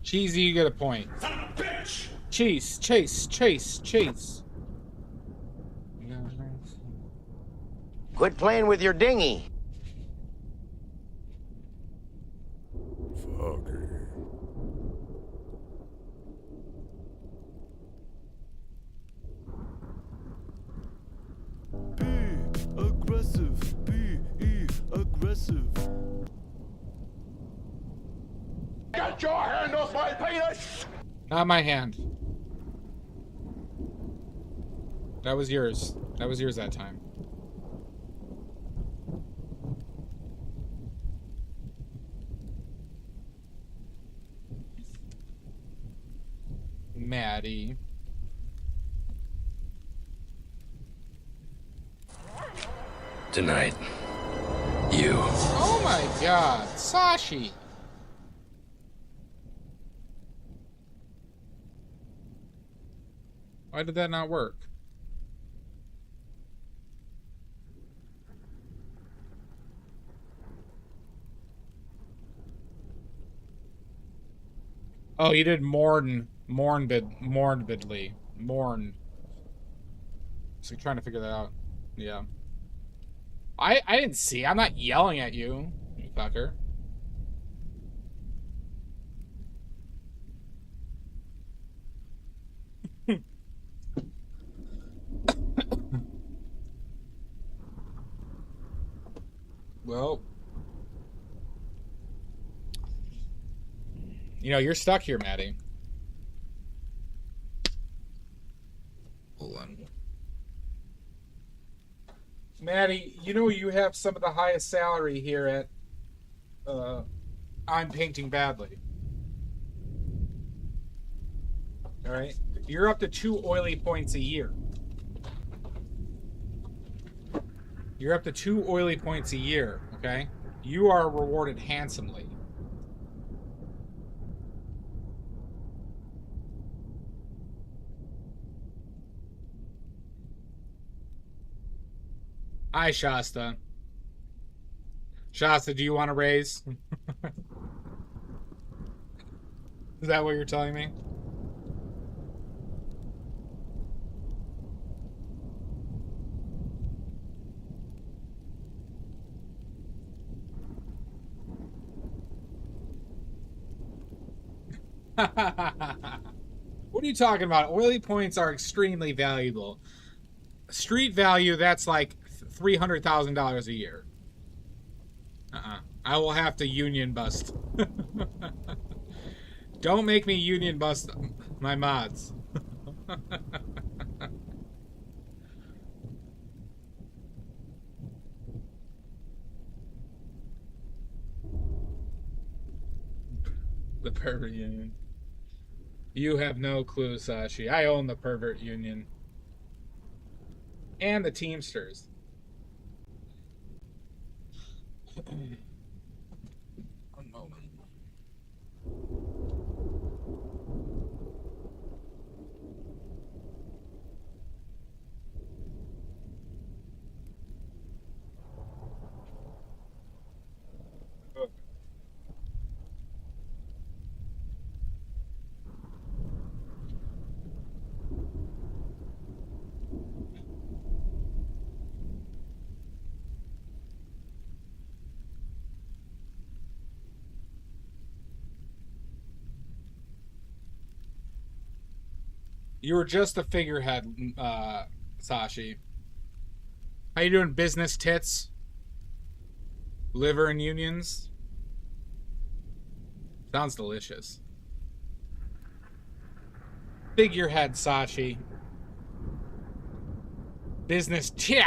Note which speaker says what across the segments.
Speaker 1: Cheesy, you get a point.
Speaker 2: Son of a bitch!
Speaker 1: Chase, chase, chase, chase.
Speaker 3: Quit playing with your dinghy.
Speaker 2: Fucker.
Speaker 4: Be aggressive. Be aggressive.
Speaker 2: Get your hand off my penis!
Speaker 1: Not my hand. That was yours. That was yours that time. Maddie.
Speaker 5: Tonight, you.
Speaker 1: Oh my god, Sashi. Why did that not work? Oh, you did mournedly. Mourn. So you're trying to figure that out. Yeah. I didn't see. I'm not yelling at you, you fucker. Well, you know, you're stuck here, Maddie. Hold on. Maddie, you know you have some of the highest salary here at I'm Painting Badly. Alright? You're up to 2 oily points a year. You're up to 2 oily points a year, okay? You are rewarded handsomely. Hi, Shasta. Shasta, do you want to raise? Is that what you're telling me? What are you talking about? Oily points are extremely valuable. Street value, that's like $300,000 a year. I will have to union bust. Don't make me union bust my mods. The pervert union. You have no clue, Sashi. I own the pervert union. And the Teamsters. One moment. You were just a figurehead, Sashi. How you doing, business tits? Liver and unions? Sounds delicious. Figurehead, Sashi. Business tit!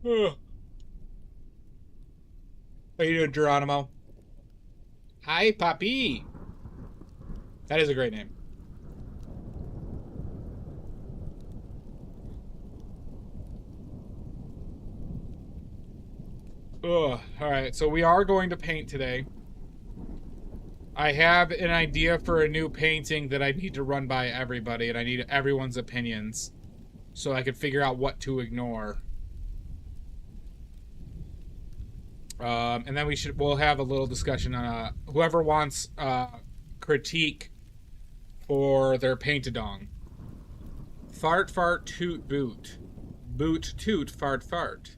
Speaker 1: Ugh. How you doing, Geronimo? Hi, Papi. That is a great name. Ugh. Alright, so we are going to paint today. I have an idea for a new painting that I need to run by everybody, and I need everyone's opinions so I can figure out what to ignore. And then we'll have a little discussion on whoever wants critique for their paint-a-dong. Fart, fart, toot, boot. Boot, toot, fart, fart.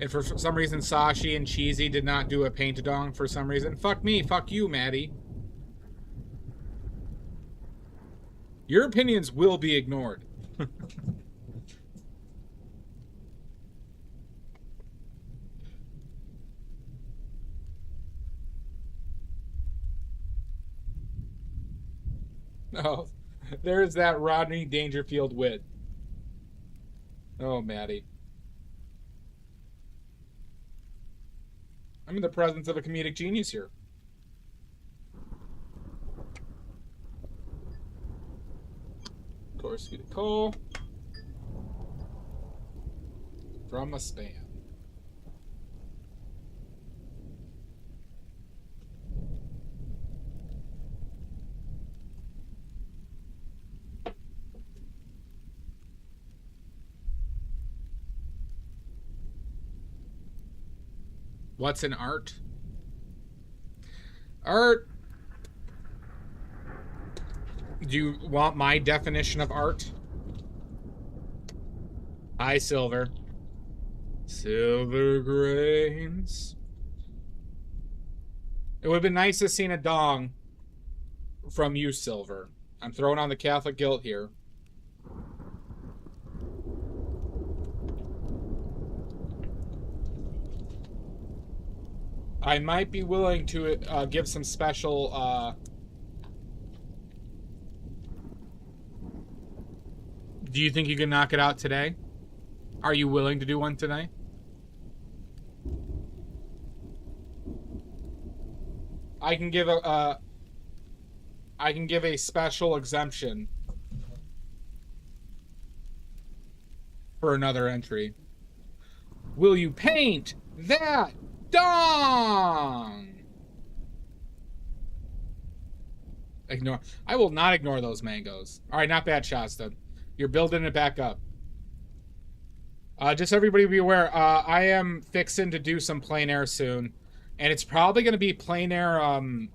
Speaker 1: And for some reason, Sashi and Cheesy did not do a paint-a-dong for some reason. Fuck me, fuck you, Maddie. Your opinions will be ignored. Oh, there's that Rodney Dangerfield wit. Oh, Maddie. I'm in the presence of a comedic genius here. Of course, get a call from a spam. What's an art? Art. Do you want my definition of art? Hi, Silver. Silver grains. It would have been nice to see a dong from you, Silver. I'm throwing on the Catholic guilt here. I might be willing to give some special... Do you think you can knock it out today? Are you willing to do one today? I can give a special exemption for another entry. Will you paint that dong? Ignore. I will not ignore those mangoes. All right, not bad, Shasta. You're building it back up. Just everybody be aware, I am fixing to do some plein air soon. And it's probably going to be plein air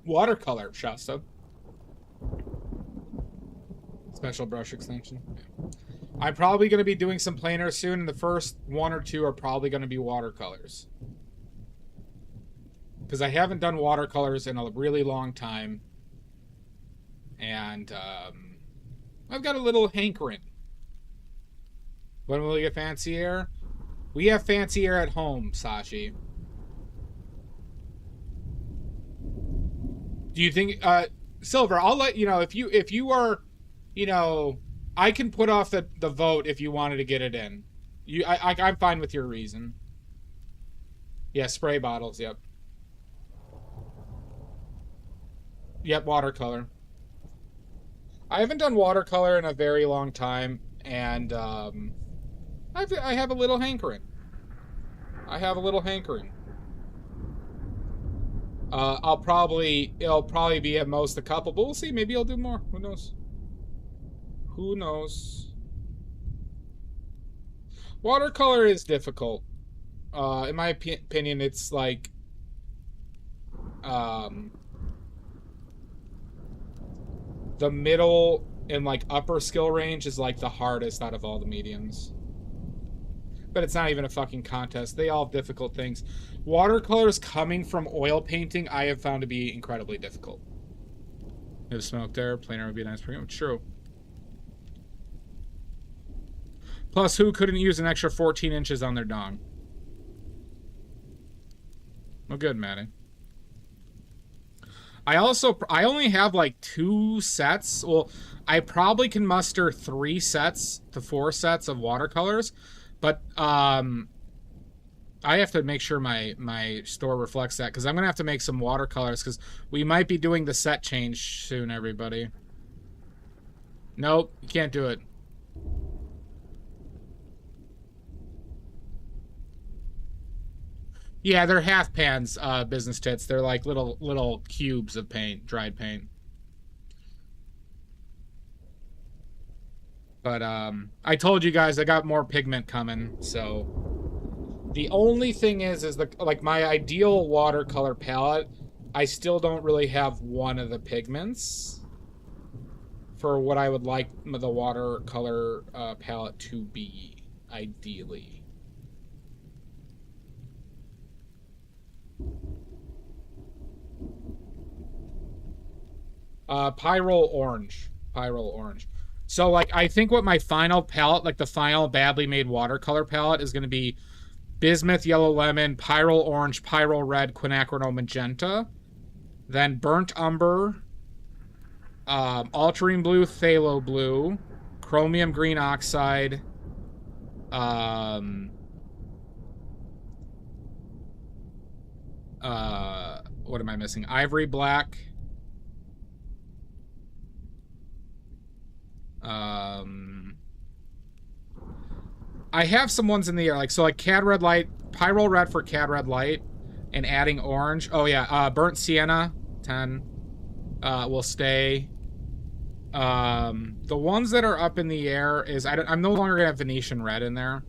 Speaker 1: watercolor, Shasta. Special brush extension. Yeah. I'm probably going to be doing some plein air soon, and the first one or two are probably going to be watercolors. Because I haven't done watercolors in a really long time. And I've got a little hankering. When will we get fancy air? We have fancy air at home, Sashi. Do you think, Silver, I'll let you know, if you are, you know, I can put off the vote if you wanted to get it in. I'm fine with your reason. Yeah, spray bottles, yep. Yep, watercolor. I haven't done watercolor in a very long time, and I have a little hankering. It'll probably be at most a couple, but we'll see. Maybe I'll do more. Who knows? Who knows? Watercolor is difficult. In my opinion, it's like, the middle and like upper skill range is like the hardest out of all the mediums. But it's not even a fucking contest. They all have difficult things. Watercolors coming from oil painting, I have found to be incredibly difficult. If smoke there, plein air would be a nice program. True. Plus, who couldn't use an extra 14 inches on their dong? Well, good, Maddie. I only have like 2 sets. Well, I probably can muster 3 sets to 4 sets of watercolors. But I have to make sure my store reflects that, because I'm going to have to make some watercolors, because we might be doing the set change soon, everybody. Nope, you can't do it. Yeah, they're half pans, business tits. They're like little cubes of paint, dried paint. But I told you guys I got more pigment coming, so the only thing is the like my ideal watercolor palette, I still don't really have one of the pigments for what I would like the watercolor palette to be, ideally. Pyrrole Orange. Pyrrole Orange. So, like, I think what my final palette, like the final badly made watercolor palette, is going to be Bismuth Yellow Lemon, Pyrrole Orange, Pyrrole Red, Quinacridone Magenta, then Burnt Umber, Ultramarine Blue, Phthalo Blue, Chromium Green Oxide, what am I missing? Ivory Black, I have some ones in the air, like, so like Cad Red Light, Pyrrole Red for Cad Red Light, and adding orange. Oh yeah, Burnt Sienna, 10, will stay. The ones that are up in the air is, I'm no longer gonna have Venetian Red in there.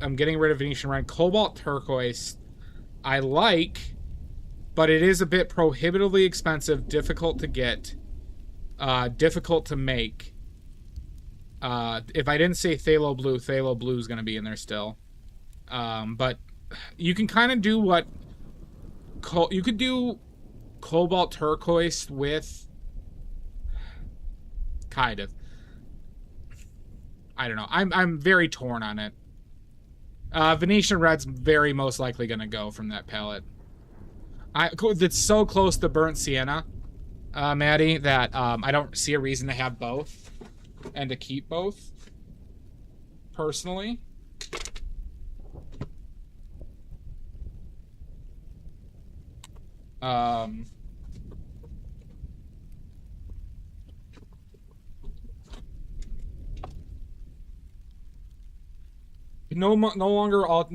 Speaker 1: I'm getting rid of Venetian Red. Cobalt Turquoise, I like, but it is a bit prohibitively expensive, difficult to get, difficult to make. If I didn't say Phthalo Blue is going to be in there still. But you can kind of do what... You could do Cobalt Turquoise with... Kind of. I don't know. I'm very torn on it. Venetian Red's very most likely going to go from that palette. It's so close to Burnt Sienna, Maddie, that I don't see a reason to have both. And to keep both, personally. No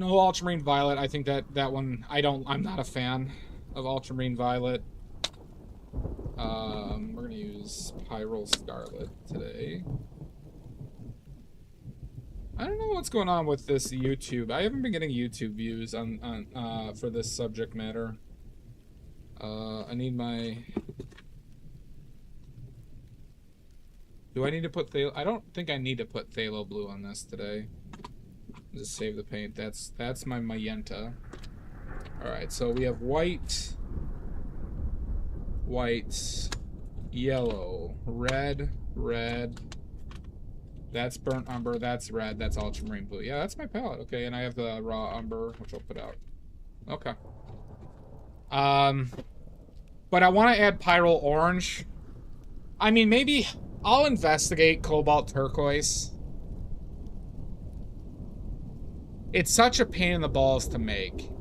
Speaker 1: Ultramarine Violet. I think that one, I'm not a fan of Ultramarine Violet. We're gonna use Pyrrole Scarlet today. I don't know what's going on with this YouTube. I haven't been getting YouTube views on for this subject matter. I need my... Do I need to put Phthalo... I don't think I need to put Phthalo Blue on this today. Just save the paint. That's my magenta. Alright, so we have white, yellow, red, that's Burnt Umber, that's red, that's Ultramarine Blue. Yeah, that's my palette. Okay, and I have the raw umber, which I'll put out. Okay. But I want to add Pyrrole Orange. I mean, maybe I'll investigate Cobalt Turquoise. It's such a pain in the balls to make.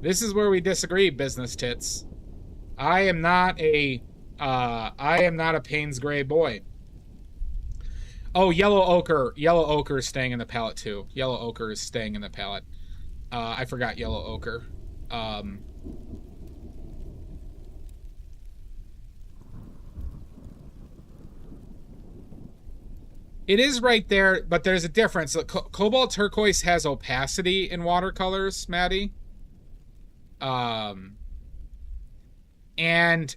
Speaker 1: This is where we disagree, business tits. I am not a Payne's Gray boy. Oh, Yellow Ochre. Yellow Ochre is staying in the palette too. Yellow Ochre is staying in the palette. I forgot Yellow Ochre. It is right there, but there's a difference. Cobalt Turquoise has opacity in watercolors, Maddie. And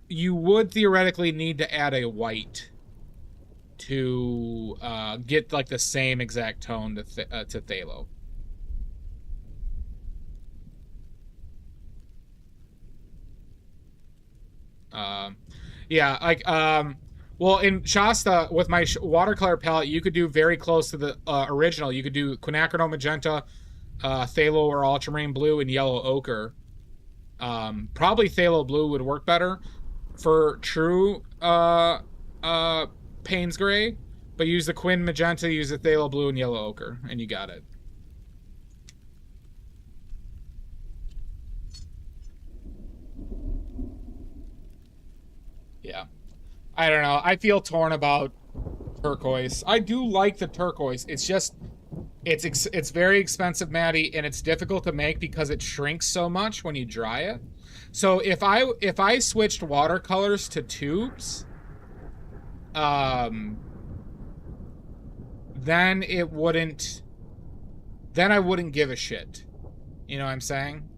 Speaker 1: you would theoretically need to add a white to get like the same exact tone to Phthalo. Yeah, like well, in Shasta with my watercolor palette, you could do very close to the original. You could do Quinacridone Magenta, Phthalo or Ultramarine Blue, and Yellow Ochre. Probably Phthalo Blue would work better for true Payne's Gray, but use the Quin Magenta, use the Phthalo Blue, and Yellow Ochre, and you got it. Yeah. I don't know. I feel torn about turquoise. I do like the turquoise. It's just... It's very expensive, Maddie, and it's difficult to make because it shrinks so much when you dry it. So if I switched watercolors to tubes, then it wouldn't, then I wouldn't give a shit. You know what I'm saying?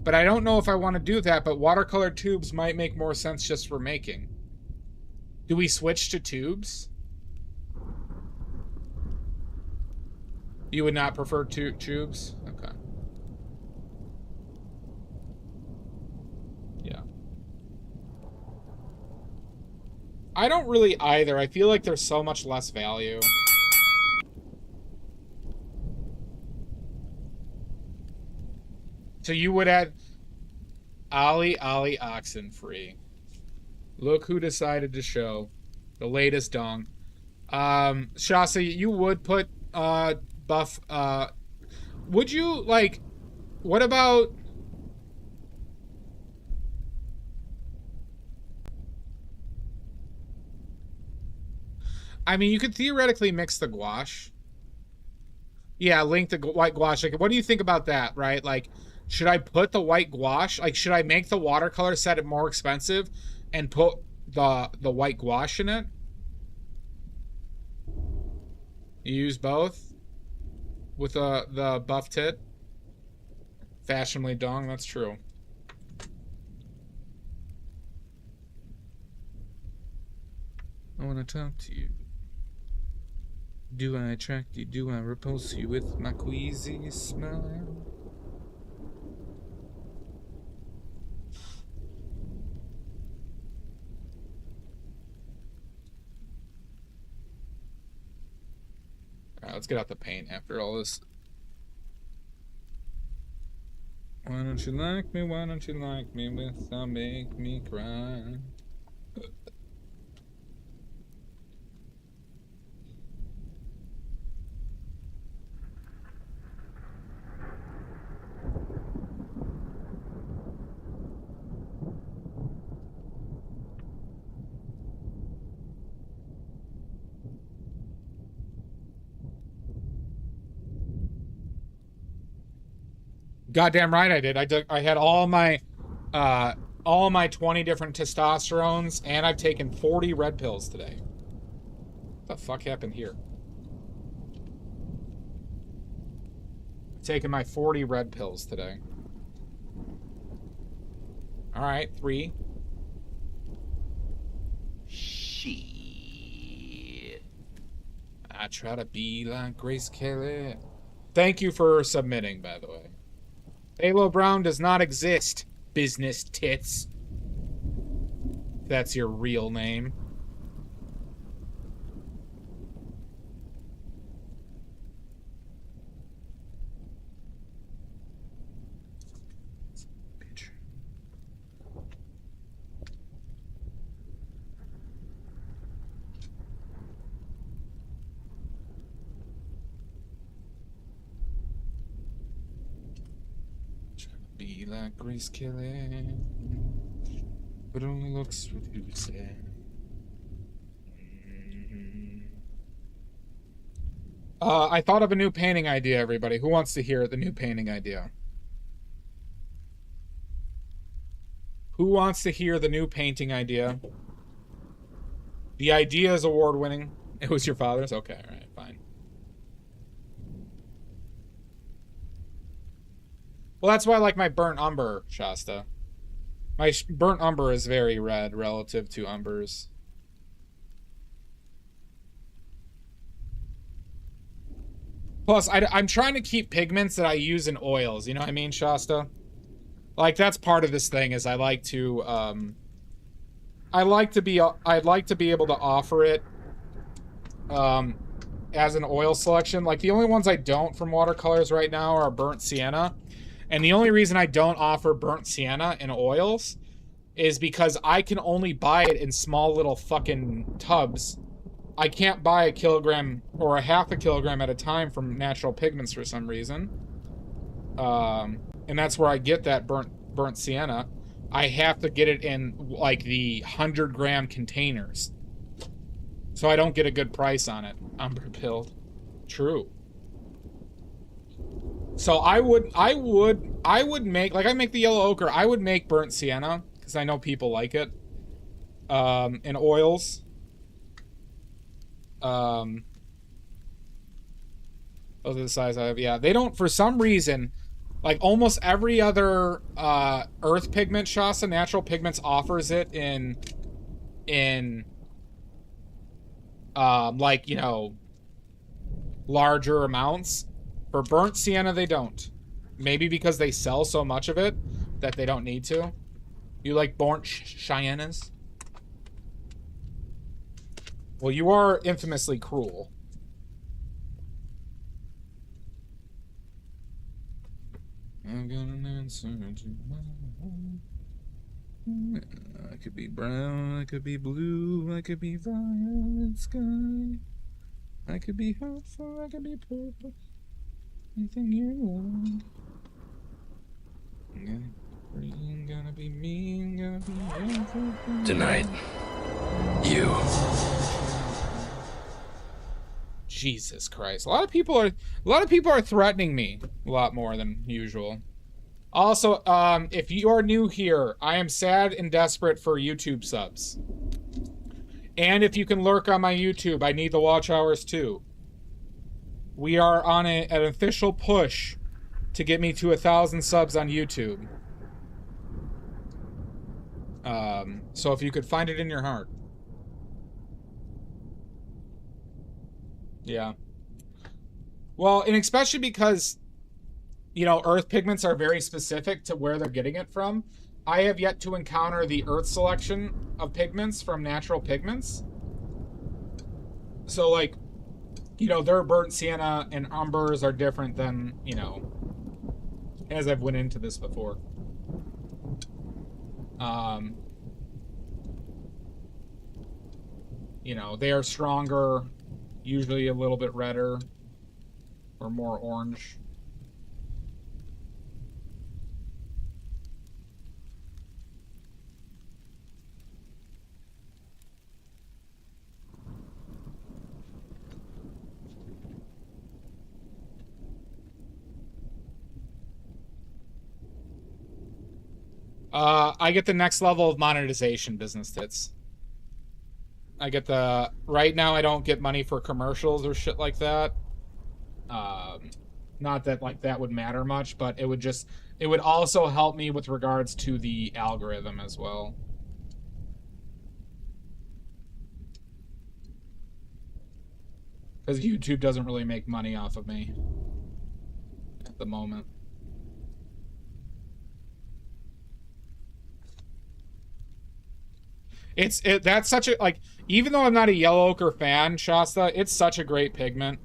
Speaker 1: But I don't know if I want to do that, but watercolor tubes might make more sense just for making. Do we switch to tubes? You would not prefer tubes? Okay. Yeah. I don't really either. I feel like there's so much less value. So you would add Ollie Oxenfree. Look who decided to show the latest dong. Shasta, you would put buff. Would you like? What about? I mean, you could theoretically mix the gouache. Yeah, link the white gouache. Like, what do you think about that? Right, like. Should I put the white gouache? Like, should I make the watercolor set it more expensive and put the white gouache in it? You use both with the buff tit? Fashionably dong, that's true. I want to talk to you. Do I attract you? Do I repulse you with my queasy smile? Alright, let's get out the paint after all this. Why don't you like me? Why don't you like me without make me cry? Goddamn right I did. I had all my 20 different testosterones, and I've taken 40 red pills today. What the fuck happened here? I've taken my 40 red pills today. Alright, 3.
Speaker 3: Shit.
Speaker 1: I try to be like Grace Kelly. Thank you for submitting, by the way. Halo Brown does not exist, business tits. That's your real name. Bitch. Be like Grace Kelly, but only looks what you say. I thought of a new painting idea, everybody. Who wants to hear the new painting idea? Who wants to hear the new painting idea? The idea is award-winning. It was your father's? Okay, all right, fine. Well, that's why I like my burnt umber, Shasta. My burnt umber is very red relative to umbers. Plus, I'm trying to keep pigments that I use in oils. You know what I mean, Shasta? Like, that's part of this thing, is I'd like to be able to offer it as an oil selection. Like, the only ones I don't from watercolors right now are burnt sienna. And the only reason I don't offer burnt sienna in oils is because I can only buy it in small little fucking tubs. I can't buy a kilogram or a half a kilogram at a time from Natural Pigments for some reason. And that's where I get that burnt sienna. I have to get it in like the 100-gram containers. So I don't get a good price on it. Umber pilled. True. So I would make, like I make the yellow ochre, I would make burnt sienna, because I know people like it, in oils. Those are the size I have. Yeah, they don't, for some reason, like almost every other earth pigment Shasta Natural Pigments offers it in like, you know, larger amounts. For burnt sienna, they don't. Maybe because they sell so much of it that they don't need to. You like burnt Cheyennes? Well, you are infamously cruel. I'm gonna answer to my... I could be brown, I could be blue, I could be violet sky. I could be hurtful, I could be purple. Anything you want. Green, gonna be mean, gonna be everything.
Speaker 5: Tonight, you.
Speaker 1: Jesus Christ. A lot of people are threatening me a lot more than usual. Also, if you are new here, I am sad and desperate for YouTube subs. And if you can lurk on my YouTube, I need the watch hours too. We are on an official push to get me to 1,000 subs on YouTube. So if you could find it in your heart. Yeah. Well, and especially because, you know, earth pigments are very specific to where they're getting it from. I have yet to encounter the earth selection of pigments from natural pigments. So, like, you know, their burnt sienna and umbers are different than, you know, as I've went into this before. You know, they are stronger, usually a little bit redder or more orange. I get the next level of monetization business tits. I get the... Right now, I don't get money for commercials or shit like that. Not that, like, that would matter much, but it would just... It would also help me with regards to the algorithm as well. Because YouTube doesn't really make money off of me at the moment. That's such a, like, even though I'm not a yellow ochre fan, Shasta, it's such a great pigment.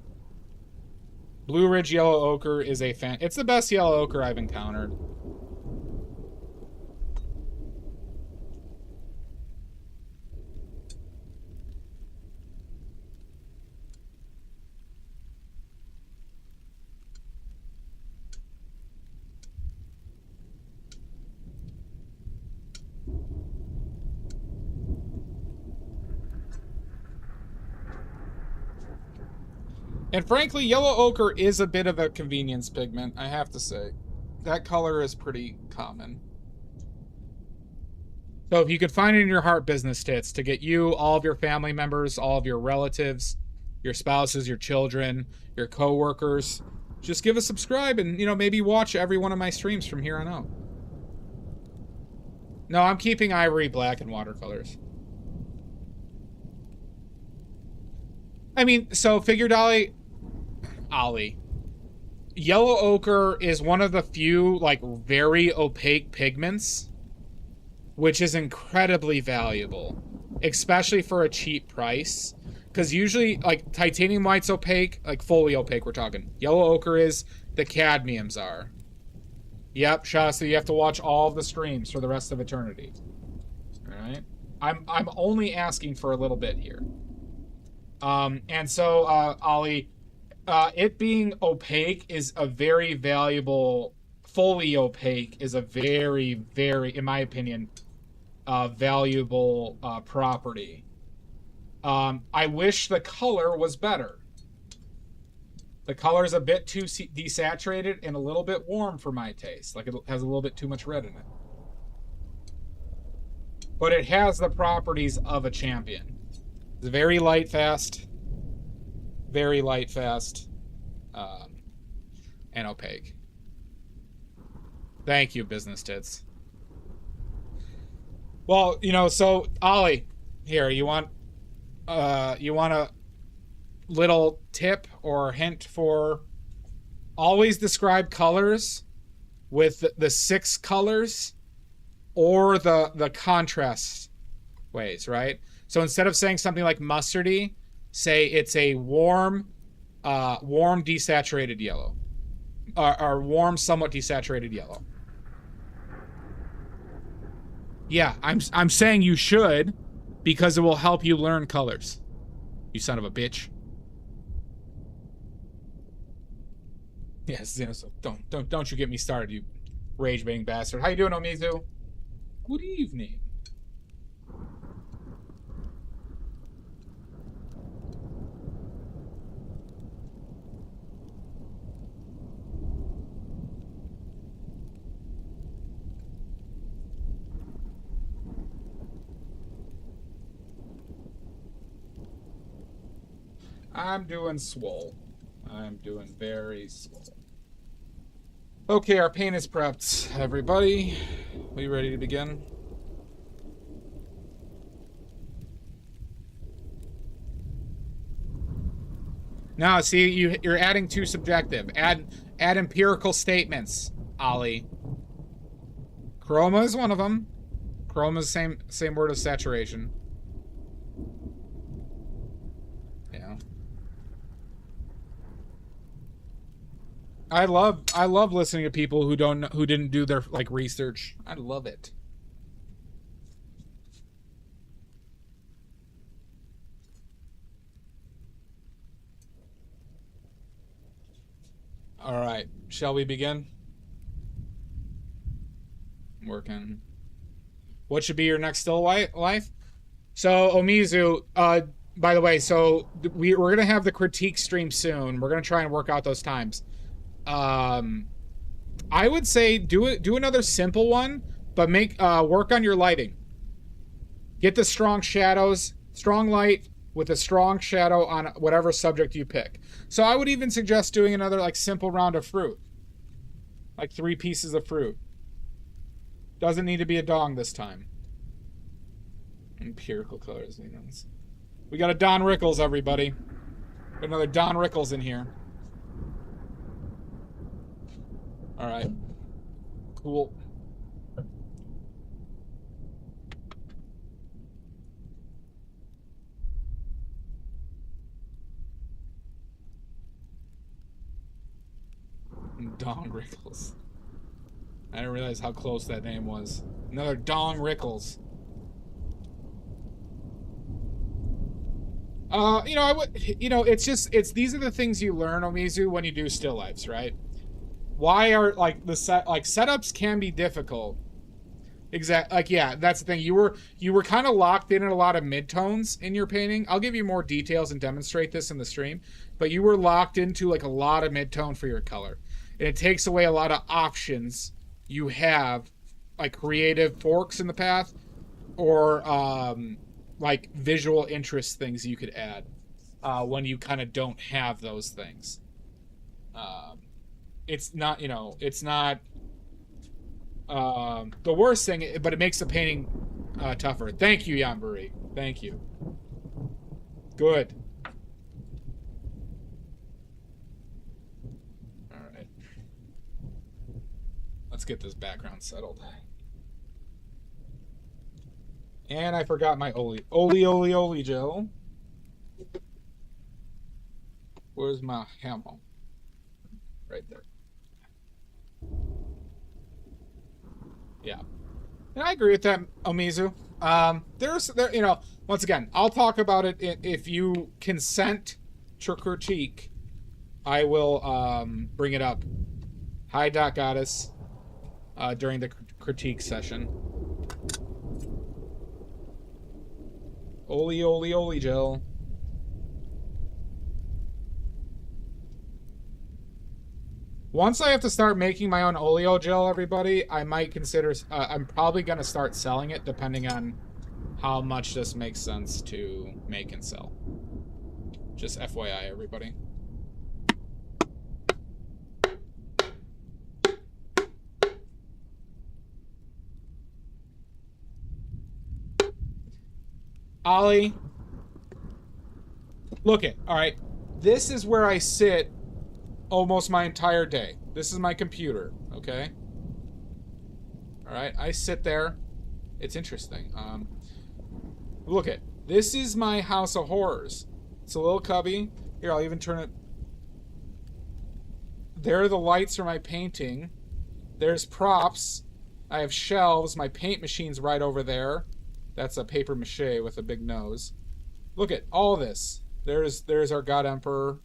Speaker 1: Blue Ridge Yellow Ochre is a fan. It's the best yellow ochre I've encountered. And frankly, yellow ochre is a bit of a convenience pigment, I have to say. That color is pretty common. So if you could find it in your heart, business tits, to get you, all of your family members, all of your relatives, your spouses, your children, your co-workers, just give a subscribe and, you know, maybe watch every one of my streams from here on out. No, I'm keeping ivory, black, and watercolors. I mean, so figure Ollie, yellow ochre is one of the few, like, very opaque pigments, which is incredibly valuable, especially for a cheap price. Because usually, like, titanium white's opaque, like fully opaque, we're talking. Yellow ochre is, the cadmiums are. Yep, Shasta, you have to watch all of the streams for the rest of eternity. Alright? I'm only asking for a little bit here. And so, Ollie, it being opaque is a very valuable, fully opaque is a very, very, in my opinion, valuable property. I wish the color was better. The color is a bit too desaturated and a little bit warm for my taste. Like, it has a little bit too much red in it. But it has the properties of a champion. It's very light, fast. very light, fast, and opaque. Thank you, business tits. Well, you know, so Ollie, here, you want a little tip or hint for always describe colors with the 6 colors or the contrast ways, right? So instead of saying something like mustardy, say it's a warm desaturated yellow, or warm, somewhat desaturated yellow. Yeah, I'm saying you should, because it will help you learn colors. You son of a bitch. Yes, so don't you get me started, you rage-baiting bastard. How you doing, Omizu? Good evening. I'm doing swole. I'm doing very swole. Okay, our paint is prepped, everybody. We ready to begin? Now, see, you're adding too subjective. Add empirical statements, Ollie. Chroma is one of them. Chroma is same word as saturation. Yeah. I love listening to people who didn't do their like research. I love it. All right, shall we begin? Working. What should be your next still life? So Omizu, by the way, so we're gonna have the critique stream soon. We're gonna try and work out those times. I would say do another simple one, but work on your lighting. Get the strong shadows, strong light with a strong shadow on whatever subject you pick. So I would even suggest doing another like simple round of fruit. Like 3 pieces of fruit. Doesn't need to be a dong this time. Empirical colors. We got a Don Rickles, everybody. Got another Don Rickles in here. All right. Cool. Don Rickles. I didn't realize how close that name was. Another Don Rickles. These are the things you learn, Omizu, when you do still lifes, right? Why are setups can be difficult. Yeah, that's the thing. You were kind of locked in a lot of midtones in your painting. I'll give you more details and demonstrate this in the stream, but you were locked into like a lot of midtone for your color. And it takes away a lot of options you have, like creative forks in the path, or like visual interest things you could add when you kind of don't have those things. It's not, it's not the worst thing, but it makes the painting tougher. Thank you, Yamburi. Thank you. Good. All right. Let's get this background settled. And I forgot my Oli gel. Where's my hammer? Right there. Yeah. And I agree with that, Omizu. Once again, I'll talk about it if you consent to critique. I will bring it up. Hi, Doc Goddess. During the critique session. Oli gel. Once I have to start making my own oleo gel, everybody, I might consider... I'm probably going to start selling it, depending on how much this makes sense to make and sell. Just FYI, everybody. Ollie, look it. All right, this is where I sit almost my entire day. This is my computer, okay? All right, I sit there. It's interesting. Look it. This is my house of horrors. It's a little cubby. Here, I'll even turn it. There are the lights for my painting. There's props. I have shelves. My paint machine's right over there. That's a paper mache with a big nose. Look at all this. There's our God Emperor.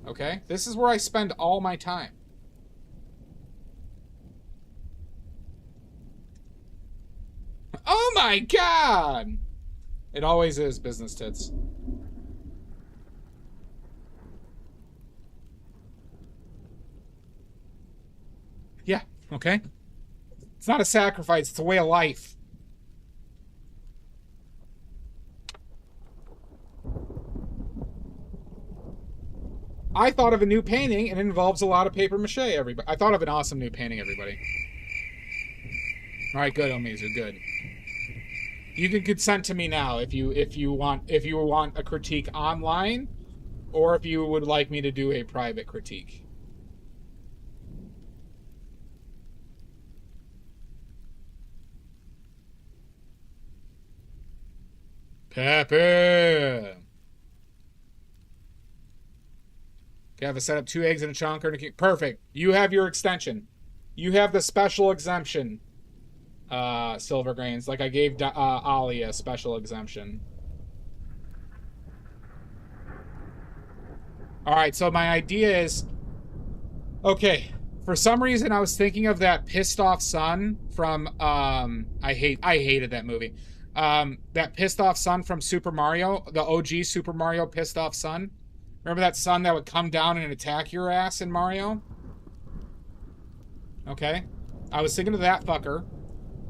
Speaker 1: Okay? This is where I spend all my time. Oh my god! It always is, business tits. Yeah, okay? It's not a sacrifice, it's a way of life. I thought of a new painting, and it involves a lot of paper mache, everybody. I thought of an awesome new painting, everybody. Alright, good, Omizu, good. You can consent to me now if you want a critique online, or if you would like me to do a private critique. Pepe. Okay, I have to set up 2 eggs in a chonker and a perfect. You have your extension. You have the special exemption. Silver grains. Like I gave Ollie a special exemption. Alright, so my idea is... Okay, for some reason I was thinking of that pissed off son from... I hated that movie. That pissed off son from Super Mario. The OG Super Mario pissed off son. Remember that son that would come down and attack your ass in Mario? Okay. I was thinking of that fucker.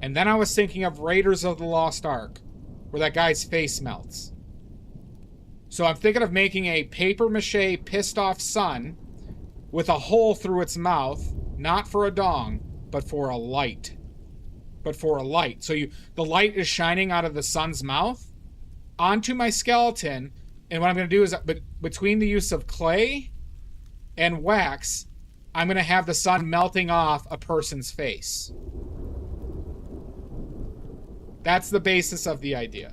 Speaker 1: And then I was thinking of Raiders of the Lost Ark, where that guy's face melts. So I'm thinking of making a paper mache pissed off sun with a hole through its mouth, not for a dong, but for a light. So the light is shining out of the sun's mouth onto my skeleton, and what I'm going to do is, between the use of clay and wax, I'm going to have the sun melting off a person's face. That's the basis of the idea.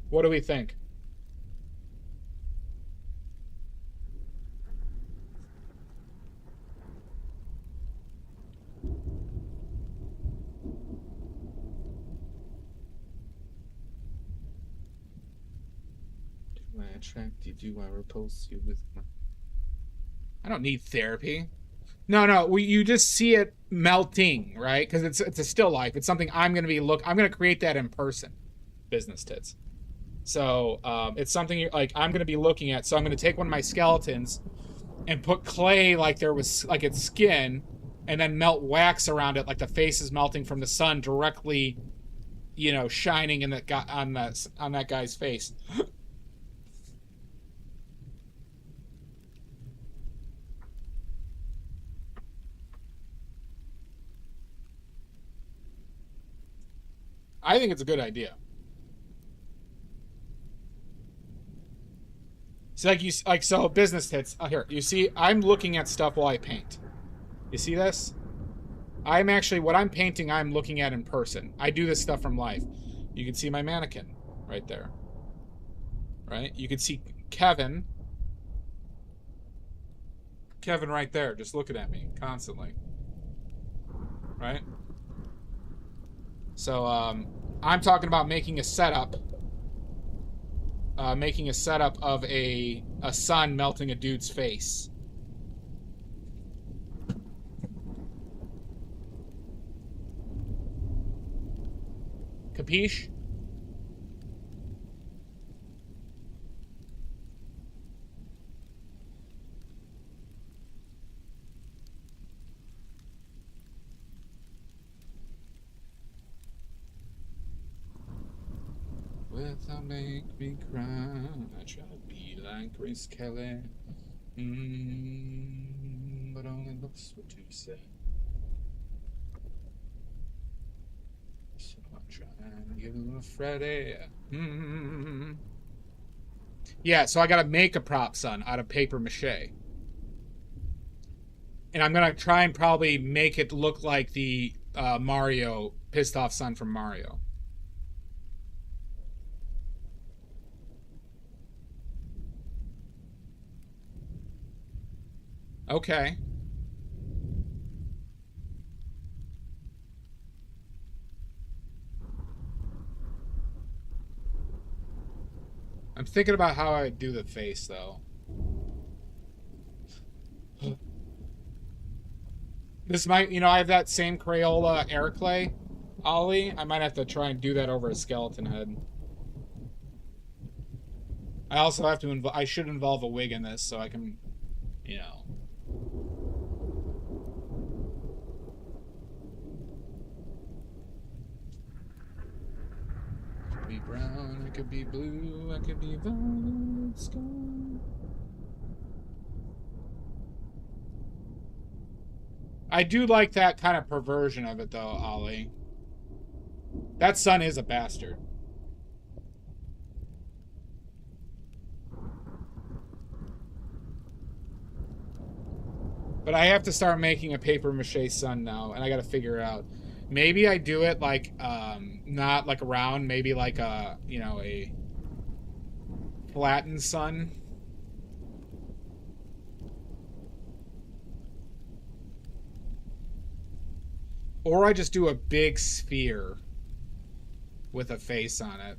Speaker 1: What do we think? Do I attract you? Do I repulse you with my... I don't need therapy. No, you just see it melting, right? Because it's a still life. It's something I'm going to be I'm going to create that in person. Business tits. So it's something like I'm going to be looking at. So I'm going to take one of my skeletons and put clay like its skin, and then melt wax around it like the face is melting from the sun directly, shining in on that guy's face. I think it's a good idea. It's so business tits. Here, you see, I'm looking at stuff while I paint. You see this? What I'm painting, I'm looking at in person. I do this stuff from life. You can see my mannequin right there. Right? You can see Kevin. Kevin right there, just looking at me constantly. Right? So, I'm talking about making a setup. Making a setup of a sun melting a dude's face. Capiche? Without make me cry. I try to be like Grace Kelly. But only looks what you say. So I'm trying to get a little Freddy. Yeah, so I gotta make a prop son out of paper mache. And I'm gonna try and probably make it look like the Mario pissed off son from Mario. Okay. I'm thinking about how I do the face, though. This might, I have that same Crayola air clay, Ollie. I might have to try and do that over a skeleton head. I also have to, I should involve a wig in this so I can, Be brown, I could be blue, I could be violet sky. I do like that kind of perversion of it, though, Ollie. That son is a bastard. But I have to start making a paper mache sun now, and I gotta figure it out. Maybe I do it like, not like a round, maybe like a, a flattened sun. Or I just do a big sphere with a face on it.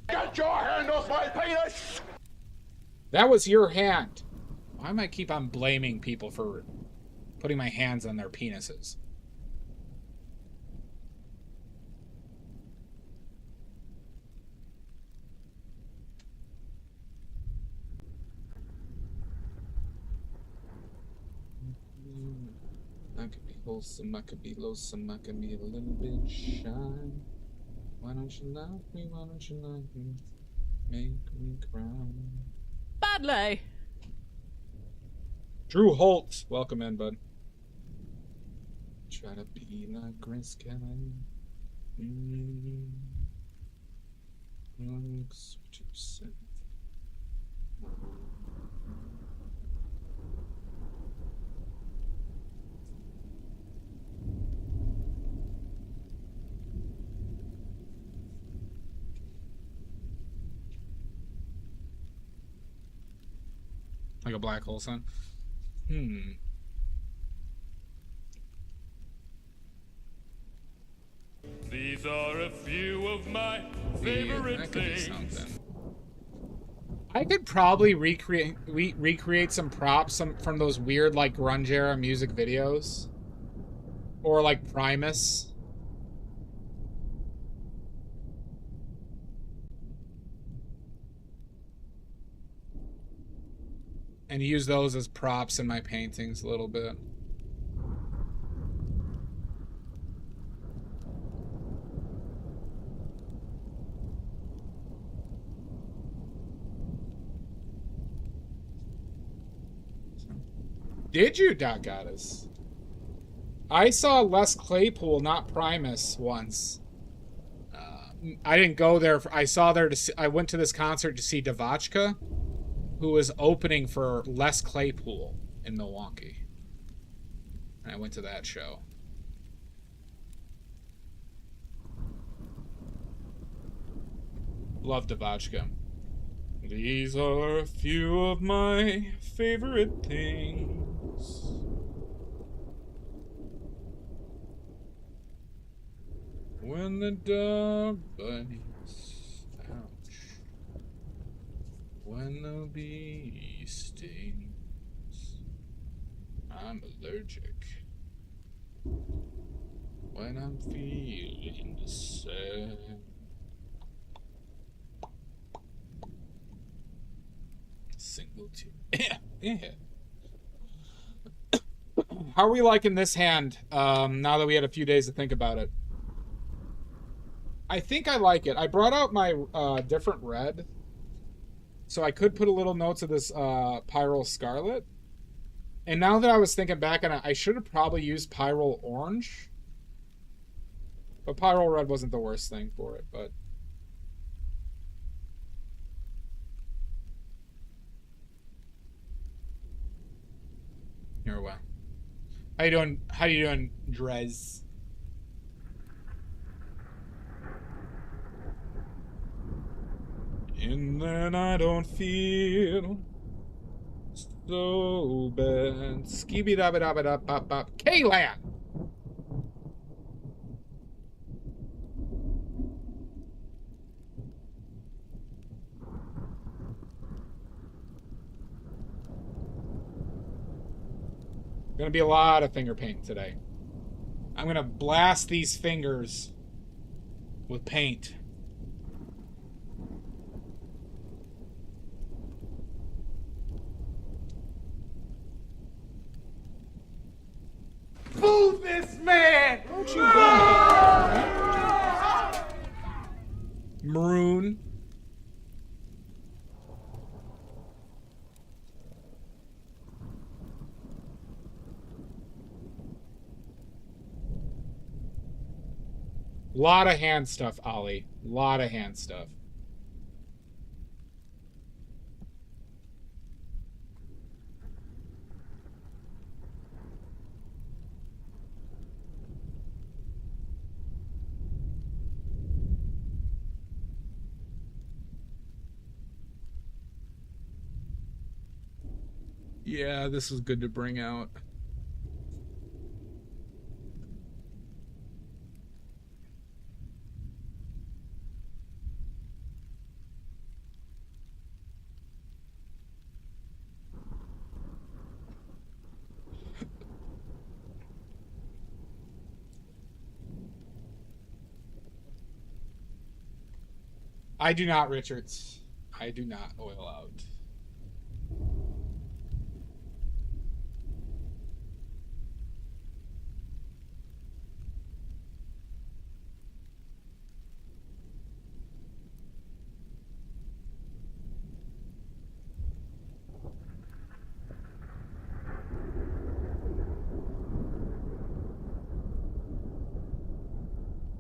Speaker 2: Get your hand off my penis!
Speaker 1: That was your hand. Why am I keep on blaming people for putting my hands on their penises? I could be wholesome, I could be loathsome, I could be a little bit shy. Why don't you love me? Why don't you love me? Make me cry.
Speaker 6: Badly.
Speaker 1: Drew Holtz, welcome in, bud. Try to be like Grace Kelly. Looks what you said. Like a black hole sun.
Speaker 4: These are a few of my favorite things.
Speaker 1: I could probably recreate some props from those weird like grunge era music videos, or like Primus. And use those as props in my paintings a little bit. Did you, Doc Goddess? I saw Les Claypool, not Primus, once. I didn't go there. I saw there to see, I went to this concert to see Devachka, who was opening for Les Claypool in Milwaukee. And I went to that show. Love Devachka. These are a few of my favorite things. When the dog bites, ouch. When the bee stings, I'm allergic. When I'm feeling sad. Single tune. Yeah. How are we liking this hand, now that we had a few days to think about it? I think I like it. I brought out my different red, so I could put a little notes of this Pyrrole Scarlet. And now that I was thinking back on it, I should have probably used Pyrrole Orange. But Pyrrole Red wasn't the worst thing for it, but... You're well. How you doing? How you doing, Drez? And then I don't feel so bad. Skibby dabba dabba da bop bop. K-Land! Gonna be a lot of finger paint today. I'm gonna blast these fingers with paint.
Speaker 2: Move this man!
Speaker 1: Don't you go, right? Maroon. Lot of hand stuff, Ollie. Lot of hand stuff. Yeah, this is good to bring out. I do not, Richards. I do not oil out.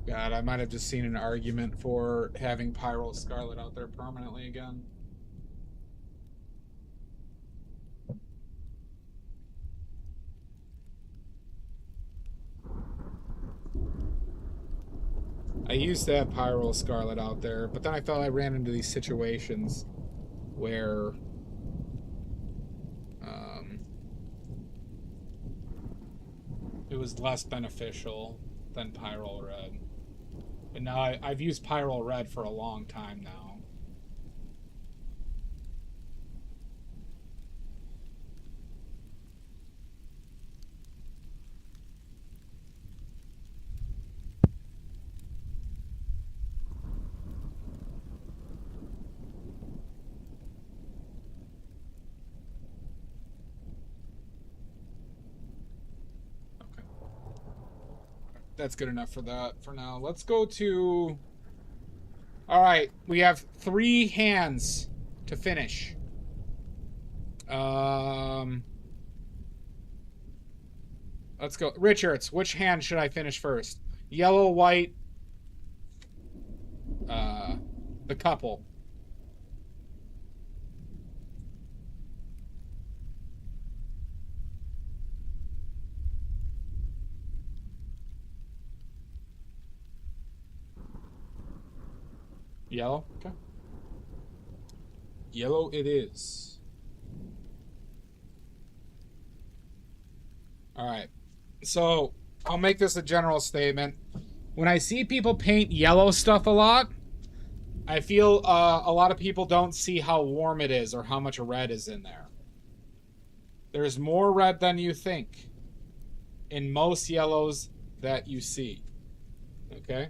Speaker 1: God, I might have just seen an argument for having Pyrrole Scarlet out there permanently again. I used to have Pyrrole Scarlet out there, but then I felt I ran into these situations where it was less beneficial than Pyrrole Red. But now I've used Pyrrole Red for a long time now. That's good enough for that for now. Let's go to... All right, we have 3 hands to finish. Let's go. Richards, which hand should I finish first? Yellow, white, the couple. Yellow? Okay. Yellow it is. Alright. So, I'll make this a general statement. When I see people paint yellow stuff a lot, I feel a lot of people don't see how warm it is or how much red is in there. There's more red than you think in most yellows that you see. Okay?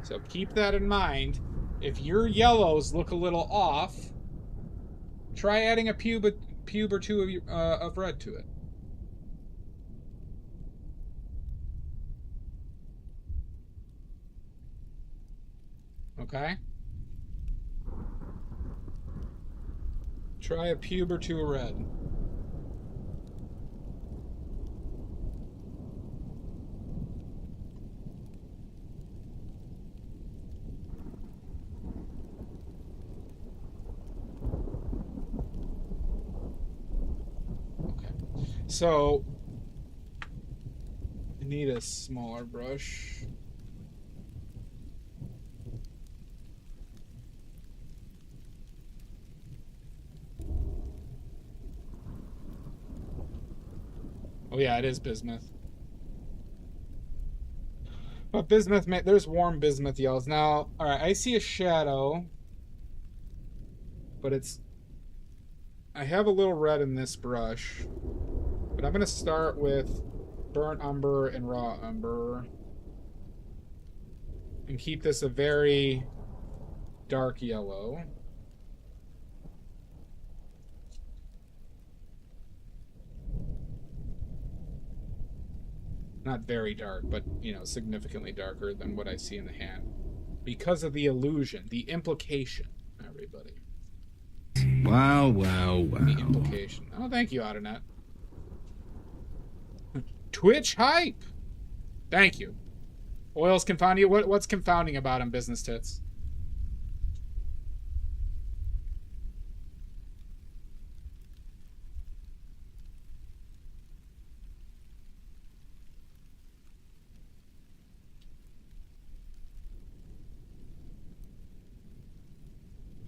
Speaker 1: So keep that in mind. If your yellows look a little off, try adding a pube or two of red to it. Okay? Try a pube or two of red. Okay. So, I need a smaller brush. Oh yeah, it is bismuth. But bismuth, there's warm bismuth yellows. Now, all right, I see a shadow, but I have a little red in this brush, but I'm going to start with burnt umber and raw umber and keep this a very dark yellow. Not very dark, but, you know, significantly darker than what I see in the hand. Because of the illusion, the implication, everybody.
Speaker 5: Wow, wow, wow.
Speaker 1: The implication. Oh, thank you, Autonet. Twitch hype! Thank you. Oils confound you? What's confounding about him, Business Tits?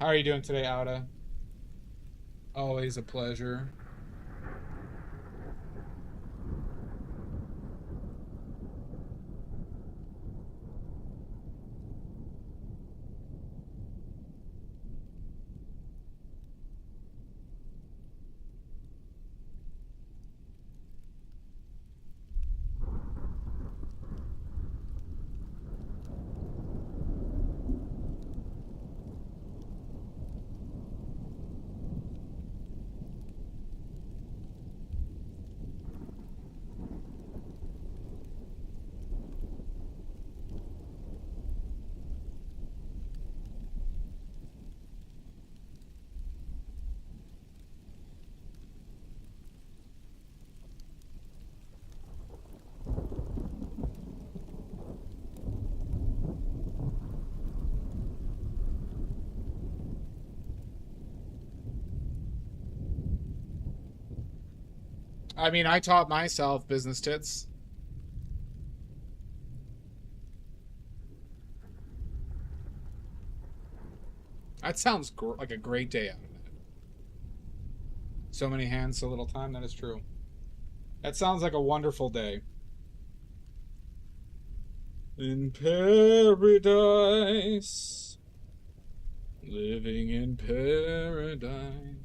Speaker 1: How are you doing today, Auda? Always a pleasure. I mean, I taught myself, Business Tits. That sounds like a great day out of it. So many hands, so little time. That is true. That sounds like a wonderful day. In paradise. Living in paradise.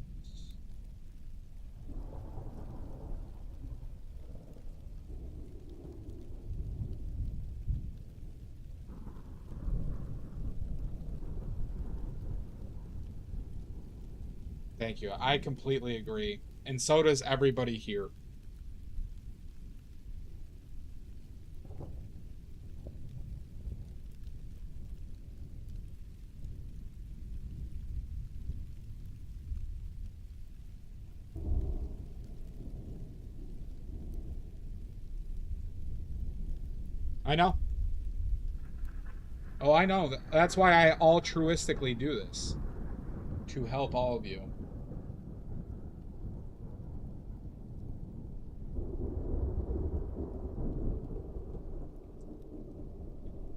Speaker 1: Thank you. I completely agree. And so does everybody here. I know. Oh, I know. That's why I altruistically do this. To help all of you.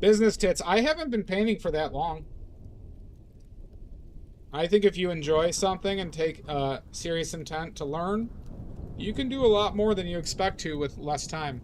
Speaker 1: Business Tits, I haven't been painting for that long. I think if you enjoy something and take serious intent to learn, you can do a lot more than you expect to with less time.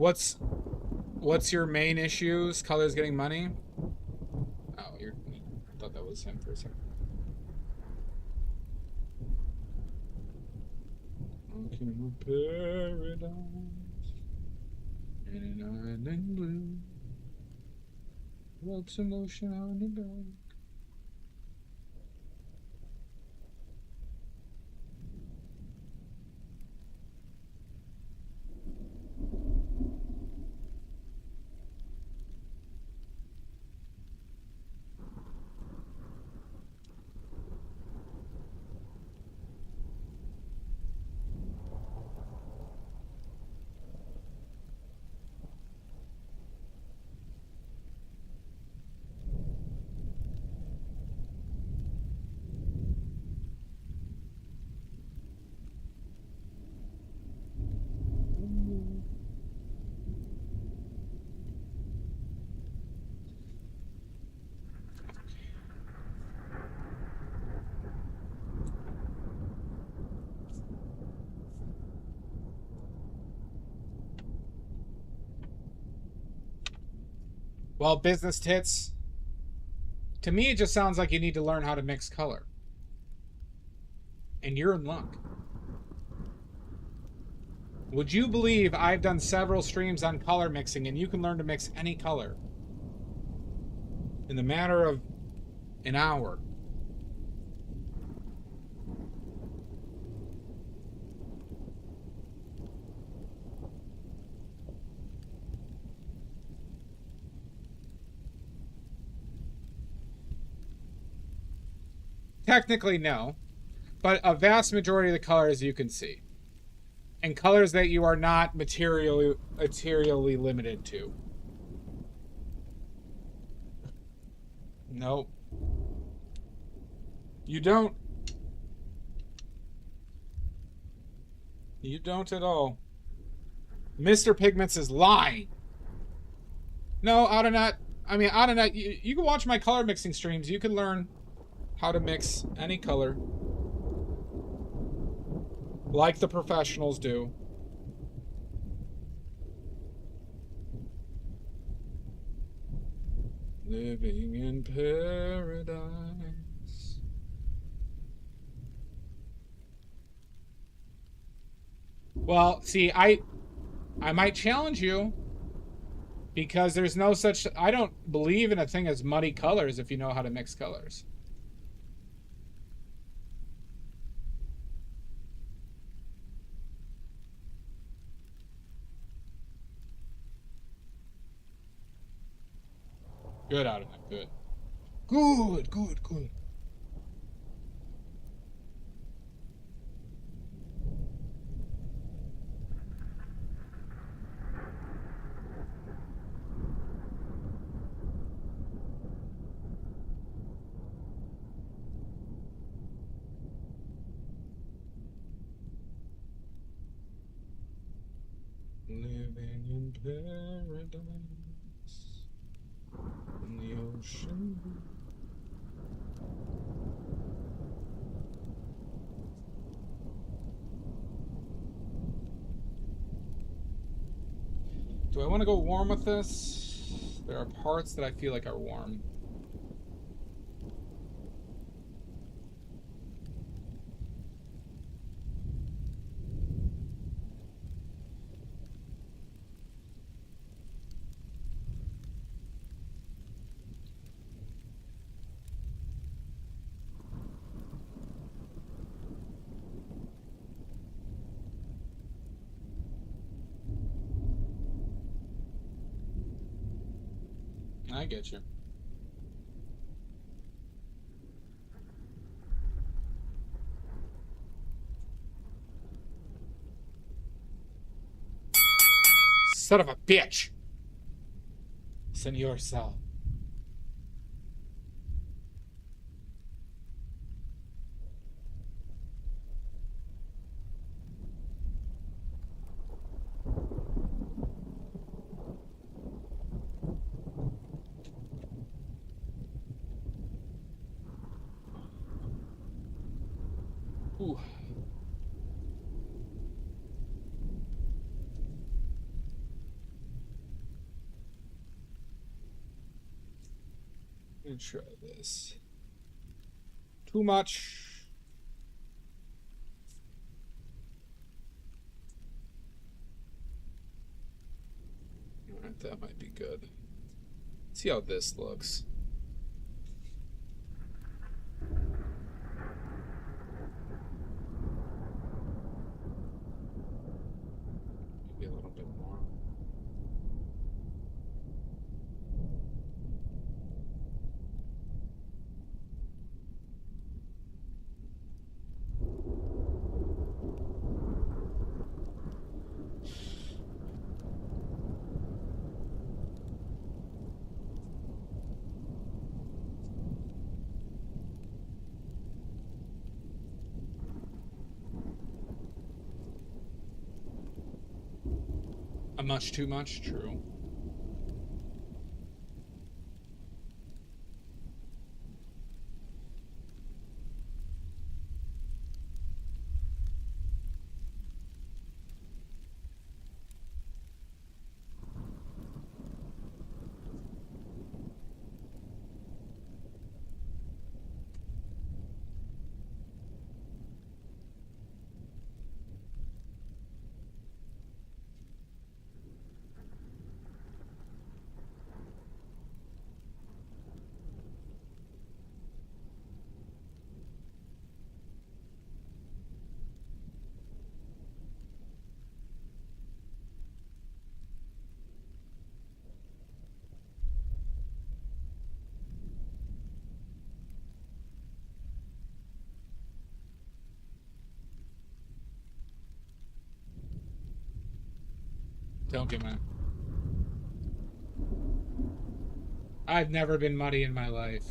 Speaker 1: What's your main issues? Colors getting money? Oh, I thought that was him for a second. Walking paradise in an island blue. Rub some lotion on your back. Well, business tits. To me, it just sounds like you need to learn how to mix color. And you're in luck. Would you believe I've done several streams on color mixing and you can learn to mix any color in the matter of an hour? Technically, no. But a vast majority of the colors you can see. And colors that you are not materially limited to. Nope. You don't. You don't at all. Mr. Pigments is lying. No, Autonet. I mean, Autonet, you can watch my color mixing streams. You can learn how to mix any color. Like the professionals do. Living in paradise. Well, see, I might challenge you because there's no such... I don't believe in a thing as muddy colors if you know how to mix colors. Good out of it. Good. Good, good, good. Living in paradise. In the ocean. Do I want to go warm with this? There are parts that I feel like are warm. I get you. Son of a bitch! Senor Sal. Ooh. me try this. Too much. Alright, that might be good. See how this looks. Maybe a little bit more. A much too much? True. Don't get mad. I've never been muddy in my life.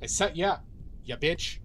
Speaker 1: I said, yeah, bitch.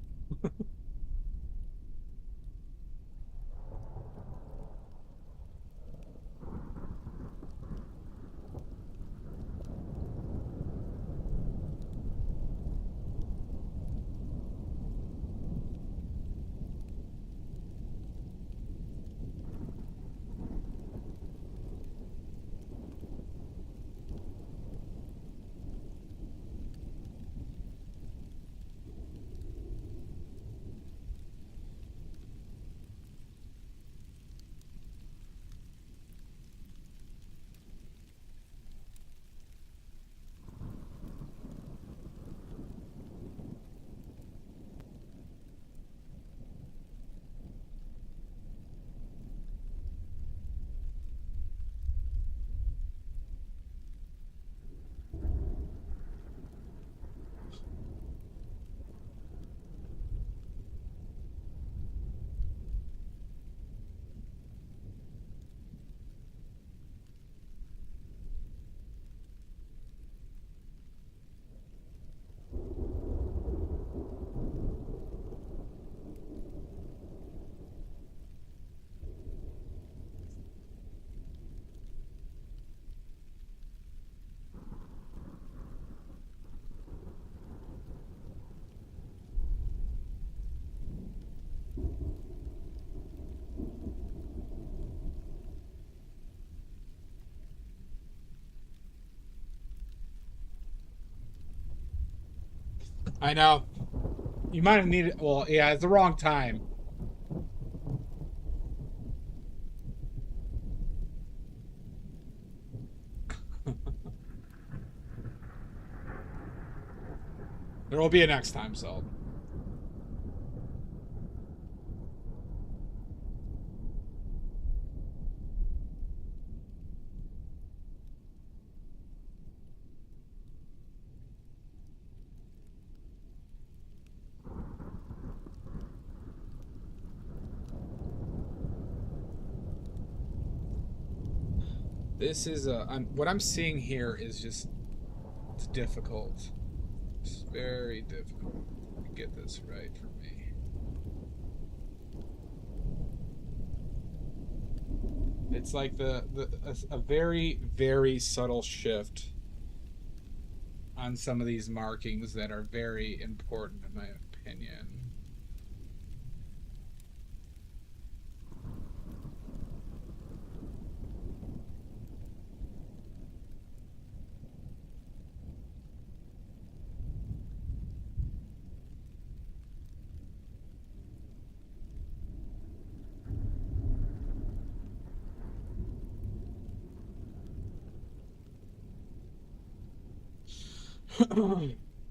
Speaker 1: I know. You might have needed. Well, yeah, it's the wrong time. There will be a next time, so. This is what I'm seeing here is just, it's difficult. It's very difficult to get this right for me. It's like a very, very subtle shift on some of these markings that are very important in my opinion.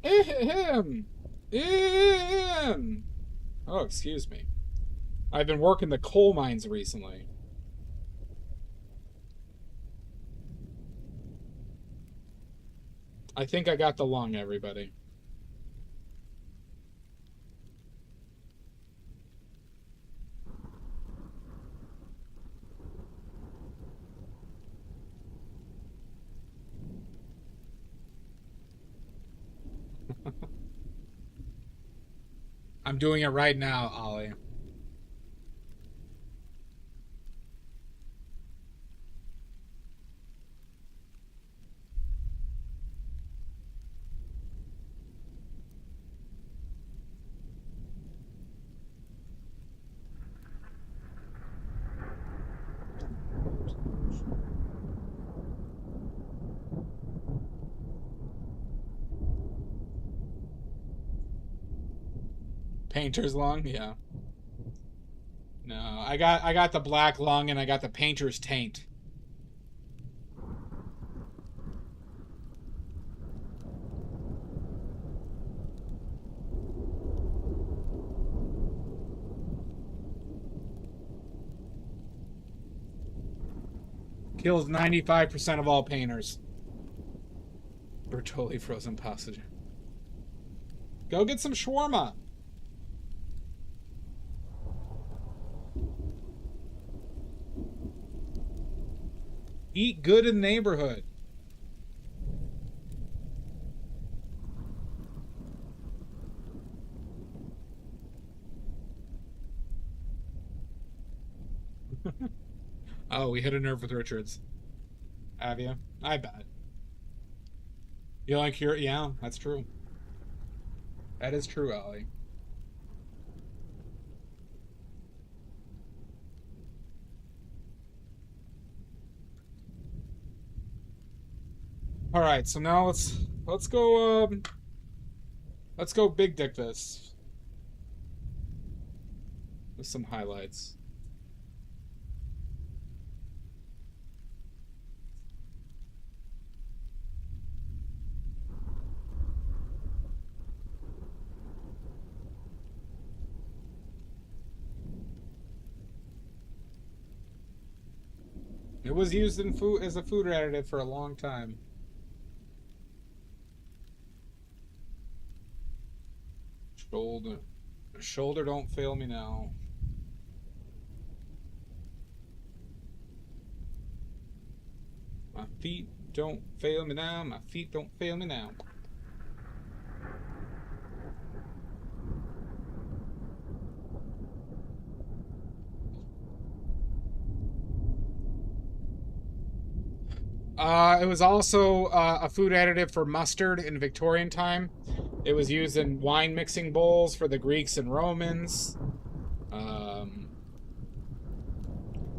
Speaker 1: Ahem. Ahem. Oh, excuse me. I've been working the coal mines recently. I think I got the lung, everybody. I'm doing it right now, Ollie. Painter's lung, yeah. No, I got the black lung and I got the painter's taint. Kills 95% of all painters. We're totally frozen pasta. Go get some shawarma. Eat good in the neighborhood. Oh, we hit a nerve with Richards. Have you? I bet. You like your... Yeah, that's true. That is true, Ollie. All right, so now let's go big dick this with some highlights. It was used in food as a food additive for a long time. Shoulder don't fail me now. My feet don't fail me now. My feet don't fail me now. It was also a food additive for mustard in Victorian time. It was used in wine mixing bowls for the Greeks and Romans.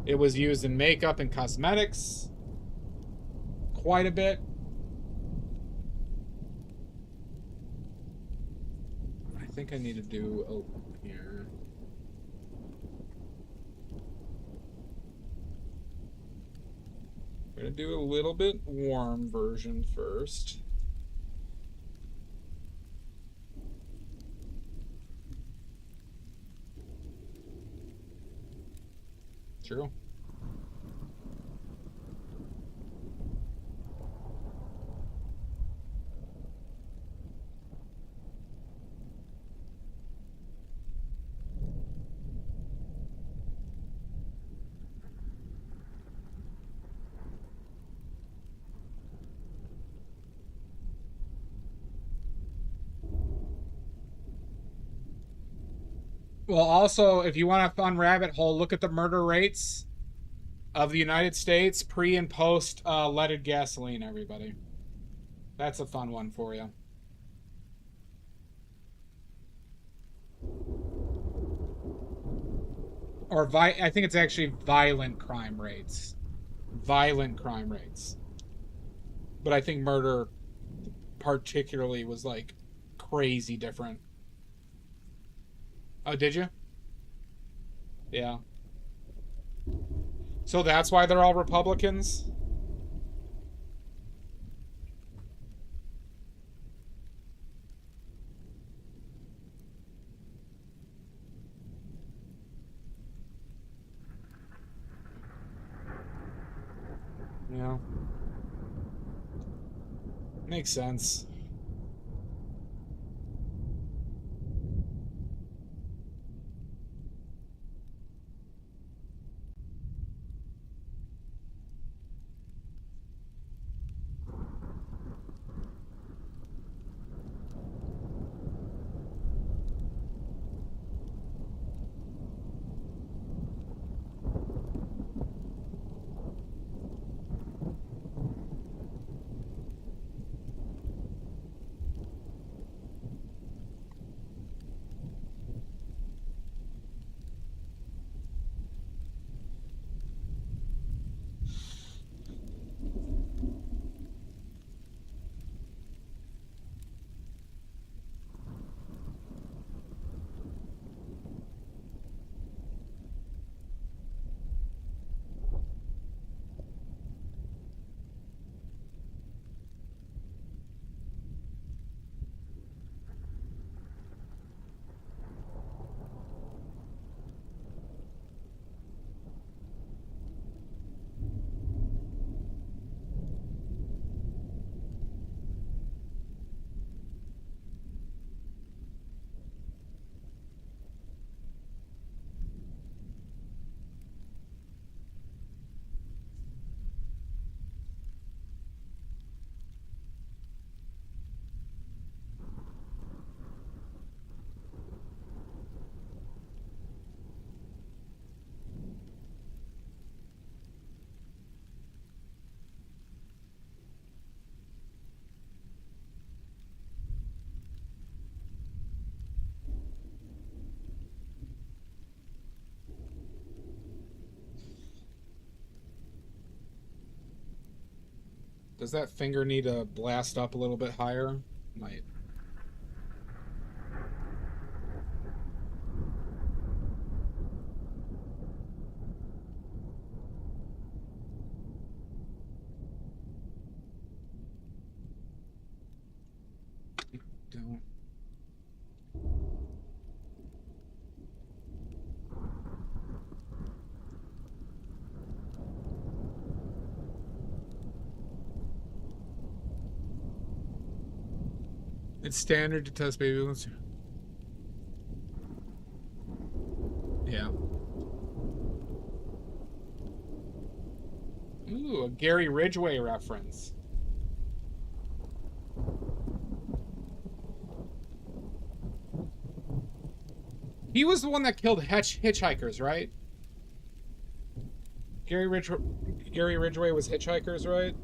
Speaker 1: It was used in makeup and cosmetics quite a bit. I think I need to do here. We're gonna do a little bit warm version first. True. Well, also, if you want a fun rabbit hole, look at the murder rates of the United States pre and post leaded gasoline, everybody. That's a fun one for you. Or I think it's actually violent crime rates. Violent crime rates. But I think murder particularly was like crazy different. Oh, did you? Yeah. So that's why they're all Republicans? Yeah. Makes sense. Does that finger need to blast up a little bit higher? Might. Don't. It's standard to test baby ones. Yeah. Ooh, a Gary Ridgway reference. He was the one that killed hitchhikers, right? Gary Ridgway was hitchhikers, right?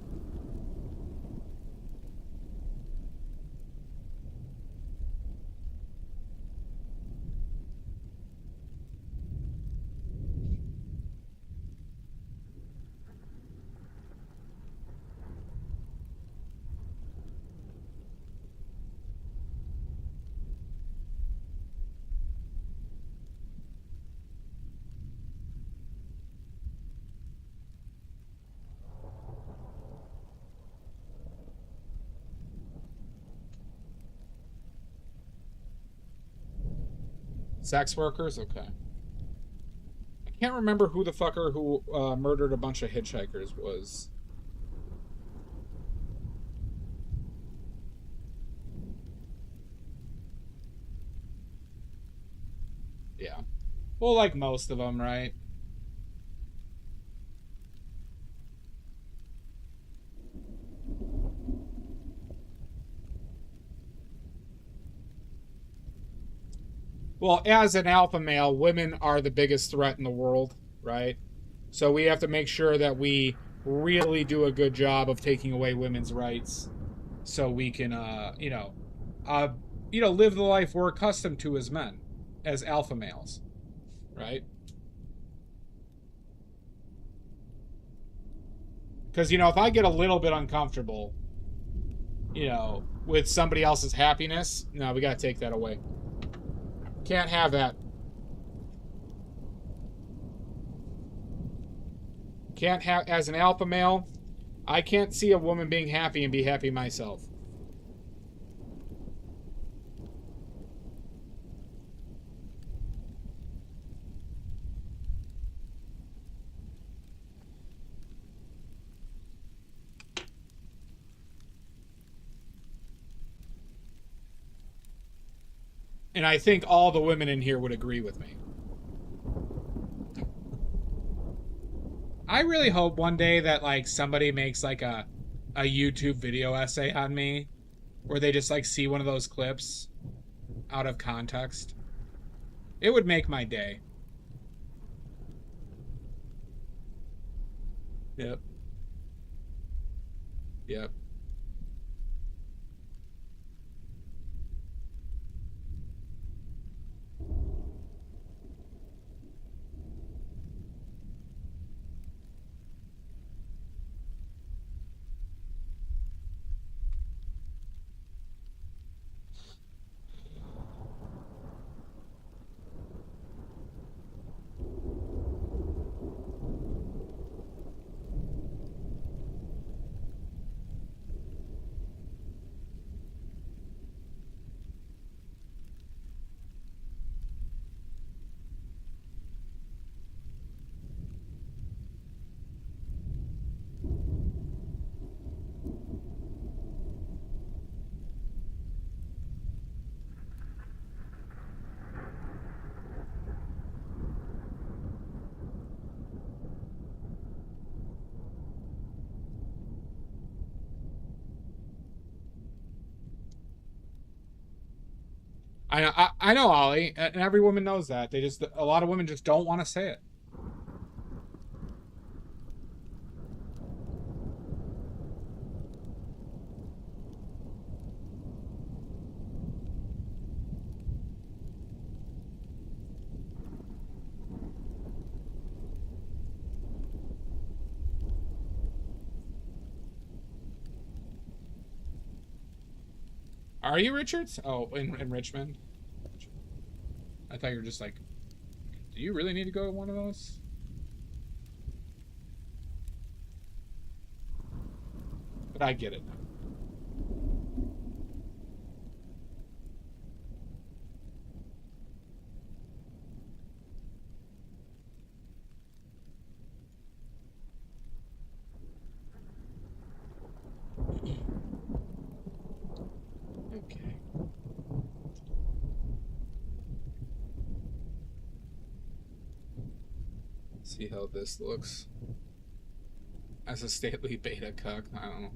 Speaker 1: Sex workers? Okay. I can't remember who the fucker who murdered a bunch of hitchhikers was. Yeah. Well, like most of them, right? Well, as an alpha male, women are the biggest threat in the world, right? So we have to make sure that we really do a good job of taking away women's rights, so we can, live the life we're accustomed to as men, as alpha males, right? Because, if I get a little bit uncomfortable, with somebody else's happiness, no, we gotta take that away. Can't have that. Can't have, as an alpha male, I can't see a woman being happy and be happy myself. And I think all the women in here would agree with me. I really hope one day that, like, somebody makes, like, a YouTube video essay on me, where they just, like, see one of those clips out of context. It would make my day. Yep. Yep. I know, Ollie, and every woman knows that. A lot of women just don't want to say it. Are you Richards? Oh, in Richmond? I thought you were just like, do you really need to go to one of those? But I get it. Okay. See how this looks. As a stately beta cuck, I don't know.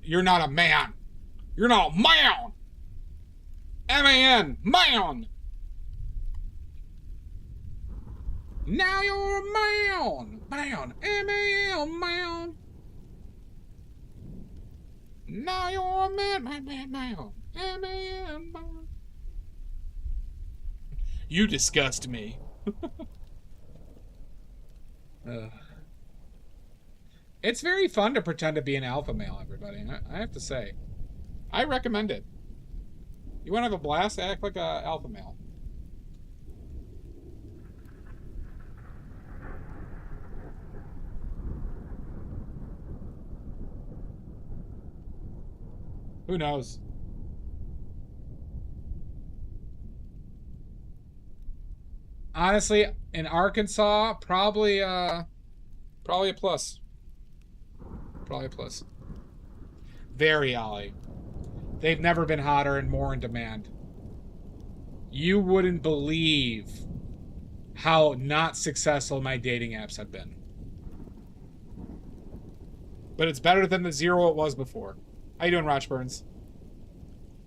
Speaker 1: You're not a man. You're not a man. M-A-N, man. Now you're a man. Man. M-A-N, man. Now you're a man, man. M-A-N, man. You disgust me. It's very fun to pretend to be an alpha male, everybody. I have to say. I recommend it. You want to have a blast? Act like an alpha male. Who knows? Honestly, in Arkansas, probably a plus. Probably a plus. Very, Ollie. They've never been hotter and more in demand. You wouldn't believe how not successful my dating apps have been. But it's better than the 0 it was before. How you doing, Roch Burns?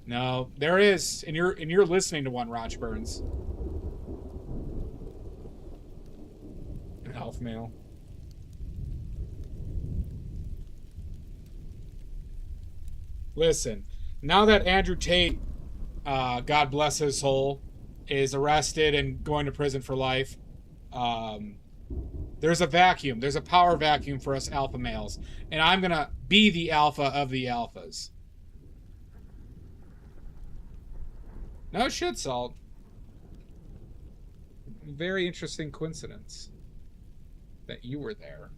Speaker 1: No, there is, and you're listening to one, Roch Burns. An alpha male. Listen, now that Andrew Tate, God bless his soul, is arrested and going to prison for life, there's a vacuum. There's a power vacuum for us alpha males. And I'm going to be the alpha of the alphas. No shit, Salt. Very interesting coincidence that you were there.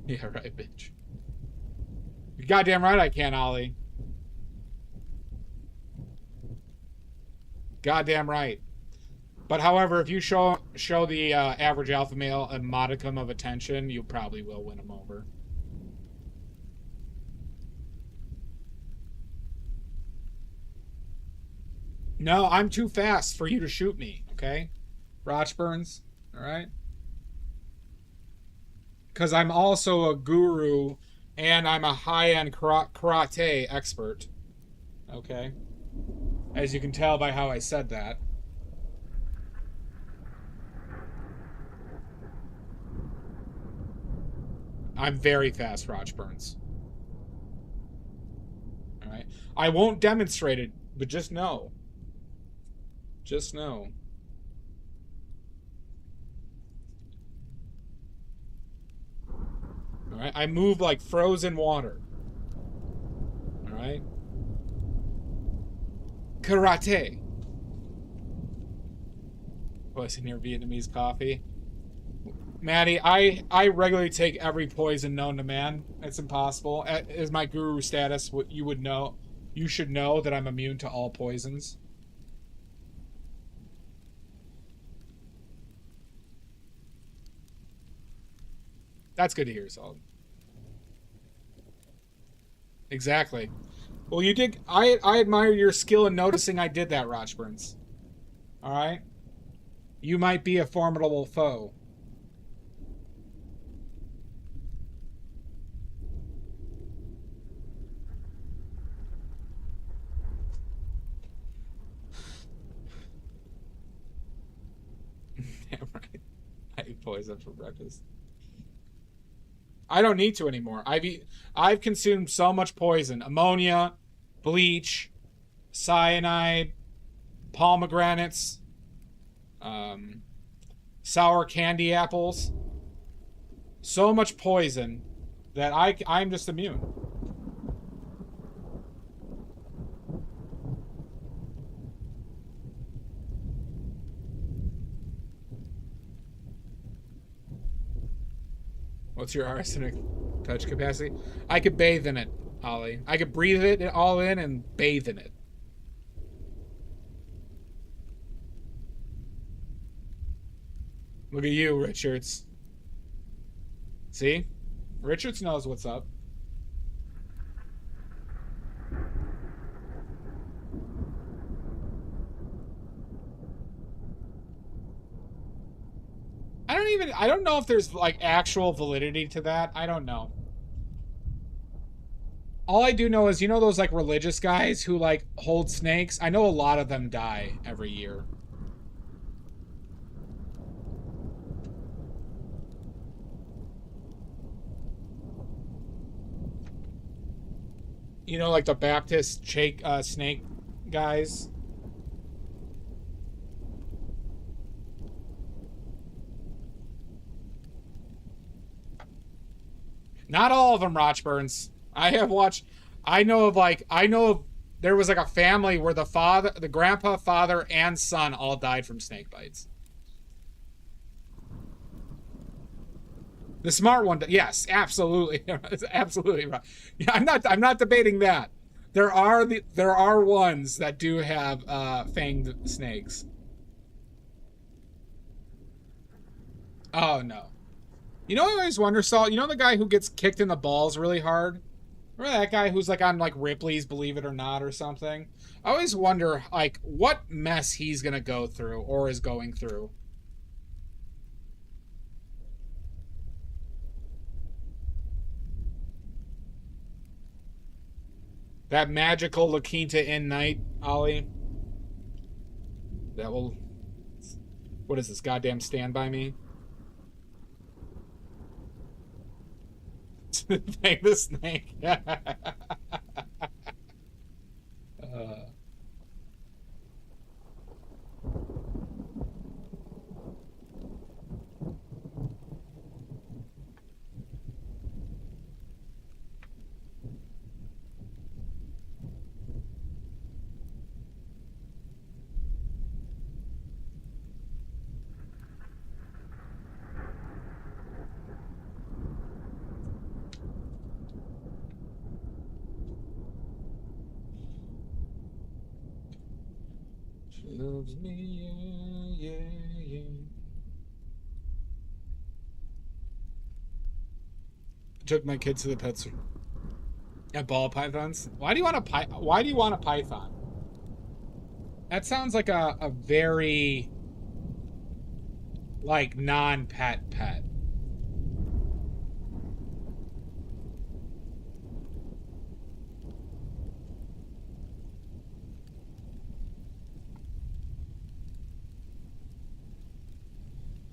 Speaker 1: Yeah, right, bitch. You're goddamn right I can, Ollie. Goddamn right. But however, if you show the average alpha male a modicum of attention, you probably will win him over. No, I'm too fast for you to shoot me, okay? Roch Burns, all right? Because I'm also a guru and I'm a high-end karate expert, okay? As you can tell by how I said that. I'm very fast, Roch Burns. All right? I won't demonstrate it, but just know. Just know. All right? I move like frozen water. All right? Karate. Poison your Vietnamese coffee. Maddie, I regularly take every poison known to man. It's impossible. As my guru status, what you would know, you should know that I'm immune to all poisons. That's good to hear, Solid. Exactly. Well, you did. I admire your skill in noticing I did that, Roch Burns. All right. You might be a formidable foe. Damn right. I eat poison for breakfast. I don't need to anymore. I've consumed so much poison. Ammonia, bleach, cyanide, pomegranates, sour candy apples. So much poison that I'm just immune. What's your arsenic touch capacity? I could bathe in it, Ollie. I could breathe it all in and bathe in it. Look at you, Richards. See? Richards knows what's up. I don't know if there's like actual validity to that. I don't know. All I do know is, you know those like religious guys who like hold snakes? I know a lot of them die every year. You know, like the Baptist snake guys? Not all of them, Roch Burns. I know of there was like a family where the grandpa, father, and son all died from snake bites. The smart one, yes, absolutely, absolutely right. Yeah, I'm not debating that. There are ones that do have fanged snakes. Oh no. You know, I always wonder, Salt, you know the guy who gets kicked in the balls really hard? Remember that guy who's like on like Ripley's Believe It or Not or something? I always wonder like what mess he's gonna go through or is going through. That magical La Quinta Inn night, Ollie. That will... What is this, goddamn Stand By Me? Thank the snake. She loves me, yeah, yeah, yeah. Took my kids to the pet store. At ball pythons. Why do you want a python? That sounds like a very like non-pet pet.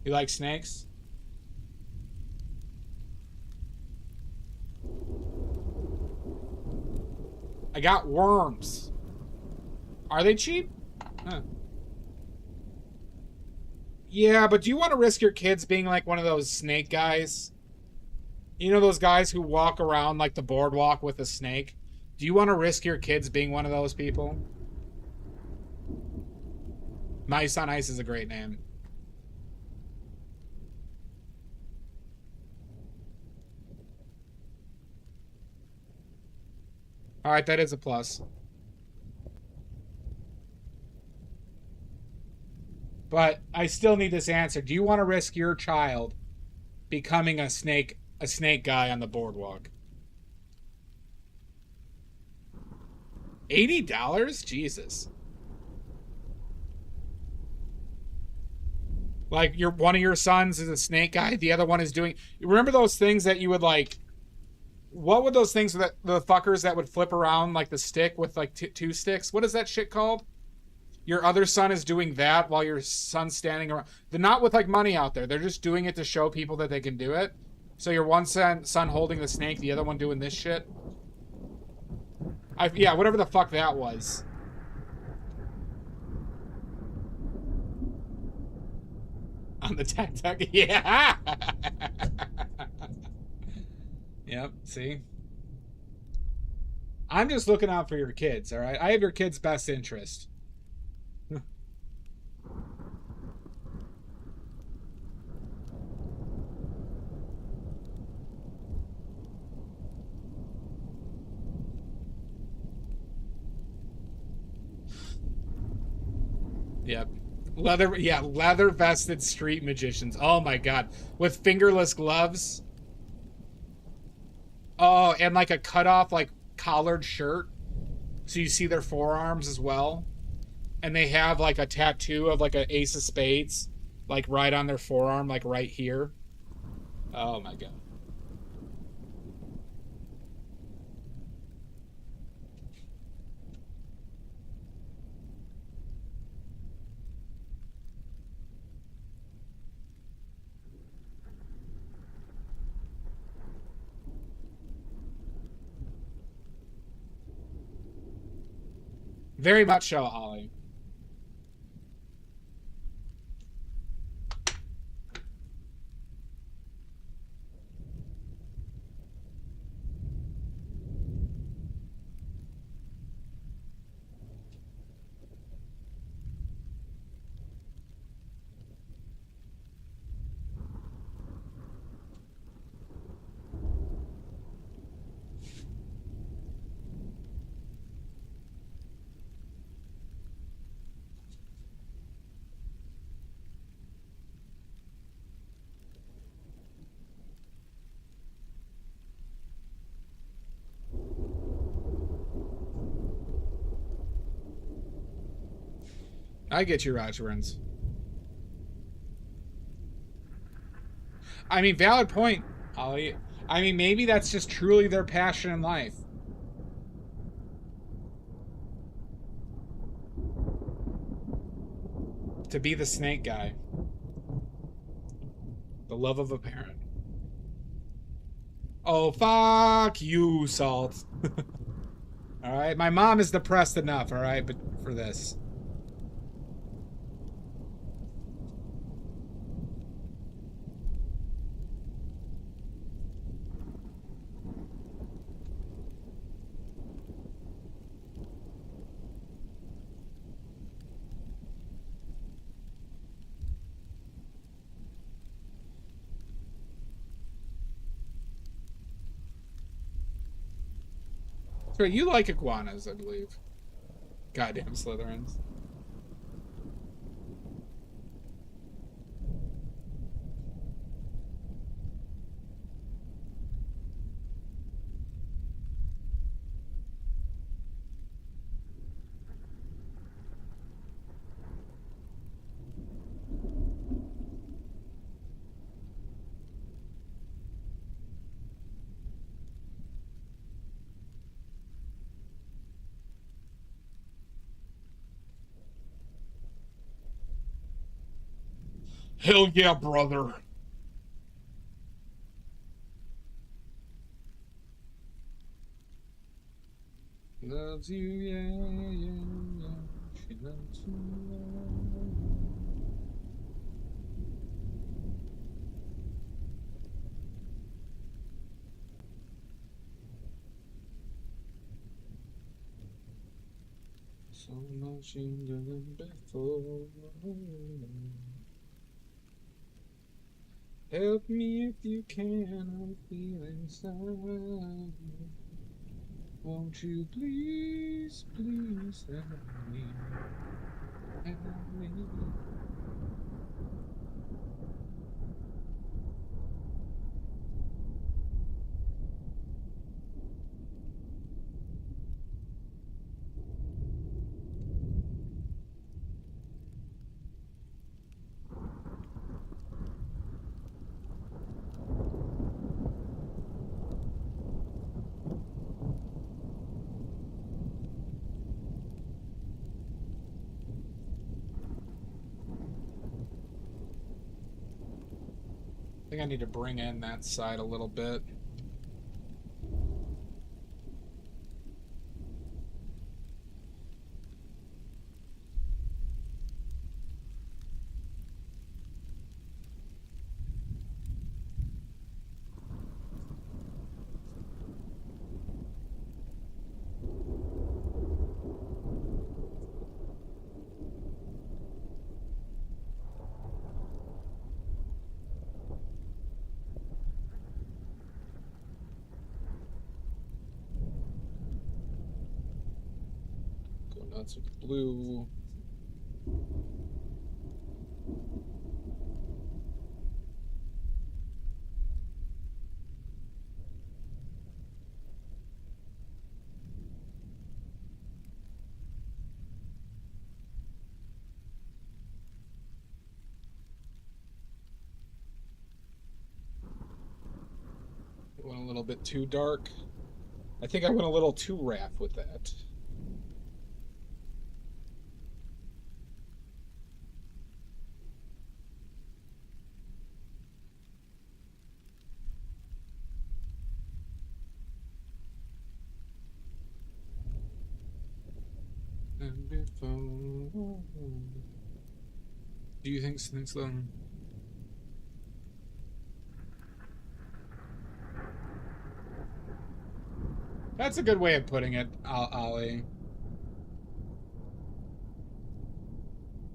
Speaker 1: You like snakes? I got worms. Are they cheap? Huh. Yeah, but do you want to risk your kids being like one of those snake guys? You know those guys who walk around like the boardwalk with a snake? Do you want to risk your kids being one of those people? Mice on Ice is a great name. All right, that is a plus. But I still need this answer. Do you want to risk your child becoming a snake guy on the boardwalk? $80? Jesus. Like one of your sons is a snake guy, the other one is doing... You remember those things that you would like... What would those things that the fuckers that would flip around like the stick with like two sticks? What is that shit called? Your other son is doing that while your son's standing around. They're not with like money out there. They're just doing it to show people that they can do it. So your one son holding the snake, the other one doing this shit. Yeah, whatever the fuck that was. On the tac, yeah. Yep, see? I'm just looking out for your kids, all right? I have your kids' best interest. Yep. Leather vested street magicians. Oh my god. With fingerless gloves. Oh, and like a cut-off, like, collared shirt. So you see their forearms as well. And they have, like, a tattoo of, like, an ace of spades. Like, right on their forearm, like, right here. Oh, my God. Very much so, Ollie. I get you, Rogerins. I mean, valid point, Ollie. I mean, maybe that's just truly their passion in life. To be the snake guy. The love of a parent. Oh, fuck you, Salt. Alright, my mom is depressed enough, alright, but for this. So you like iguanas, I believe. Goddamn Slytherins. Hell yeah, brother. Loves you, yeah, yeah, yeah. She loves you, yeah. So much younger than before. Help me if you can, I'm feeling sad. Won't you please, please help me? Help me. I think I need to bring in that side a little bit. Go nuts with the blue. It went a little bit too dark. I think I went a little too raff with that. And before... Do you think since then? That's a good way of putting it, Ollie.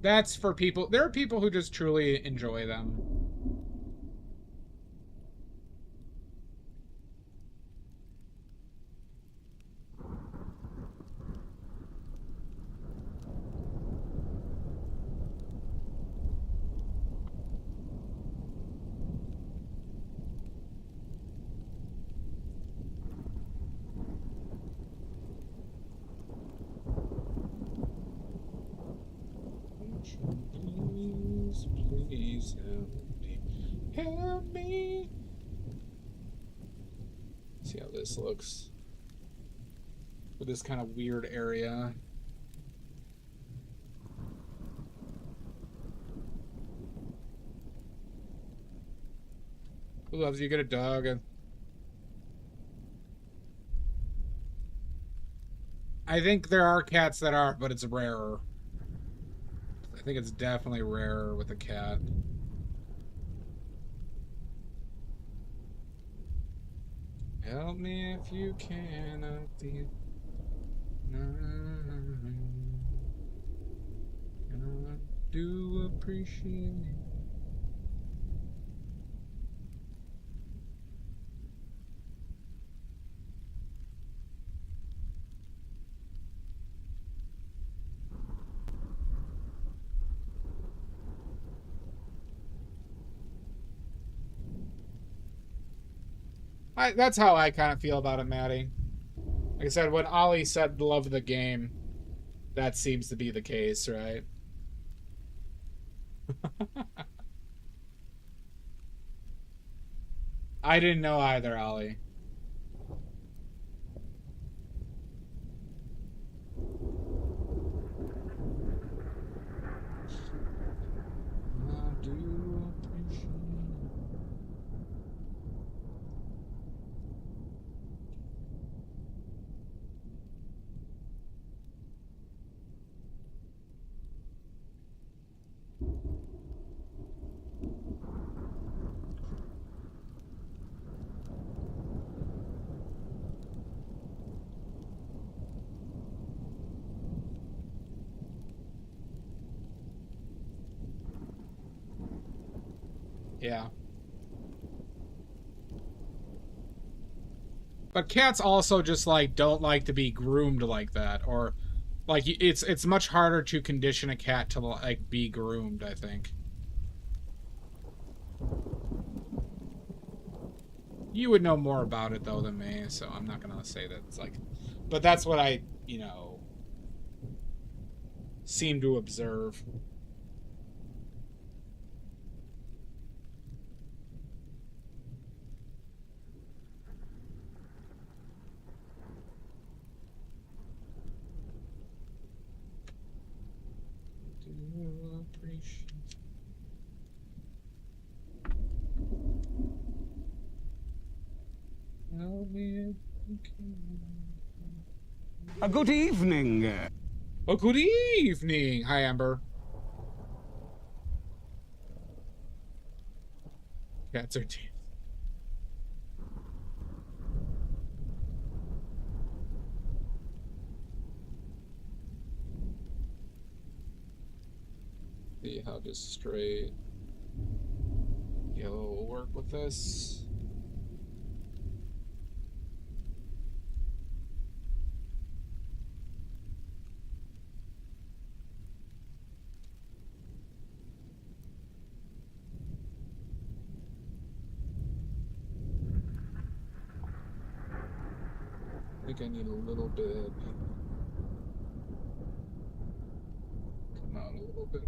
Speaker 1: That's for people. There are people who just truly enjoy them. Please, please help me. Help me. See how this looks with this kind of weird area. Who loves you? Get a dog. I think there are cats that are, but it's rarer. I think it's definitely rarer with a cat. Help me if you can. I feel I do appreciate it. That's how I kind of feel about it, Maddie. Like I said, when Ollie said love the game, that seems to be the case, right? I didn't know either, Ollie. I do appreciate it. Yeah. But cats also just like don't like to be groomed like that, or like it's much harder to condition a cat to like be groomed, I think. You would know more about it though than me, so I'm not gonna say that it's like, but that's what I, seem to observe. Do appreciate.
Speaker 5: Good evening.
Speaker 1: Oh, good evening. Hi, Amber. Cats are teeth. See how just straight yellow will work with this. I think I need a little bit. Come out a little bit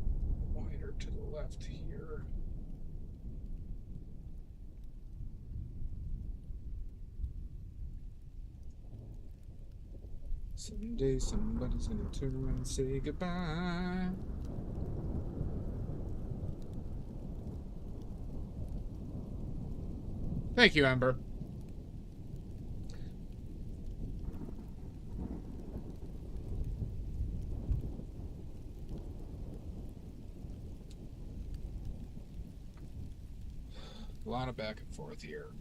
Speaker 1: wider to the left here. Someday somebody's gonna turn around and say goodbye. Thank you, Amber. A lot of back and forth here.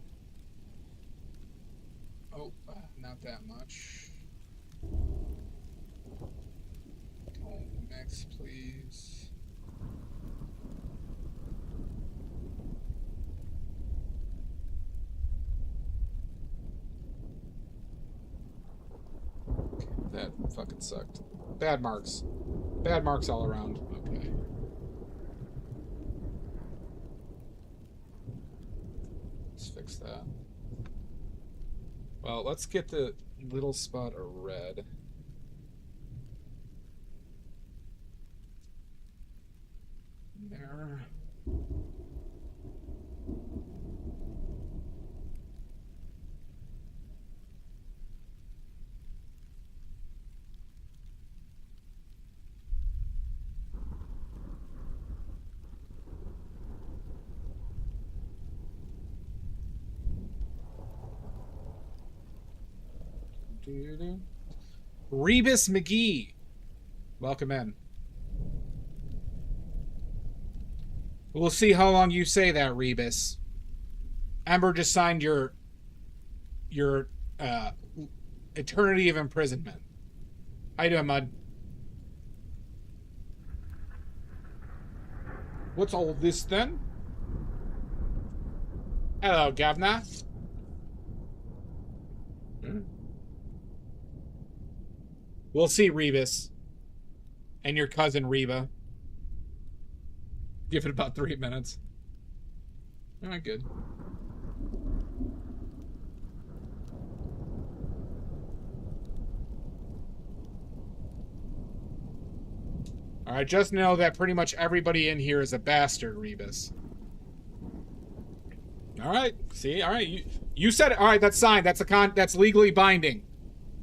Speaker 1: Oh, not that much. Home mix, please. Okay, that fucking sucked. Bad marks. Bad marks all around. Okay. Let's fix that. Well, let's get the little spot of red. There. Rebus McGee. Welcome in. We'll see how long you say that, Rebus. Ember just signed your eternity of imprisonment. How you doing, Mud? What's all this then? Hello, Governor. We'll see, Rebus. And your cousin, Reba. Give it about 3 minutes. Alright, good. Alright, just know that pretty much everybody in here is a bastard, Rebus. Alright, see? Alright, you said it. Alright, that's signed. That's legally binding.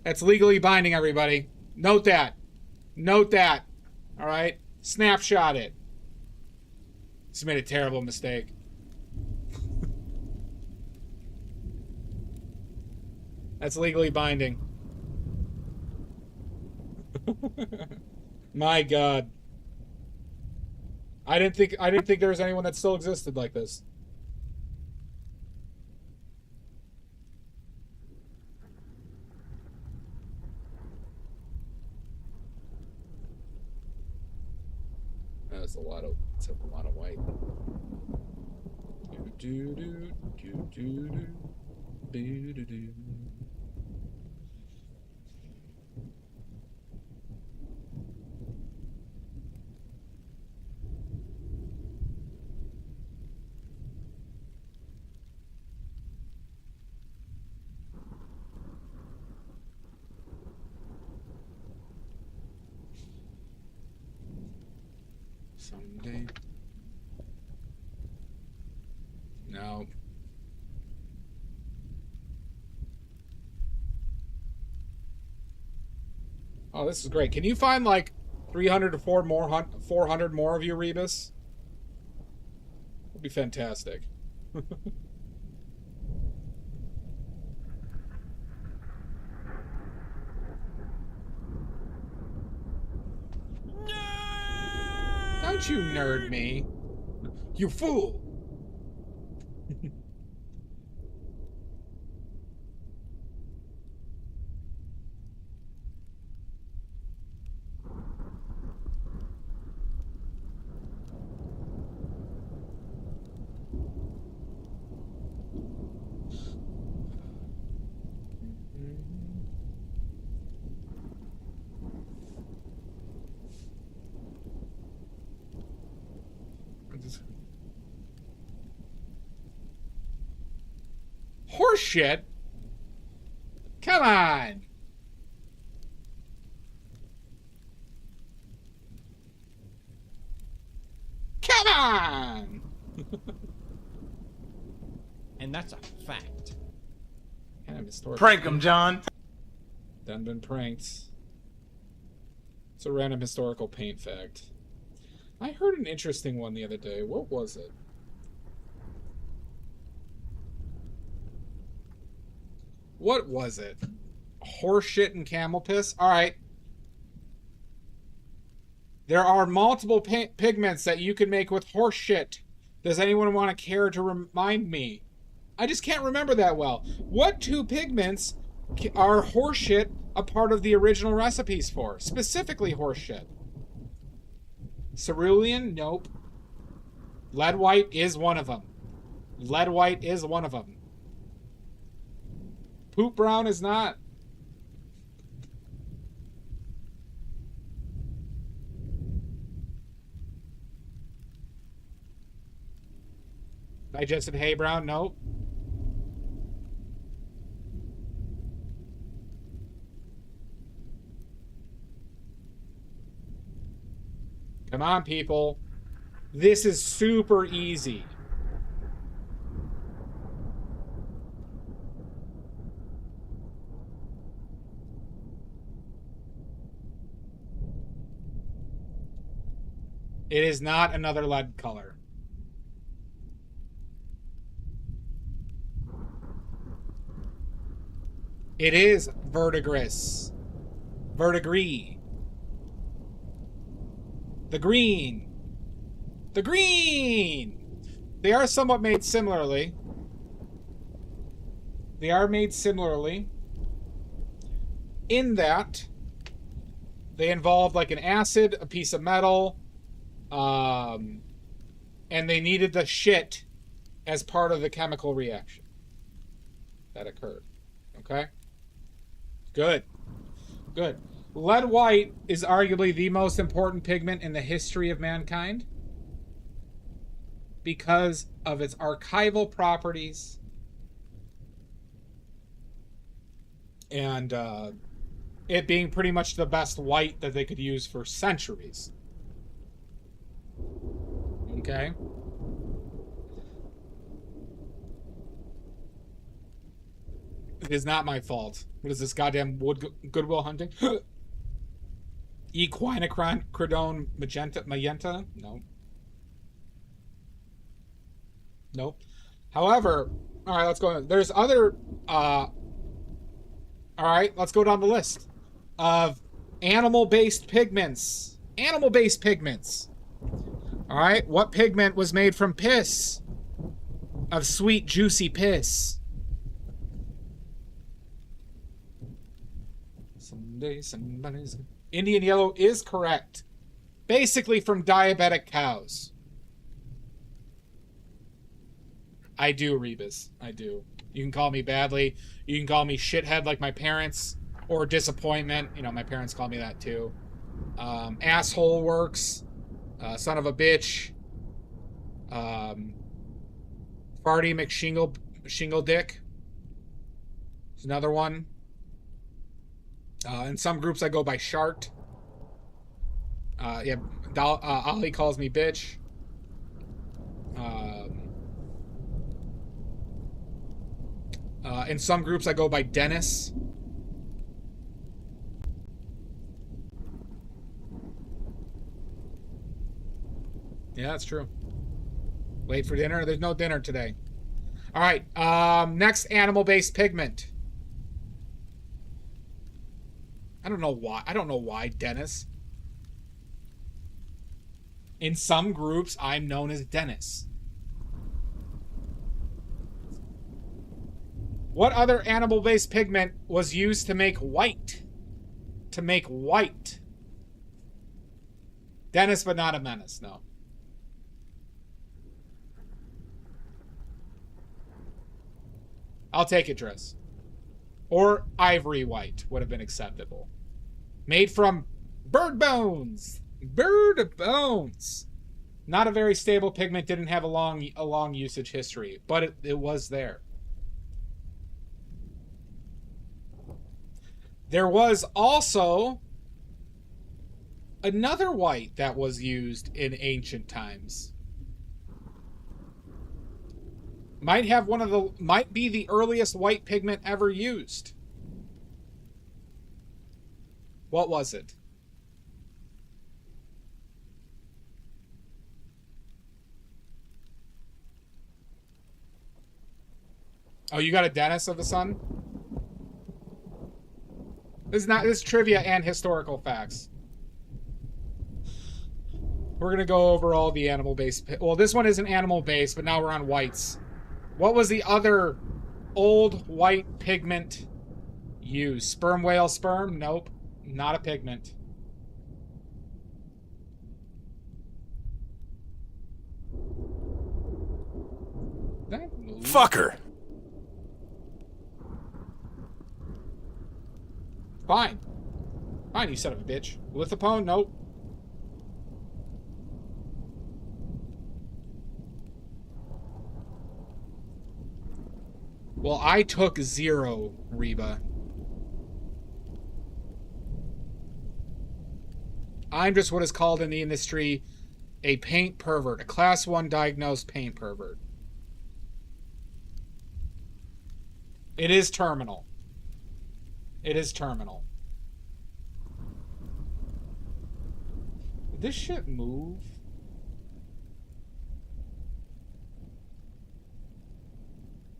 Speaker 1: That's legally binding, everybody. Note that. Note that. Alright? Snapshot it. Just made a terrible mistake. That's legally binding. My God. I didn't think there was anyone that still existed like this. That's a lot of white. Do do do do do do do. Someday. No. Oh, this is great. Can you find like 300 to 400 more of you, Rebus? That'd be fantastic. Don't you nerd me. You fool! Horseshit? Come on! Come on!
Speaker 7: And that's a fact.
Speaker 1: Kind of historical.
Speaker 8: Prank him, John.
Speaker 1: Done been pranked. It's a random historical paint fact. I heard an interesting one the other day. What was it? What was it? Horseshit and camel piss? Alright. There are multiple pigments that you can make with horseshit. Does anyone want to care to remind me? I just can't remember that well. What two pigments are horseshit a part of the original recipes for? Specifically horseshit. Cerulean? Nope. Lead white is one of them. Lead white is one of them. Poop brown is not. Digested hay brown? Nope. Come on, people. This is super easy. It is not another lead color. It is verdigris. Verdigris. The green. The green! They are somewhat made similarly. They are made similarly in that they involve like an acid, a piece of metal, and they needed the shit as part of the chemical reaction that occurred. Okay? Good. Good. Lead white is arguably the most important pigment in the history of mankind because of its archival properties and it being pretty much the best white that they could use for centuries. Okay? It is not my fault. What is this goddamn Goodwill Hunting? Equinocrodone magenta? No. Nope. However, all right, let's go on. There's other all right, let's go down the list of animal-based pigments. Animal-based pigments. All right, what pigment was made from piss? Of sweet, juicy piss. Someday somebody's... Indian yellow is correct. Basically from diabetic cows. I do, Rebus. I do. You can call me badly. You can call me shithead like my parents. Or disappointment. You know, my parents call me that too. Asshole works. Son of a bitch. Farty McShingle Dick. There's another one. In some groups I go by Shart. Yeah, Ollie calls me bitch. In some groups I go by Dennis. Yeah, that's true. Late for dinner? There's no dinner today. All right, next animal-based pigment. I don't know why, Dennis. In some groups, I'm known as Dennis. What other animal-based pigment was used to make white? To make white. Dennis, but not a menace, no. I'll take it, Driss. Or ivory white would have been acceptable. Made from bird bones. Bird bones. Not a very stable pigment. Didn't have a long usage history, but it was there. There was also another white that was used in ancient times. Might be the earliest white pigment ever used. What was it? Oh, you got a Dennis of the Sun? This is trivia and historical facts. We're gonna go over all the animal-based. Well, this one isn't animal-based, but now we're on whites. What was the other old white pigment used? Sperm whale sperm? Nope. Not a pigment.
Speaker 2: Fucker.
Speaker 1: Fine. Fine, you son of a bitch. Lithopone? Nope. Well, I took 0, Reba. I'm just what is called in the industry a paint pervert, a class 1 diagnosed paint pervert. It is terminal. It is terminal. Did this shit move?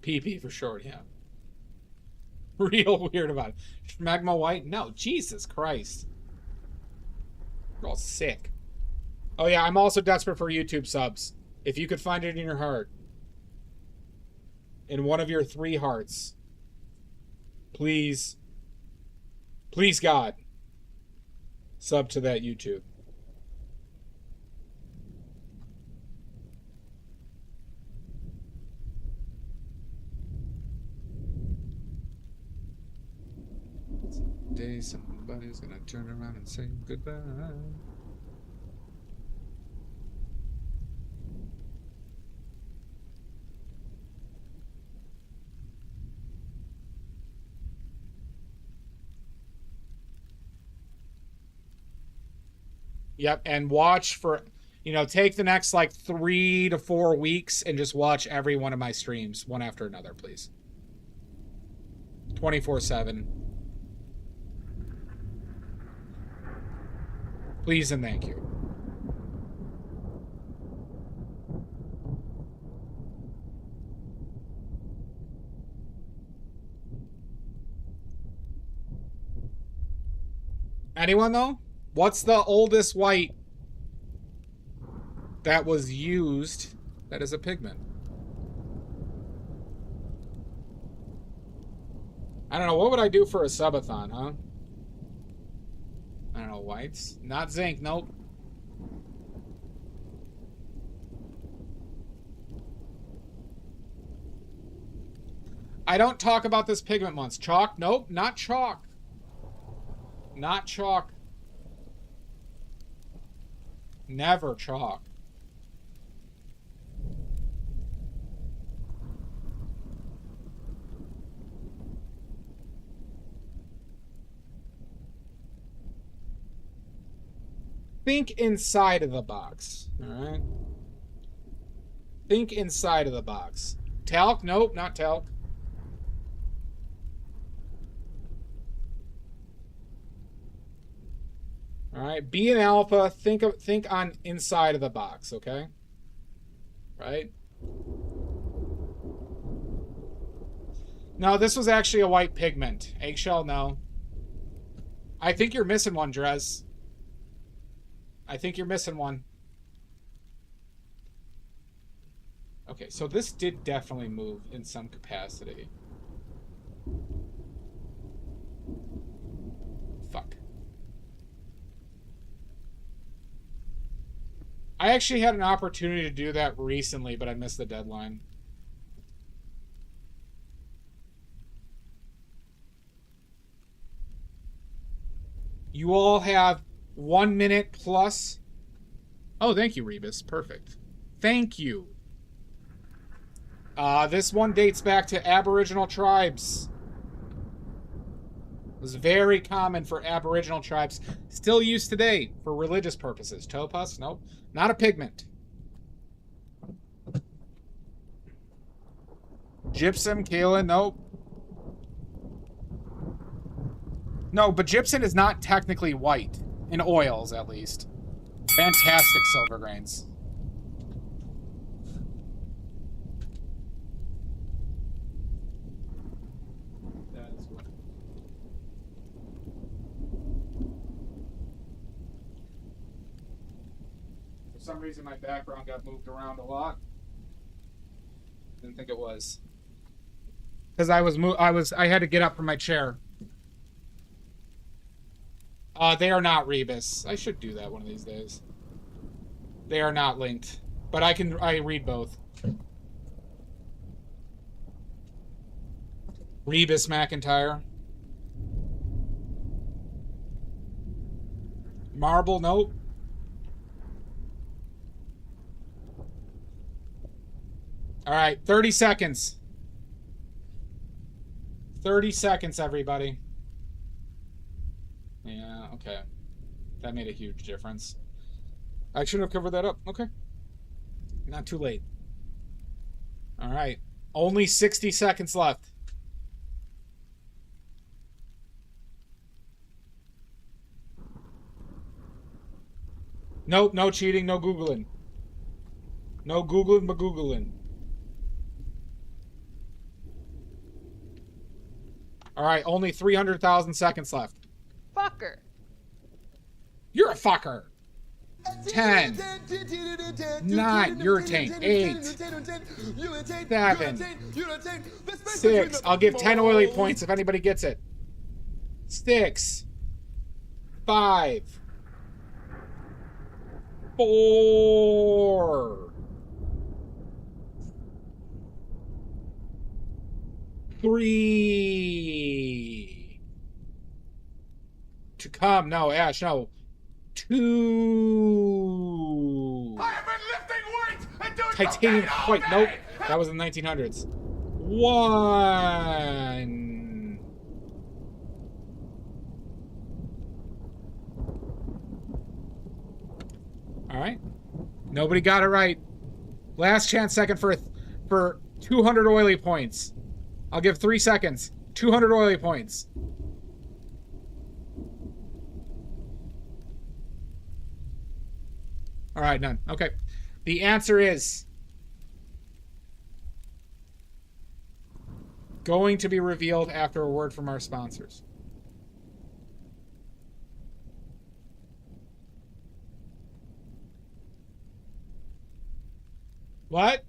Speaker 1: PP for short, yeah. Real weird about it. Magma White? No, Jesus Christ. You're all sick. Oh yeah, I'm also desperate for YouTube subs. If you could find it in your heart. In one of your 3 hearts. Please. Please, God. Sub to that YouTube. Someday somebody's gonna turn around and say goodbye. Yep, and watch for, take the next like 3 to 4 weeks and just watch every one of my streams, one after another, please. 24/7. Please and thank you. Anyone though? What's the oldest white that was used that is a pigment? I don't know. What would I do for a subathon, huh? I don't know. Whites? Not zinc. Nope. I don't talk about this pigment once. Chalk? Nope. Not chalk. Not chalk. Never chalk. Think inside of the box, all right? Think inside of the box. Talc? Nope, not talc. All right, B and alpha, think on inside of the box, okay? Right? No, this was actually a white pigment. Eggshell, no. I think you're missing one, Drez. I think you're missing one. Okay, so this did definitely move in some capacity. Fuck. I actually had an opportunity to do that recently, but I missed the deadline. You all have 1 minute plus. Oh, thank you, Rebus. Perfect. Thank you. This one dates back to Aboriginal tribes. It was very common for Aboriginal tribes. Still used today for religious purposes. Topaz? Nope. Not a pigment. Gypsum, kaolin? Nope. No, but gypsum is not technically white. In oils, at least. Fantastic silver grains. For some reason, my background got moved around a lot. Didn't think it was. Because I had to get up from my chair. They are not Rebus. I should do that one of these days. They are not linked. But I read both. Rebus McIntyre. Marble, nope. Alright, 30 seconds. 30 seconds, everybody. Yeah, okay. That made a huge difference. I should have covered that up. Okay. Not too late. All right. Only 60 seconds left. Nope, no cheating, no Googling. No Googling, but Googling. All right, only 300,000 seconds left.
Speaker 6: Fucker.
Speaker 1: You're a fucker. 10, 9, you're a taint. 8, 7, 6. I'll give 10 oily points if anybody gets it. 6, 5, 4, 3. To come. No, Ash, no. 2.
Speaker 2: I have been lifting weights and doing
Speaker 1: Titanium
Speaker 2: cocaine all
Speaker 1: white.
Speaker 2: day.
Speaker 1: Nope. That was in the 1900s. 1. All right. Nobody got it right. Last chance second for 200 oily points. I'll give 3 seconds. 200 oily points. All right, none. Okay. The answer is going to be revealed after a word from our sponsors. What?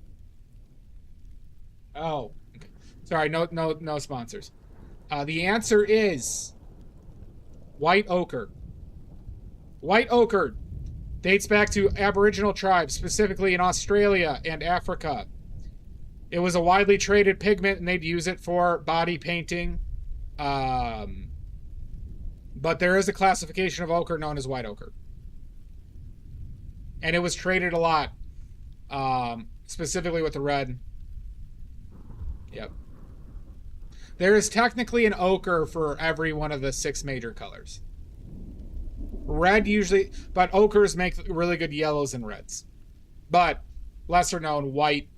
Speaker 1: Oh, okay. Sorry, no sponsors. The answer is white ochre. White ochre dates back to Aboriginal tribes, specifically in Australia and Africa. It was a widely traded pigment, and they'd use it for body painting. But there is a classification of ochre known as white ochre. And it was traded a lot, specifically with the red. Yep. There is technically an ochre for every one of the 6 major colors. Red usually, but ochres make really good yellows and reds. But lesser known, white,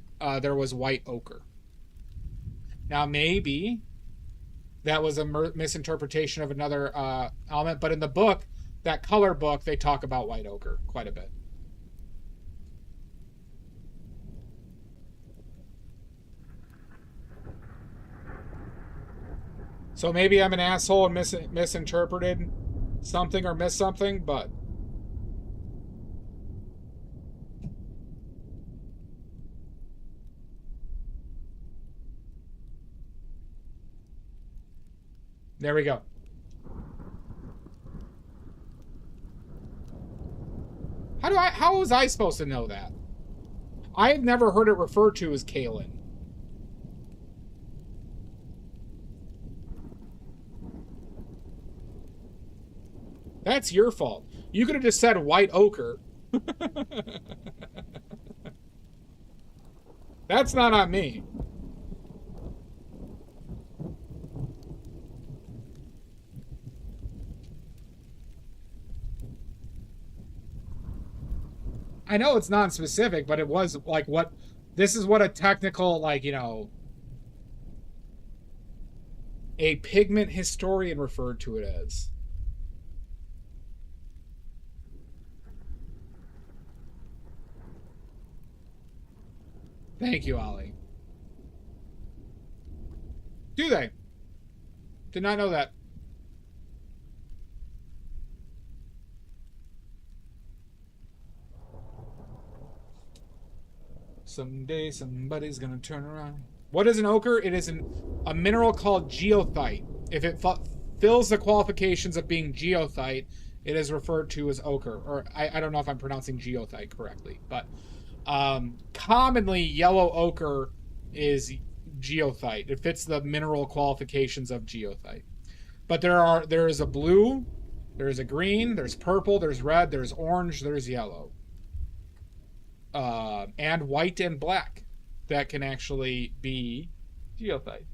Speaker 1: there was white ochre. Now maybe that was a misinterpretation of another element, but in the book, that color book, they talk about white ochre quite a bit. So maybe I'm an asshole and misinterpreted something or missed something, but there we go. How was I supposed to know that? I had never heard it referred to as kaolin. That's your fault. You could have just said white ochre. That's not on me. I know it's non-specific, but it was like what... This is what a technical, like, you know... A pigment historian referred to it as. Thank you, Ollie. Do they? Did not know that. Someday somebody's gonna turn around. What is an ochre? It is a mineral called geothite. If it fills the qualifications of being geothite, it is referred to as ochre. Or I don't know if I'm pronouncing geothite correctly, but commonly yellow ochre is geothite. It fits the mineral qualifications of geothite. But there is a blue, there is a green, there's purple, there's red, there's orange, there's yellow. And white and black that can actually be geothite.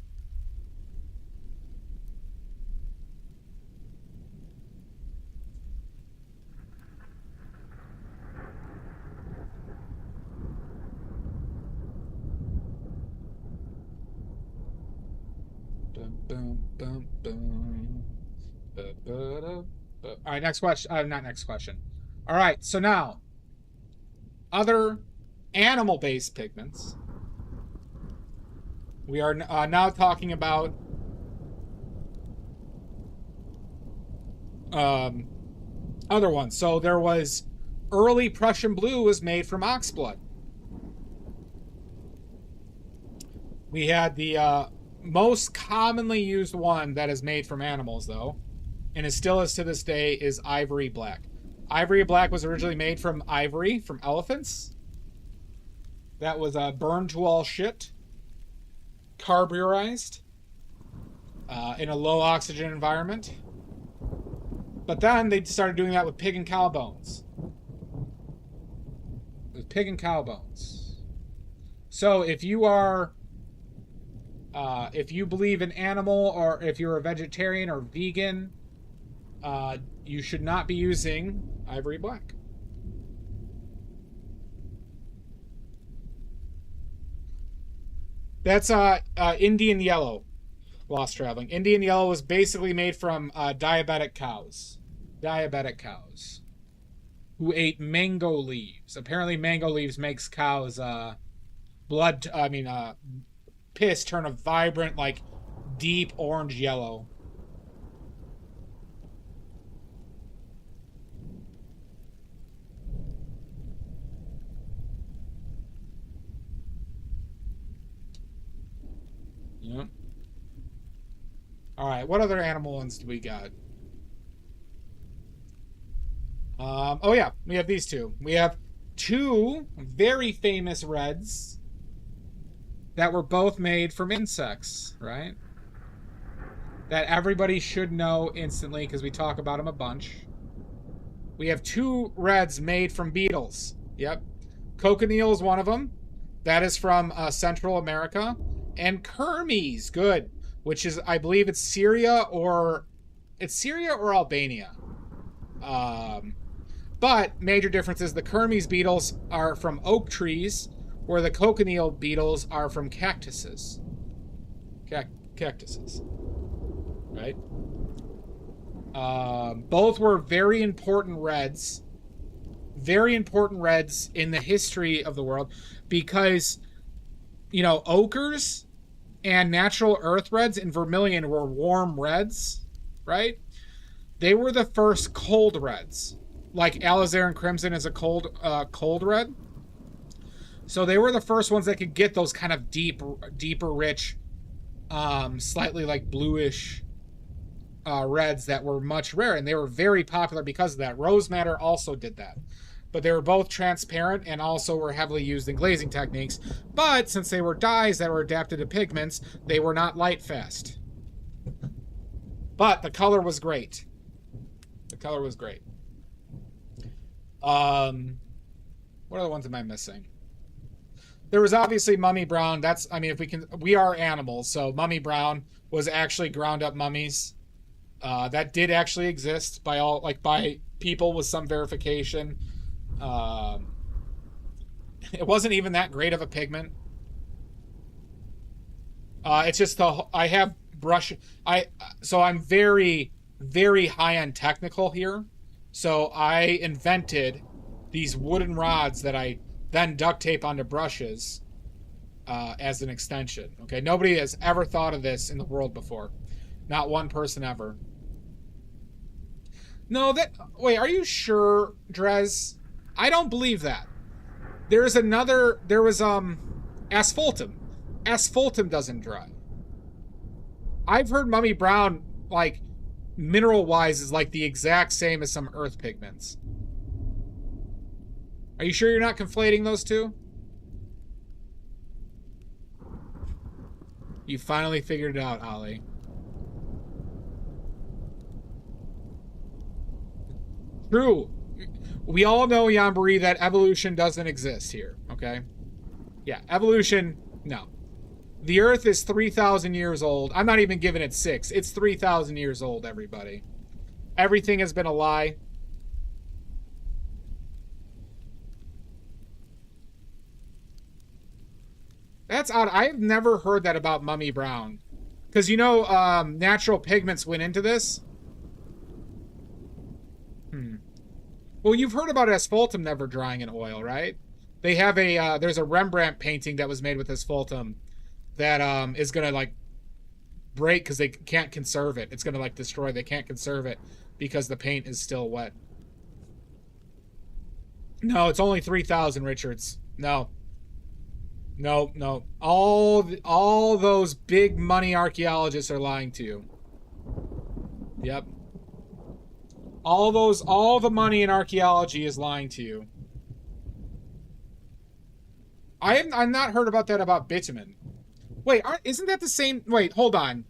Speaker 1: All right, next question. Not next question. All right, so now other animal-based pigments. We are now talking about other ones. So there was early Prussian blue was made from ox blood. We had the most commonly used one that is made from animals, though, and it still is to this day, is ivory black. Ivory black was originally made from ivory, from elephants. That was burned to all shit, carburized, in a low oxygen environment. But then they started doing that with pig and cow bones. With pig and cow bones. So if you are, if you believe in animal, or if you're a vegetarian or vegan, you should not be using ivory black. That's Indian yellow. Lost traveling. Indian yellow was basically made from diabetic cows. Diabetic cows who ate mango leaves. Apparently mango leaves makes cows piss turn a vibrant, like, deep orange yellow. Yep. All right, what other animal ones do we got? Oh yeah, we have these two. We have two very famous reds that were both made from insects, right? That everybody should know instantly because we talk about them a bunch. We have two reds made from beetles. Yep. Cochineal is one of them. That is from Central America. And Kermes, good. Which is, I believe it's Syria or Albania. But major difference is the Kermes beetles are from oak trees, where the cochineal beetles are from cactuses. Cactuses. Right? Both were very important reds. Very important reds in the history of the world because, you know, ochres and natural earth reds and vermilion were warm reds, right? They were the first cold reds. Like alizarin crimson is a cold red. So they were the first ones that could get those kind of deeper, rich, slightly like bluish reds that were much rare, and they were very popular because of that. Rose madder also did that. But they were both transparent and also were heavily used in glazing techniques. But since they were dyes that were adapted to pigments, they were not light fast. But the color was great. The color was great. What other ones am I missing? There was obviously mummy brown. That's, I mean, we are animals, so mummy brown was actually ground up mummies. That did actually exist by people with some verification. It wasn't even that great of a pigment. It's just I have brush. So I'm very, very high end technical here. So I invented these wooden rods that I then duct tape onto brushes as an extension. Okay, nobody has ever thought of this in the world before. Not one person ever. No, wait, are you sure, Drez? I don't believe that. There was asphaltum. Asphaltum doesn't dry. I've heard mummy brown, like, mineral-wise is like the exact same as some earth pigments. Are you sure you're not conflating those two? You finally figured it out, Ollie. True. We all know, Yambari, that evolution doesn't exist here, okay? Yeah, evolution, no. The Earth is 3,000 years old. I'm not even giving it 6. It's 3,000 years old, everybody. Everything has been a lie. That's odd. I've never heard that about mummy brown. Because, you know, natural pigments went into this. Well, you've heard about asphaltum never drying in oil, right? They have there's a Rembrandt painting that was made with asphaltum that is going to, like, break because they can't conserve it. It's going to, like, destroy. They can't conserve it. because the paint is still wet. No, it's only 3,000, Richards. No. No, no. All those big money archaeologists are lying to you. Yep. All the money in archaeology is lying to you. I've not heard about that about bitumen. Wait, isn't that the same? Wait, hold on.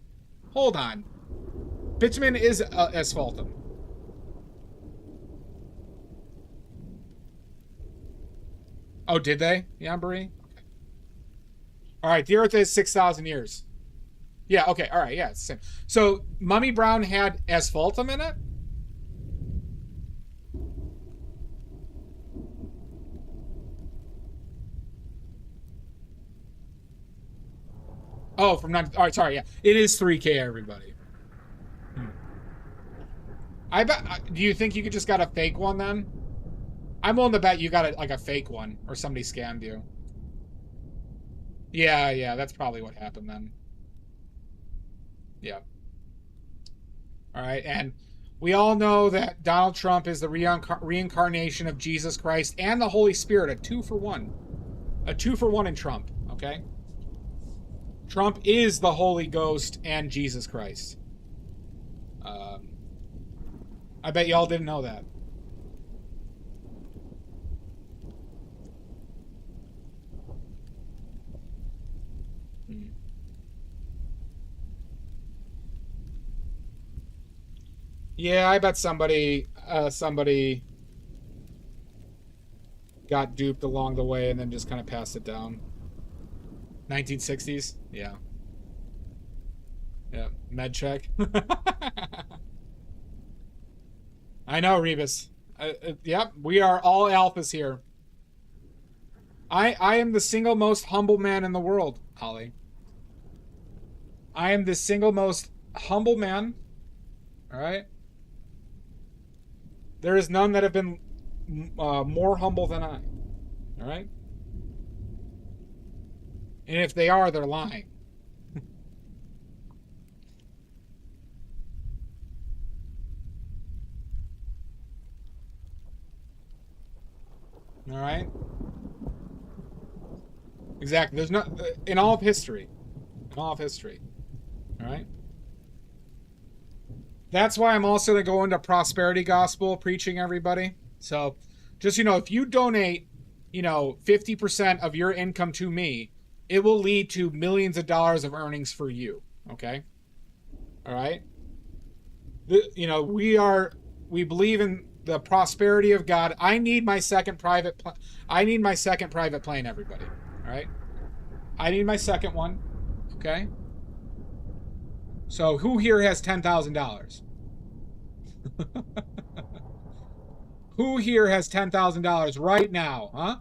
Speaker 1: Hold on. Bitumen is asphaltum. Oh, did they? Yambari? Okay. All right, the Earth is 6,000 years. Yeah, okay, all right, yeah, it's the same. So, Mummy Brown had asphaltum in it? Oh, from 9... All right, sorry, yeah. It is 3K, everybody. I bet... Do you think you could just got a fake one, then? I'm willing to bet you got like a fake one, or somebody scammed you. Yeah, that's probably what happened then. Yeah. All right, and we all know that Donald Trump is the reincarnation of Jesus Christ and the Holy Spirit, a 2-for-1. A 2-for-1 in Trump, okay? Trump is the Holy Ghost and Jesus Christ. I bet y'all didn't know that. Yeah, I bet somebody got duped along the way and then just kind of passed it down. 1960s? Yeah. Yeah, med check. I know, Rebus. Yep, we are all alphas here. I am the single most humble man in the world, Holly. I am the single most humble man. All right? There is none that have been more humble than I. All right? And if they are, they're lying. All right? Exactly. There's no... In all of history. In all of history. All right? That's why I'm also going to go into prosperity gospel preaching, everybody. So, just, if you donate, 50% of your income to me, it will lead to millions of dollars of earnings for you. Okay? All right? We believe in the prosperity of God. I need my second private plane, everybody. All right? I need my second one. Okay? So who here has $10,000? Who here has $10,000 right now, huh?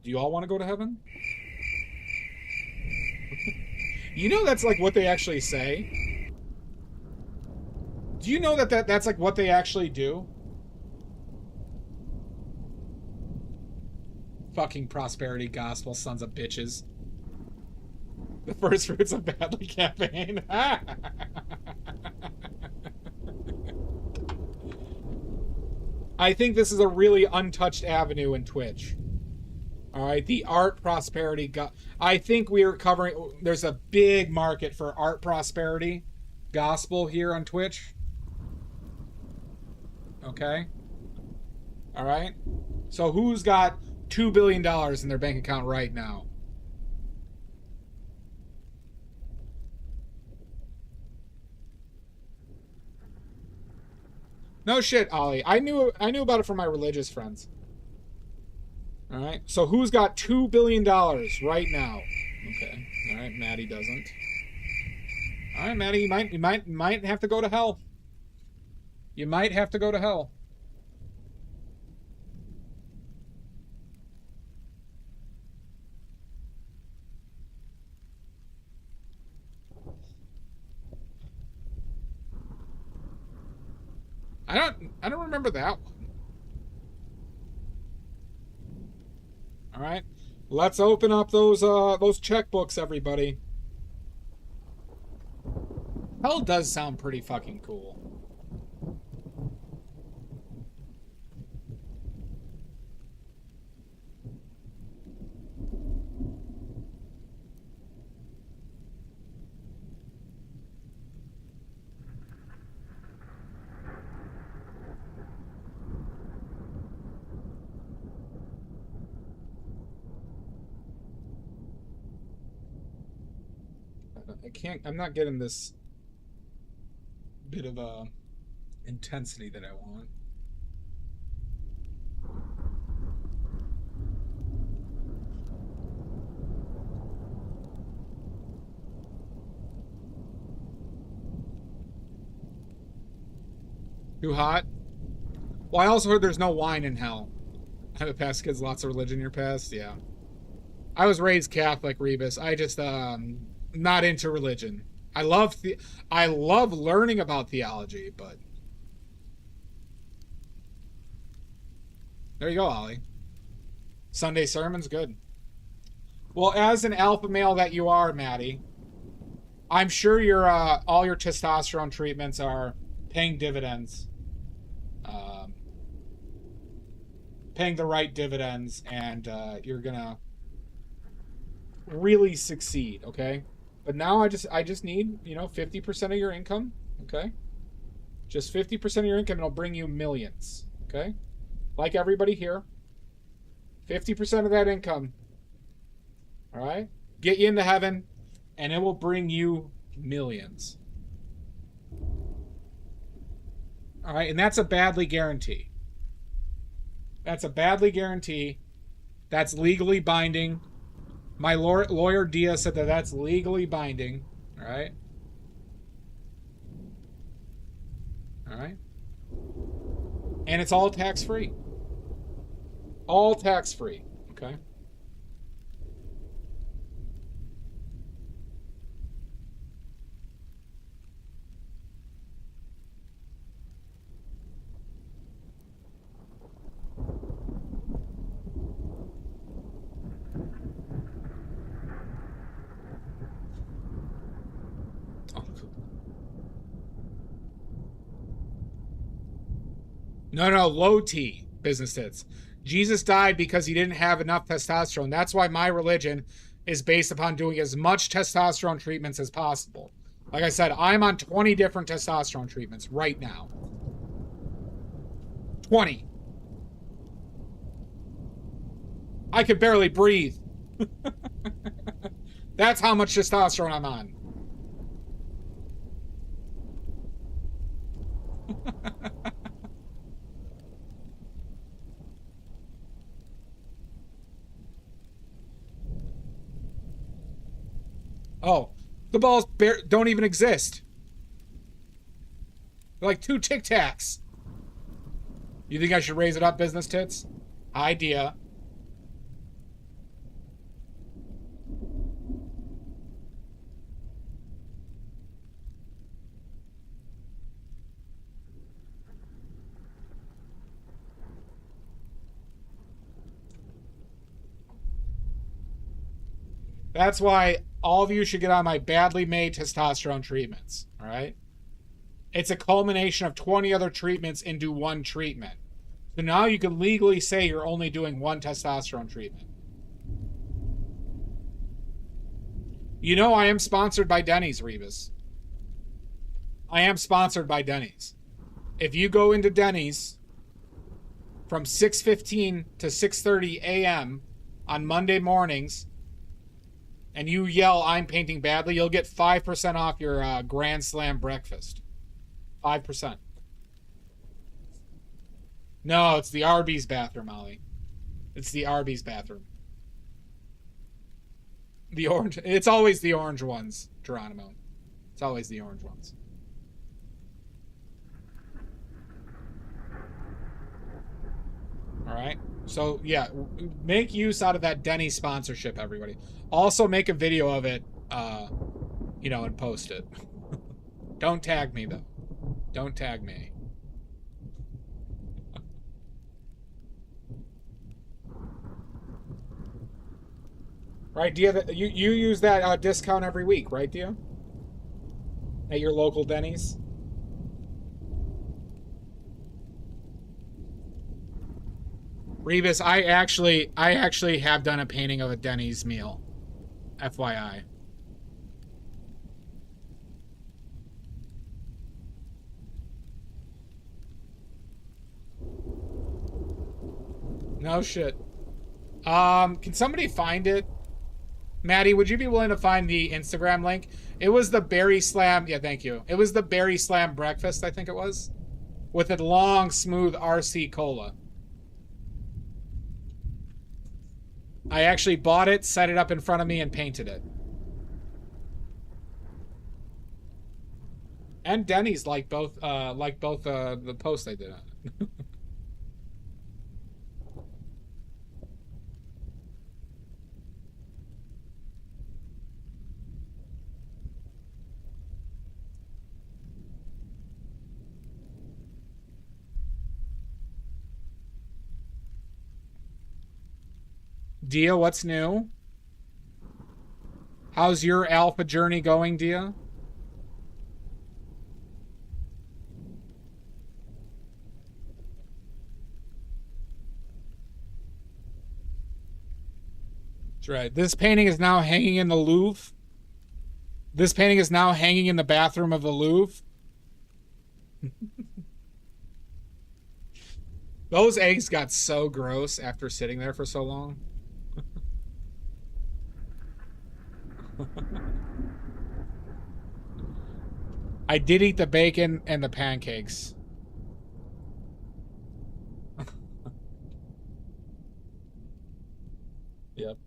Speaker 1: Do you all want to go to heaven? That's like what they actually say. Do you know that's like what they actually do? Fucking prosperity gospel, sons of bitches. The first fruits of badly campaign. I think this is a really untouched avenue in Twitch. All right, the art prosperity. I think we are covering. There's a big market for art prosperity gospel here on Twitch. Okay. All right. So who's got $2 billion in their bank account right now? No shit, Ollie. I knew about it from my religious friends. All right. So who's got $2 billion right now? Okay. All right. Maddie doesn't. All right, Maddie. You might have to go to hell. You might have to go to hell. I don't remember that one. All right, let's open up those checkbooks, everybody. Hell does sound pretty fucking cool. I'm not getting this bit of intensity that I want. Too hot? Well, I also heard there's no wine in hell. Have a past kids lots of religion in your past? Yeah. I was raised Catholic, Rebus. I just not into religion. I love learning about theology, but there you go, Ollie. Sunday sermon's good. Well, as an alpha male that you are, Maddie, I'm sure your all your testosterone treatments are paying dividends. Paying the right dividends, and you're gonna really succeed, okay? But now I just need, 50% of your income, okay? Just 50% of your income, and it'll bring you millions, okay? Like everybody here. 50% of that income, all right? Get you into heaven, and it will bring you millions. All right, and that's a badly guarantee. That's a badly guarantee. That's legally binding. My lawyer Dia said that that's legally binding. All right. All right. And it's all tax-free. All tax-free. Okay. No, low T business hits. Jesus died because he didn't have enough testosterone. That's why my religion is based upon doing as much testosterone treatments as possible. Like I said, I'm on 20 different testosterone treatments right now. 20. I could barely breathe. That's how much testosterone I'm on. Oh, the balls don't even exist. They're like 2 Tic Tacs. You think I should raise it up, business tits? Idea. That's why all of you should get on my badly made testosterone treatments, all right? It's a culmination of 20 other treatments into one treatment. So now you can legally say you're only doing one testosterone treatment. You know I am sponsored by Denny's, Rebus. I am sponsored by Denny's. If you go into Denny's from 6:15 to 6:30 a.m. on Monday mornings, and you yell, "I'm painting badly," you'll get 5% off your Grand Slam breakfast. 5%. No, it's the Arby's bathroom, Ollie. It's the Arby's bathroom. The orange. It's always the orange ones, Geronimo. It's always the orange ones. All right. So, yeah, make use out of that Denny sponsorship, everybody. Also, make a video of it, and post it. Don't tag me, though. Don't tag me. Right, Dia? You use that discount every week, right, Dia? At your local Denny's? Rebus, I actually have done a painting of a Denny's meal. FYI. No shit. Can somebody find it? Maddie, would you be willing to find the Instagram link? It was the Berry Slam. Yeah, thank you. It was the Berry Slam breakfast, I think it was. With a long, smooth RC cola. I actually bought it, set it up in front of me, and painted it. And Denny's like both the posts I did on it. Dia, what's new? How's your alpha journey going, Dia? That's right. This painting is now hanging in the Louvre. This painting is now hanging in the bathroom of the Louvre. Those eggs got so gross after sitting there for so long. I did eat the bacon and the pancakes. Yep.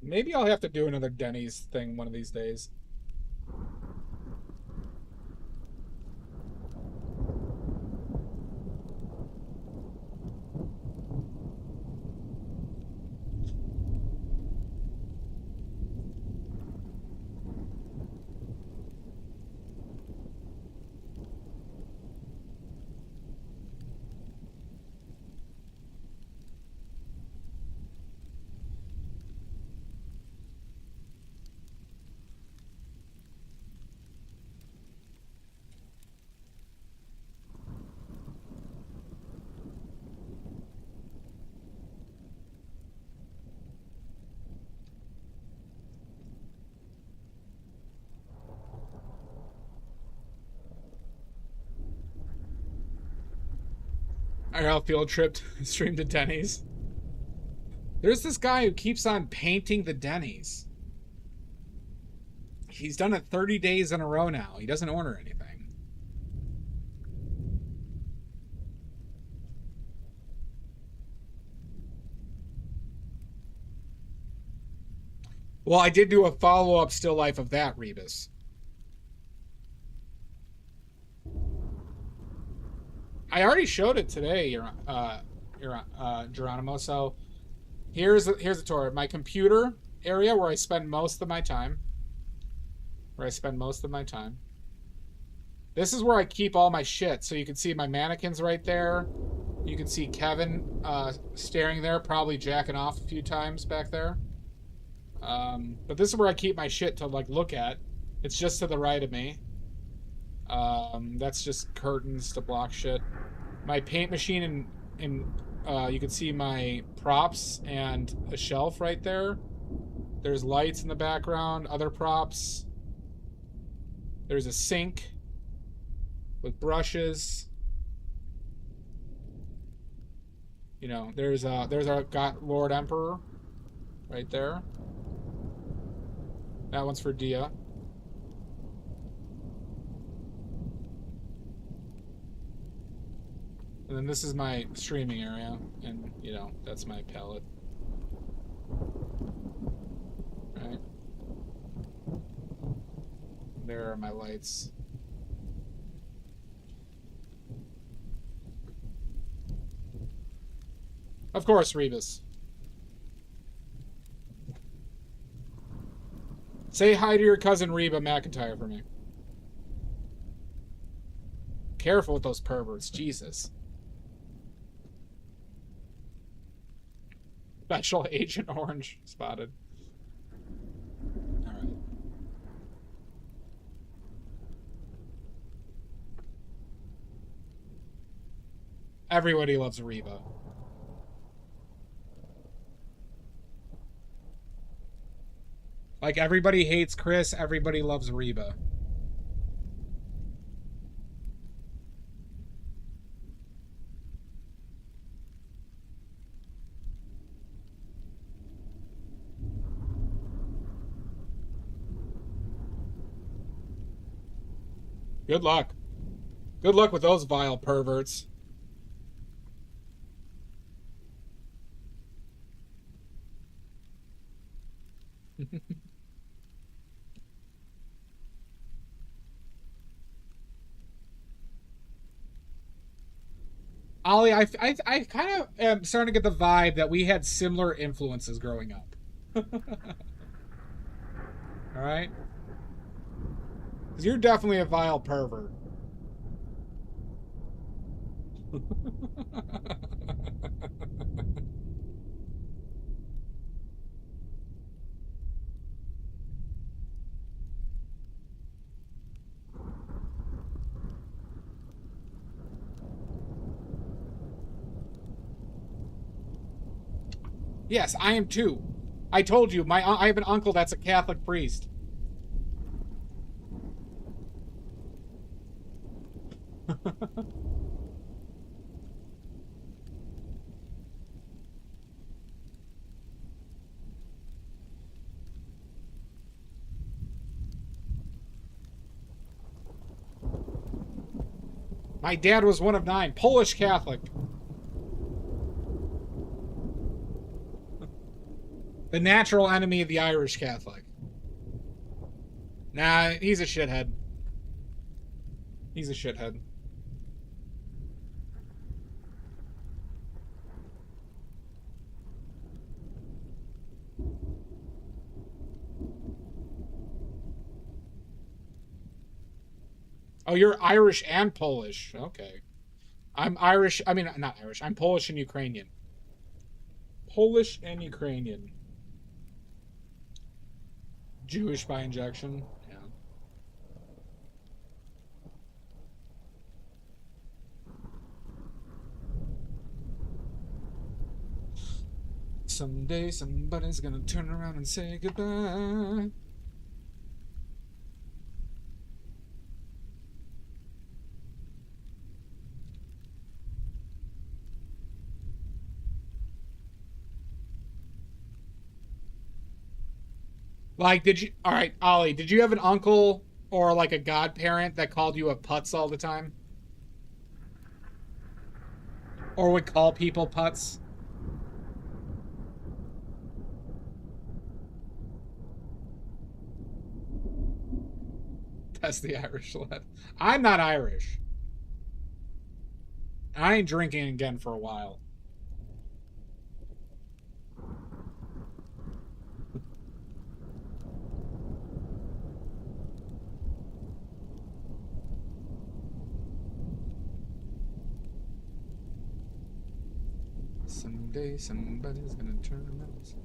Speaker 1: Maybe I'll have to do another Denny's thing one of these days. I got a field trip to stream to Denny's. There's this guy who keeps on painting the Denny's. He's done it 30 days in a row now. He doesn't order anything. Well, I did do a follow-up still life of that, Rebus. I already showed it today, Geronimo. So here's a tour. My computer area where I spend most of my time. This is where I keep all my shit. So you can see my mannequins right there. You can see Kevin staring there, probably jacking off a few times back there. But this is where I keep my shit to like look at. It's just to the right of me. That's just curtains to block shit. My paint machine and you can see my props and a shelf right there. There's lights in the background, other props. There's a sink with brushes. You know, there's our Lord Emperor right there. That one's for Dia. And then this is my streaming area, and, you know, that's my palette. Right? There are my lights. Of course, Rebus. Say hi to your cousin Reba McIntyre for me. Careful with those perverts, Jesus. Special Agent Orange spotted. All right. Everybody loves Reba. Like everybody hates Chris, everybody loves Reba. Good luck. Good luck with those vile perverts. Ollie, I kind of am starting to get the vibe that we had similar influences growing up. All right? Because you're definitely a vile pervert. Yes, I am too. I told you, I have an uncle that's a Catholic priest. My dad was one of 9, Polish Catholic. The natural enemy of the Irish Catholic. Nah, he's a shithead. He's a shithead. Oh, you're Irish and Polish. Okay. I'm Irish. I mean, not Irish. I'm Polish and Ukrainian. Polish and Ukrainian. Jewish by injection. Yeah. Someday somebody's gonna turn around and say goodbye. Like, all right, Ollie, did you have an uncle or like a godparent that called you a putz all the time? Or would call people putz? That's the Irish lad. I'm not Irish. I ain't drinking again for a while. Someday somebody's gonna turn around.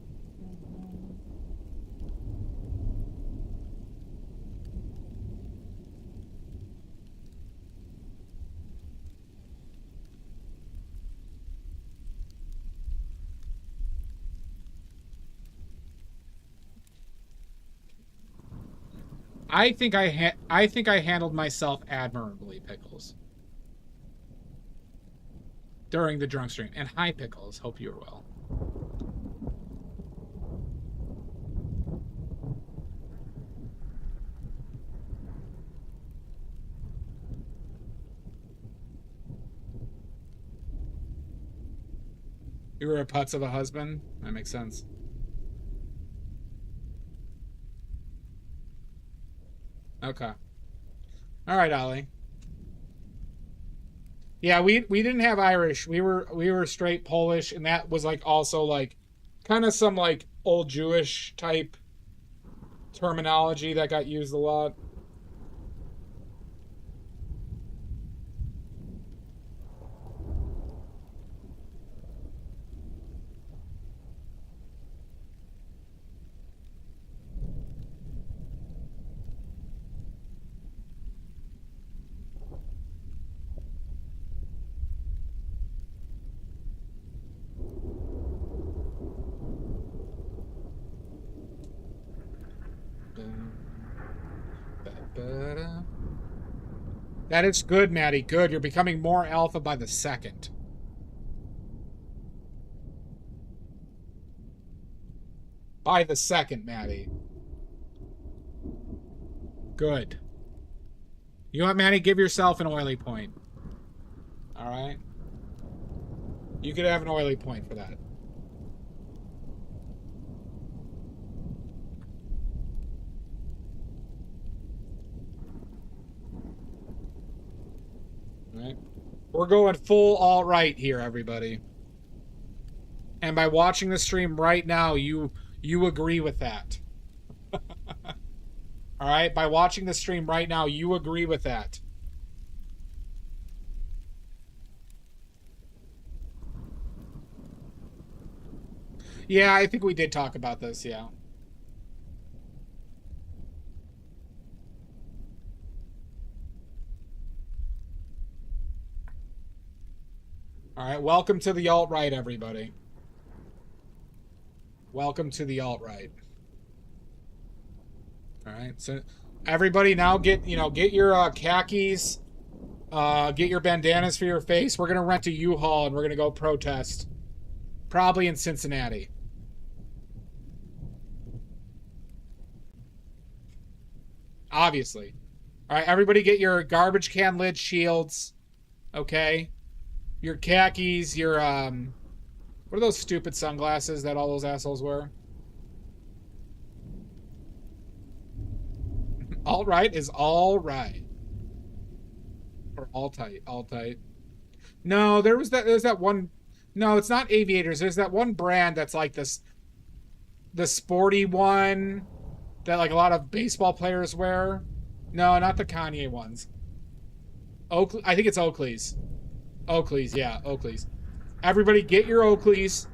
Speaker 1: I think I handled myself admirably, Pickles. During the drunk stream. And hi, Pickles. Hope you're well. You were a putz of a husband? That makes sense. Okay. All right, Ollie. Yeah, we didn't have Irish. We were straight Polish, and that was like also like kind of some like old Jewish type terminology that got used a lot. That is good, Maddie. Good. You're becoming more alpha by the second. By the second, Maddie. Good. You know what, Manny? Give yourself an oily point. All right? You could have an oily point for that. All right? We're going full alt-right here, everybody. And by watching the stream right now, you agree with that. All right? By watching the stream right now, you agree with that. Yeah, I think we did talk about this, yeah. All right, welcome to the alt-right, everybody. Welcome to the alt-right. All right, so everybody now get your khakis, get your bandanas for your face. We're gonna rent a U-Haul and we're gonna go protest, probably in Cincinnati. Obviously. All right, everybody get your garbage can lid shields, okay? Your khakis, your what are those stupid sunglasses that all those assholes wear? All right is all right. Or all tight, all tight. No, there's that one. No, it's not Aviators. There's that one brand that's like this, the sporty one that like a lot of baseball players wear. No, not the Kanye ones. Oakley, I think it's Oakley's. Oakley's, yeah, Oakley's. Everybody get your Oakleys.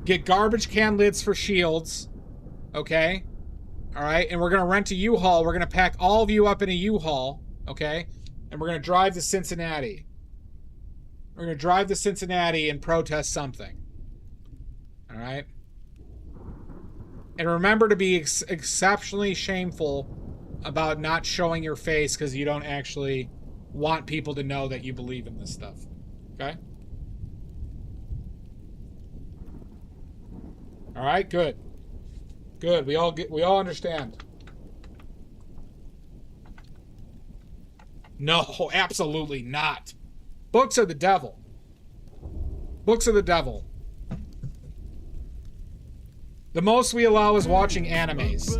Speaker 1: Get garbage can lids for shields. Okay? All right? And we're going to rent a U-Haul. We're going to pack all of you up in a U-Haul. Okay? And we're going to drive to Cincinnati. We're going to drive to Cincinnati and protest something. All right? And remember to be exceptionally shameful about not showing your face because you don't actually want people to know that you believe in this stuff. Okay? All right, good. Good. We all understand. No, absolutely not. Books are the devil. Books are the devil. The most we allow is watching animes.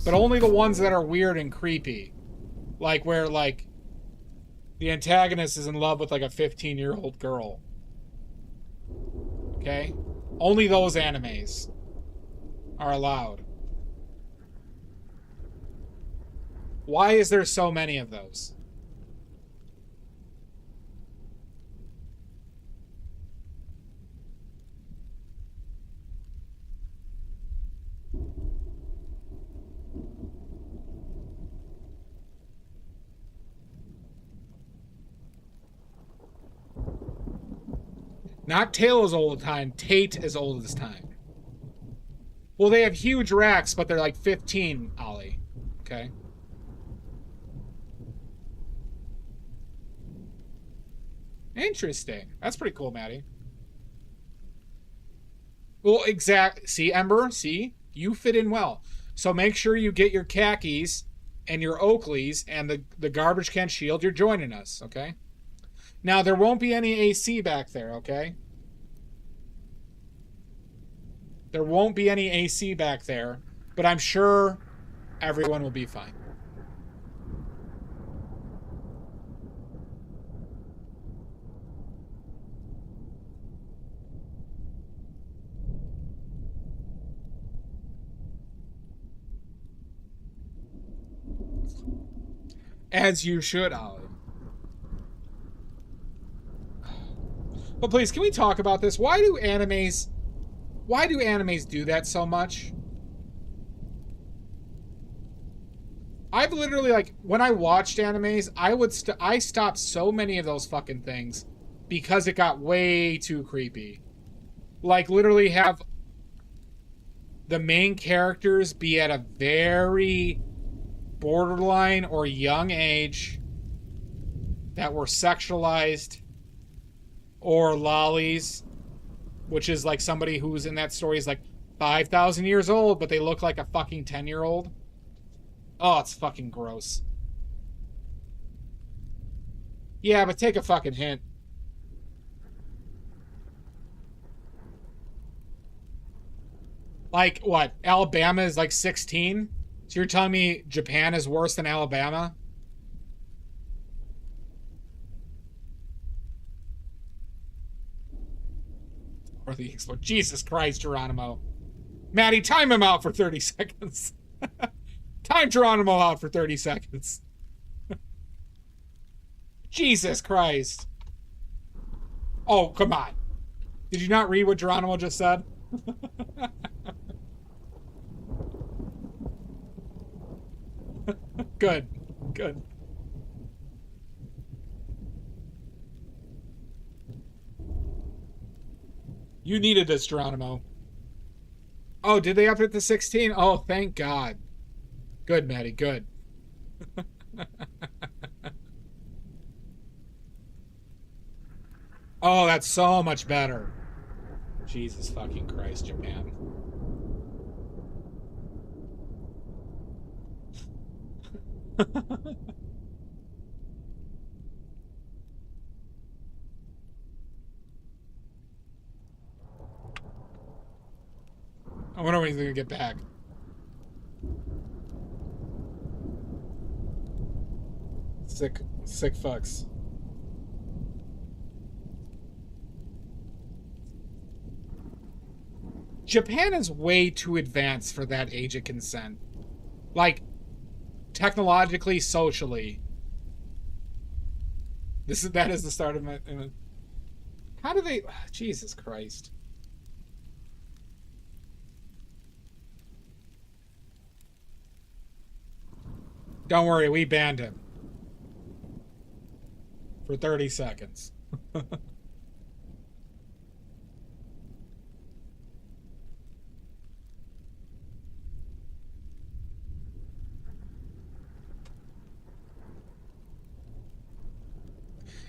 Speaker 1: But only the ones that are weird and creepy. Like where like the antagonist is in love with like a 15-year-old girl. Okay? Only those animes are allowed. Why is there so many of those? Not Tale as old as time, Tate as old as time. Well, they have huge racks, but they're like 15, Ollie. Okay? Interesting. That's pretty cool, Maddie. Well, see, Ember? See? You fit in well. So make sure you get your khakis and your Oakleys and the garbage can shield. You're joining us, okay? Now, there won't be any AC back there, okay? There won't be any AC back there, but I'm sure everyone will be fine. As you should, Ollie. But please, can we talk about this? Why do animes do that so much? I've literally, like, when I watched animes, I stopped so many of those fucking things because it got way too creepy. Like, literally have the main characters be at a very borderline or young age that were sexualized, or lollies, which is like somebody who's in that story is like 5,000 years old, but they look like a fucking 10-year-old. Oh, it's fucking gross. Yeah, but take a fucking hint. Like, what? Alabama is like 16? So you're telling me Japan is worse than Alabama? Or the explode. Jesus Christ, Geronimo. Maddie, time him out for 30 seconds. Time Geronimo out for 30 seconds. Jesus Christ. Oh, come on. Did you not read what Geronimo just said? Good. Good. You needed this, Geronimo. Oh, did they up it to 16? Oh, thank God. Good, Maddie, good. Oh, that's so much better. Jesus fucking Christ, Japan. I wonder when he's gonna get back. Sick fucks. Japan is way too advanced for that age of consent. Like, technologically, socially. That is the start of my... How do they... Jesus Christ. Don't worry, we banned him. For 30 seconds.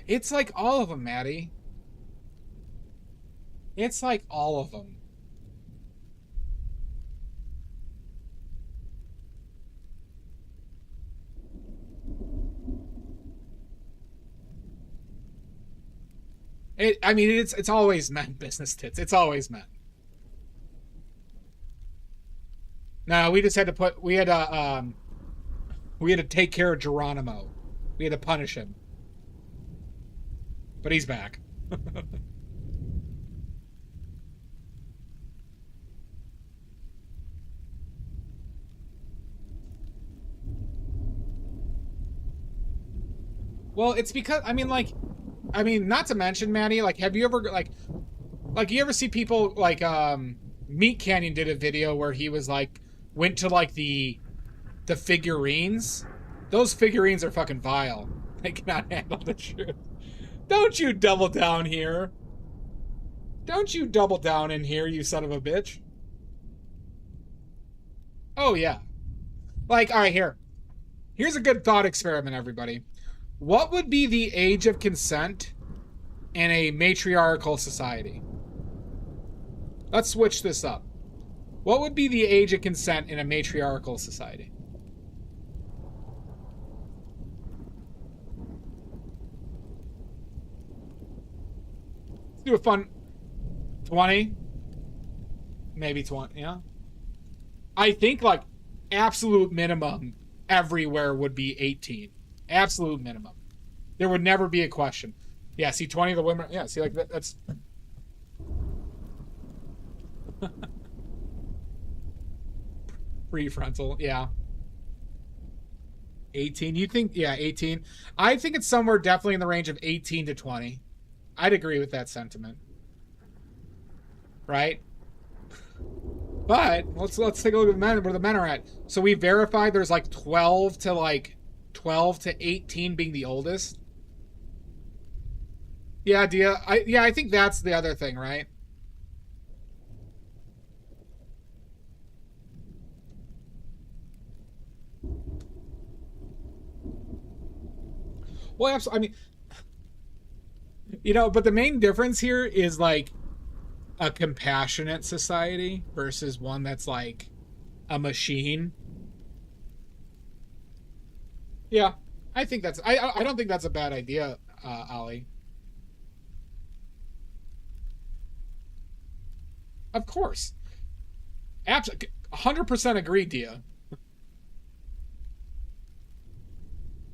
Speaker 1: It's like all of them, Maddie. It's like all of them. I mean, it's always men business tits. It's always men. No, we just had to we had to take care of Geronimo. We had to punish him. But he's back. Well, it's because, I mean, not to mention, Maddie, like, have you ever, like, you ever see people, like, Meat Canyon did a video where he was, like, went to, like, the figurines? Those figurines are fucking vile. They cannot handle the truth. Don't you double down here. Don't you double down in here, you son of a bitch. Oh, yeah. Like, all right, here. Here's a good thought experiment, everybody. What would be the age of consent in a matriarchal society? Let's switch this up. What would be the age of consent in a matriarchal society? Let's do a fun 20. Maybe 20, yeah. I think, like, absolute minimum everywhere would be 18. Absolute minimum. There would never be a question. Yeah, see, 20 of the women. Yeah, see, like, that's... Prefrontal, yeah. 18, you think? Yeah, 18. I think it's somewhere definitely in the range of 18 to 20. I'd agree with that sentiment. Right? But let's take a look at the men, where the men are at. So we verified there's like 12 to 18 being the oldest. Yeah, Dia. I think that's the other thing, right? Well, absolutely. I mean, you know, but the main difference here is like a compassionate society versus one that's like a machine. Yeah, I think that's. I don't think that's a bad idea, Ollie. Of course, absolutely, 100% agreed, Dia.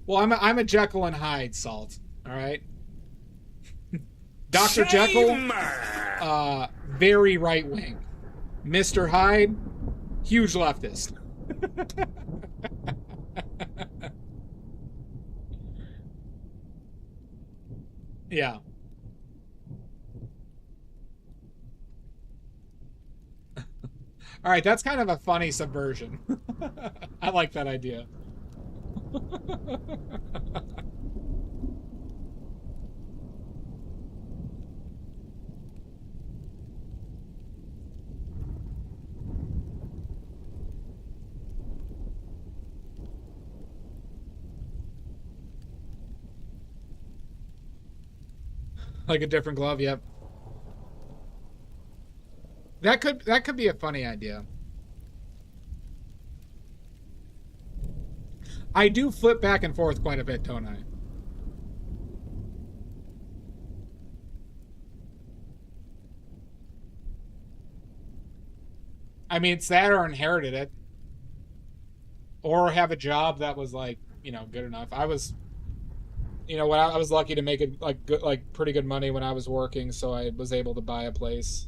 Speaker 1: Well, I'm a Jekyll and Hyde, Salt. All right, Dr. Jekyll, very right wing. Mr. Hyde, huge leftist. Yeah. All right, that's kind of a funny subversion. I like that idea. Like a different glove, yep. That could be a funny idea. I do flip back and forth quite a bit, don't I? I mean, it's that or inherited it. Or have a job that was like, you know, good enough. I was, you know, when I was lucky to make it like good, like pretty good money when I was working, so I was able to buy a place.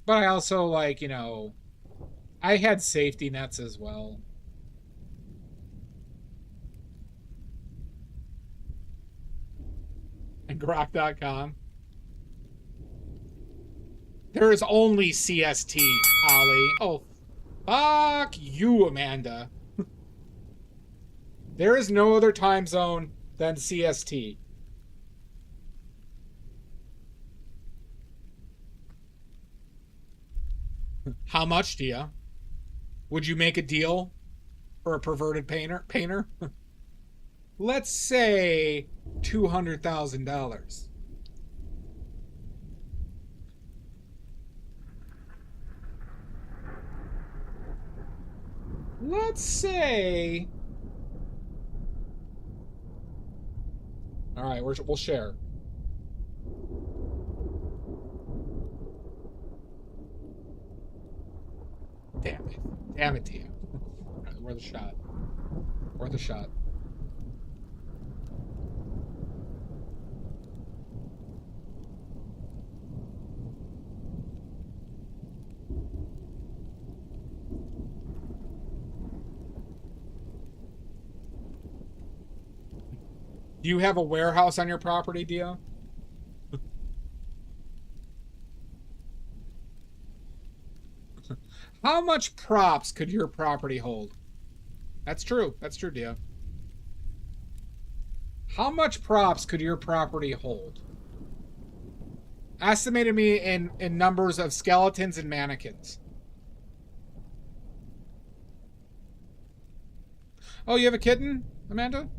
Speaker 1: But I also, like, you know, I had safety nets as well. And Grok.com. There is only CST, Ollie. Oh, fuck you, Amanda. There is no other time zone than CST. How much, Dia? Would you make a deal for a perverted painter? Let's say $200,000. Let's say. All right, we'll share. Damn it. Damn it, Tia. Worth a shot. Worth a shot. Do you have a warehouse on your property, Dia? How much props could your property hold? That's true. That's true, Dia. How much props could your property hold? Estimated me in numbers of skeletons and mannequins. Oh, you have a kitten, Amanda?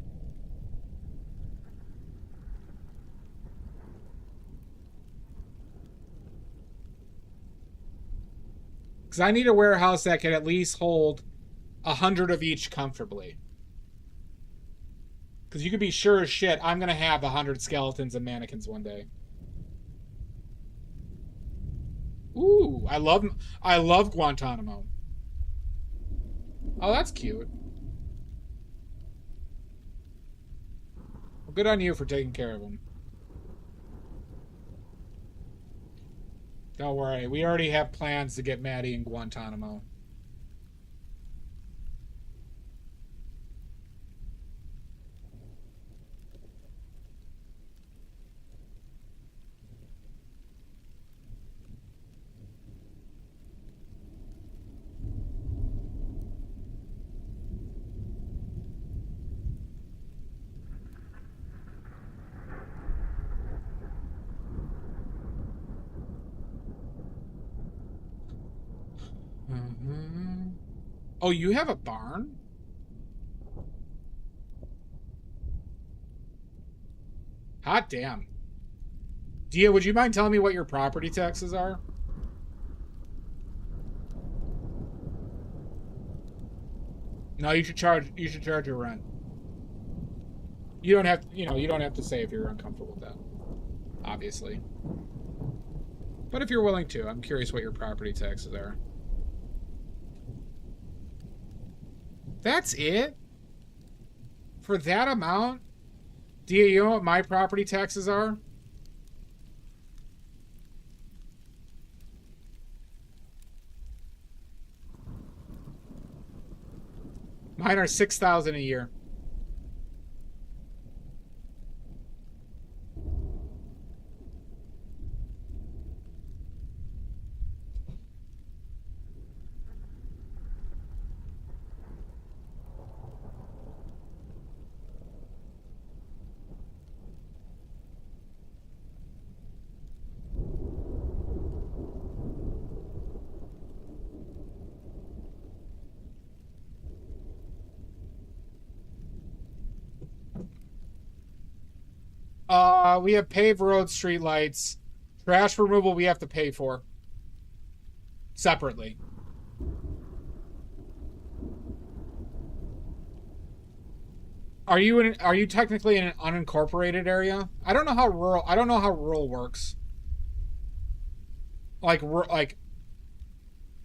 Speaker 1: Because I need a warehouse that can at least hold 100 of each comfortably. Because you can be sure as shit I'm going to have 100 skeletons and mannequins one day. Ooh, I love Guantanamo. Oh, that's cute. Well, good on you for taking care of them. Don't worry, we already have plans to get Maddie in Guantanamo. Oh, you have a barn? Hot damn. Dia, would you mind telling me what your property taxes are? No, you should charge your rent. You don't have, you don't have to say if you're uncomfortable with that, obviously. But if you're willing to, I'm curious what your property taxes are. That's it? For that amount? Do you know what my property taxes are? Mine are $6,000 a year. We have paved roads, street lights. Trash removal we have to pay for. Separately. Are you technically in an unincorporated area? I don't know how rural works. Like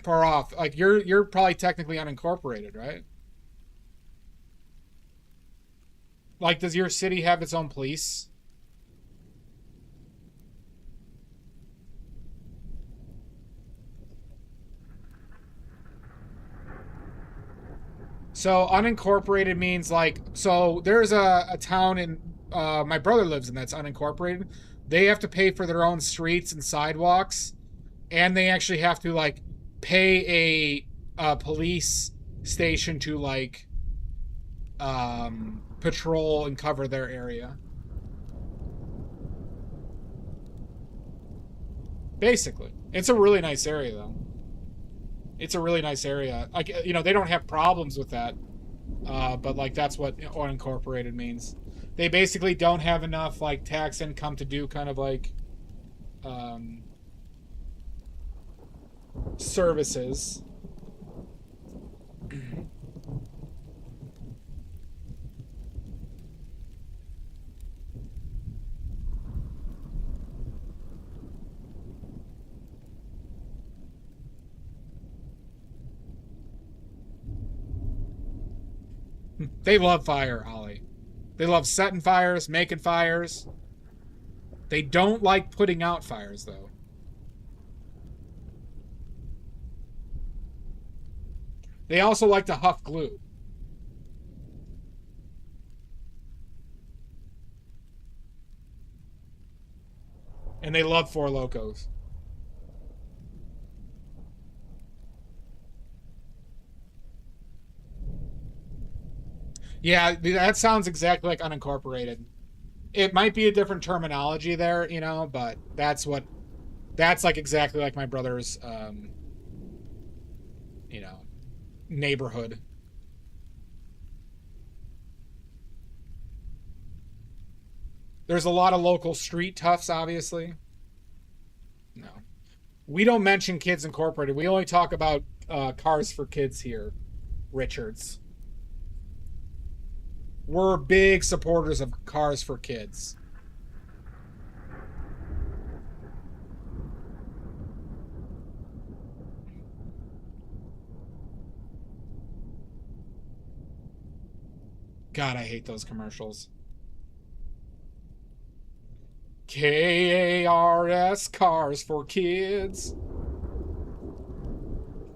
Speaker 1: far off. Like you're probably technically unincorporated, right? Like, does your city have its own police? So unincorporated means like, so there's a town in, my brother lives in that's unincorporated. They have to pay for their own streets and sidewalks. And they actually have to like pay a police station to like, patrol and cover their area. Basically. It's a really nice area though. It's a really nice area. Like, they don't have problems with that. But like that's what unincorporated means. They basically don't have enough like tax income to do kind of like services. They love fire, Ollie. They love setting fires, making fires. They don't like putting out fires, though. They also like to huff glue. And they love Four Locos. Yeah, that sounds exactly like unincorporated. It might be a different terminology there, but that's like exactly like my brother's, neighborhood. There's a lot of local street toughs, obviously. No. We don't mention Kids Incorporated. We only talk about Cars for Kids here, Richards. We're big supporters of Cars for Kids. God, I hate those commercials. KARS, Cars for Kids.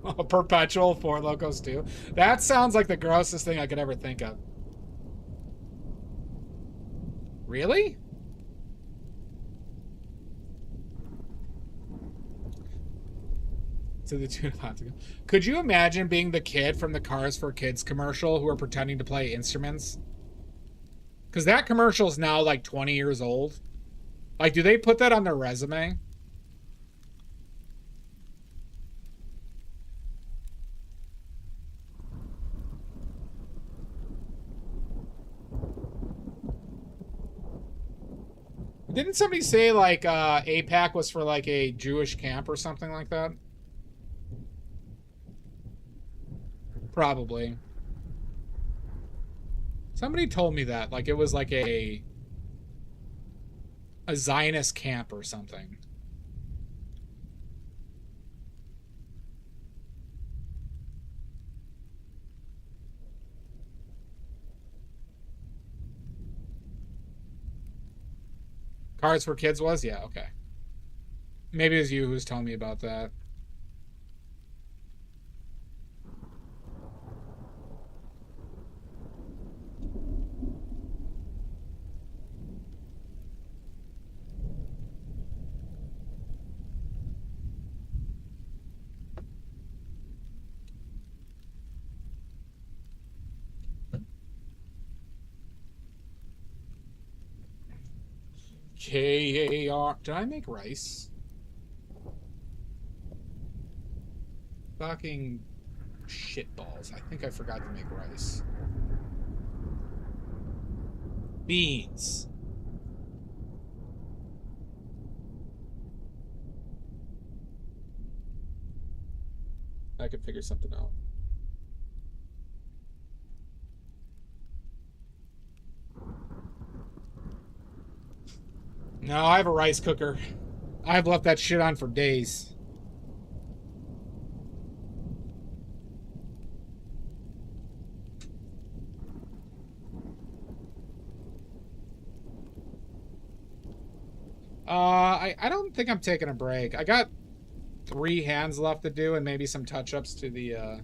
Speaker 1: Oh, Perpetual Four Locos too. That sounds like the grossest thing I could ever think of. Really? To the tune of ago. Could you imagine being the kid from the Cars for Kids commercial who are pretending to play instruments? Because that commercial is now like 20 years old. Like, do they put that on their resume? Didn't somebody say like APAC was for like a Jewish camp or something like that? Probably. Somebody told me that, like it was like a Zionist camp or something. Cars for Kids was? Yeah, okay. Maybe it was you who was telling me about that. KAR. Did I make rice? Fucking shitballs. I think I forgot to make rice. Beans. I could figure something out. No, I have a rice cooker. I've left that shit on for days. I don't think I'm taking a break. I got 3 hands left to do and maybe some touch-ups to the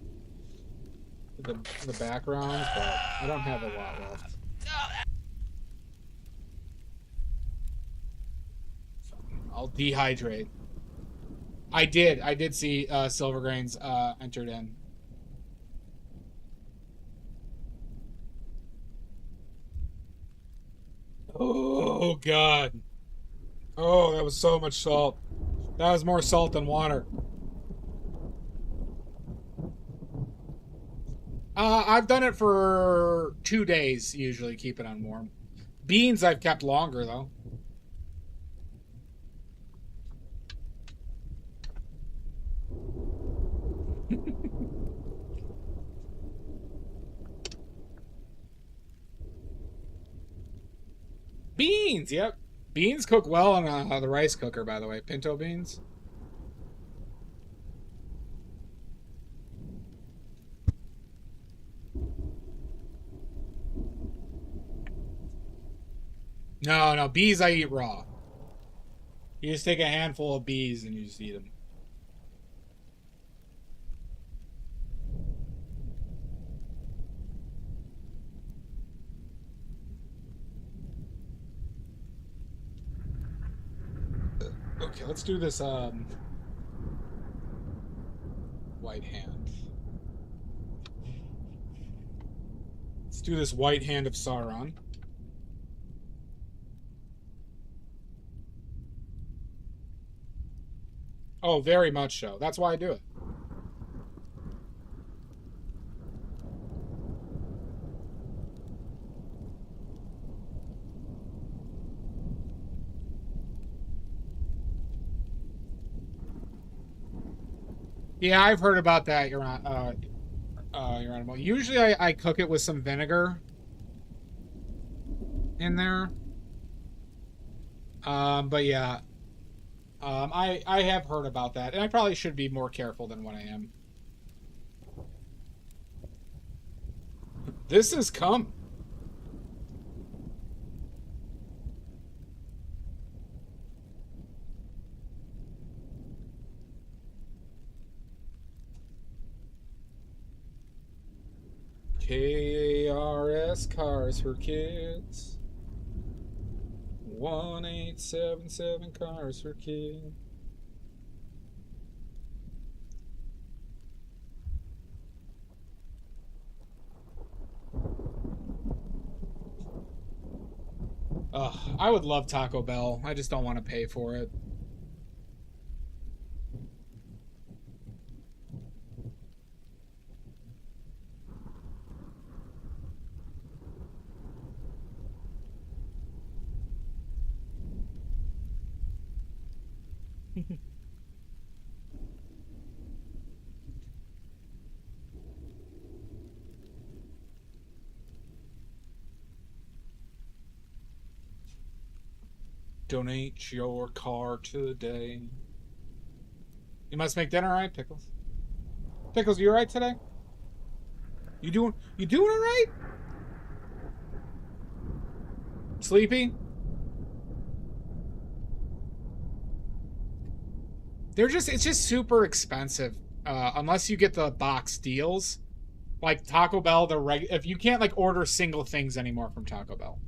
Speaker 1: backgrounds, but I don't have a lot left. I'll dehydrate. I did see Silver Grains entered in. Oh God. Oh, that was so much salt. That was more salt than water. I've done it for 2 days, usually, keep it on warm. Beans I've kept longer, though. Beans, yep. Beans cook well on the rice cooker, by the way. Pinto beans. No, bees I eat raw. You just take a handful of bees and you just eat them. Okay, let's do this white hand. Let's do this white hand of Sauron. Oh, very much so. That's why I do it. Yeah, I've heard about that, Your Animal. Usually I cook it with some vinegar in there. But yeah. I have heard about that, and I probably should be more careful than what I am. This has come. KARS, Cars for Kids. 1877 Cars for Kids. I would love Taco Bell. I just don't want to pay for it. Donate your car today. You must make dinner, right, Pickles? Pickles, you alright today? You doing alright? Sleepy? It's just super expensive. Unless you get the box deals. Like Taco Bell, if you can't like order single things anymore from Taco Bell.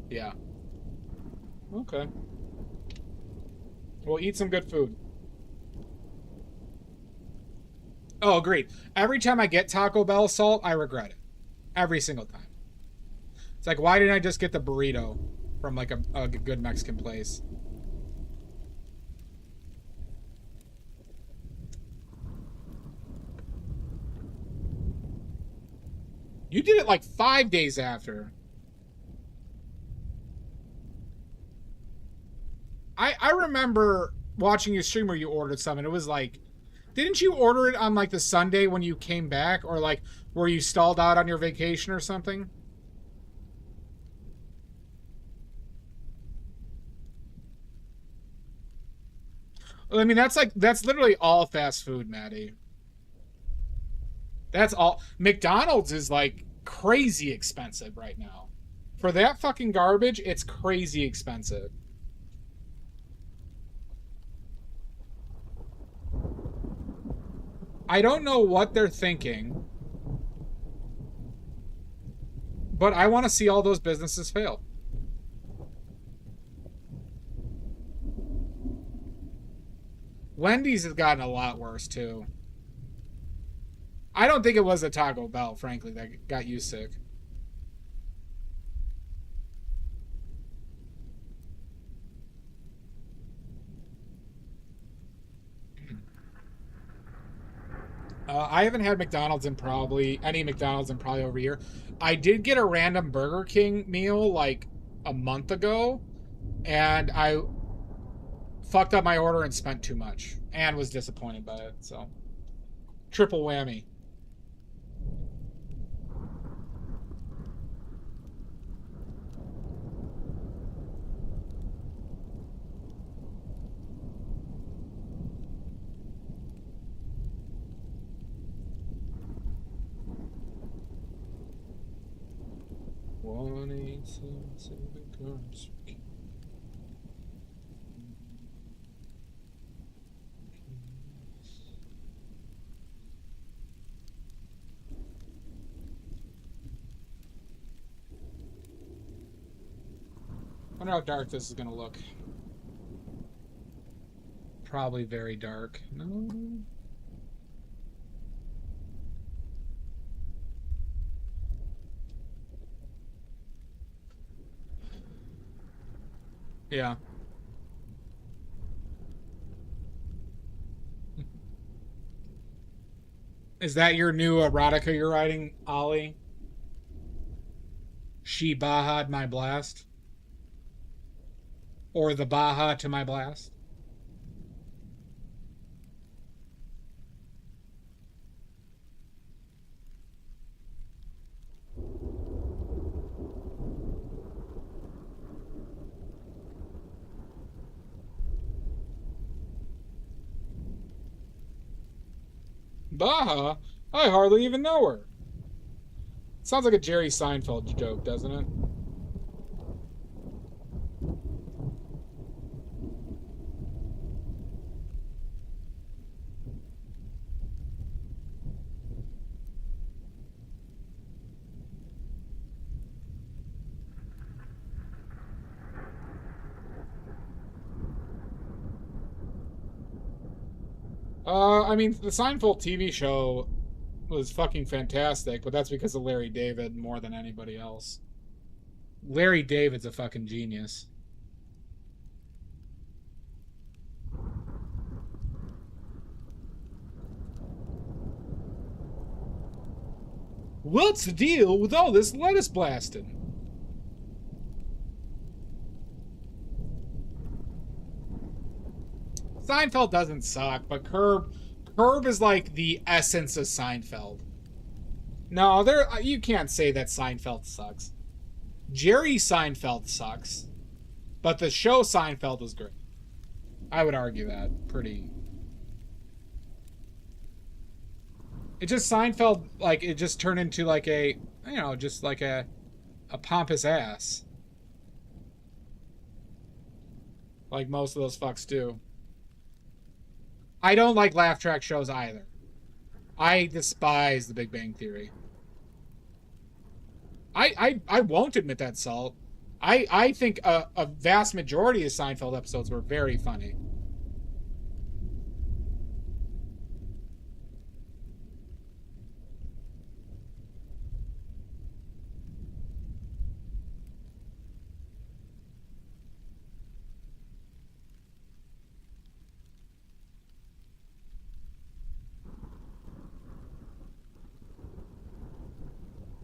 Speaker 1: Yeah. Okay. We'll eat some good food. Oh, agreed. Every time I get Taco Bell salt, I regret it. Every single time. It's like, why didn't I just get the burrito from like a good Mexican place? You did it like 5 days after. I remember watching your stream where you ordered some, and it was like, didn't you order it on like the Sunday when you came back, or like were you stalled out on your vacation or something? I mean, that's literally all fast food, Maddie. That's all. McDonald's is like crazy expensive right now. For that fucking garbage, it's crazy expensive. I don't know what they're thinking, but I want to see all those businesses fail. Wendy's has gotten a lot worse, too. I don't think it was a Taco Bell, frankly, that got you sick. I haven't had McDonald's in probably over a year. I did get a random Burger King meal like a month ago, and I fucked up my order and spent too much and was disappointed by it. So, triple whammy. I wonder how dark this is gonna look. Probably very dark. No. Yeah. Is that your new erotica you're writing, Ollie? She Baha'd my blast? Or the Baja to my blast? Baja? I hardly even know her. Sounds like a Jerry Seinfeld joke, doesn't it? I mean, the Seinfeld TV show was fucking fantastic, but that's because of Larry David more than anybody else. Larry David's a fucking genius. What's the deal with all this lettuce blasting? Seinfeld doesn't suck, but Curb is like the essence of Seinfeld. No, you can't say that Seinfeld sucks. Jerry Seinfeld sucks, but the show Seinfeld was great. I would argue that pretty. It just Seinfeld, like, it just turned into like a, you know, just like a pompous ass. Like most of those fucks do. I don't like laugh track shows either. I despise The Big Bang Theory. I won't admit that, Salt. I think a vast majority of Seinfeld episodes were very funny.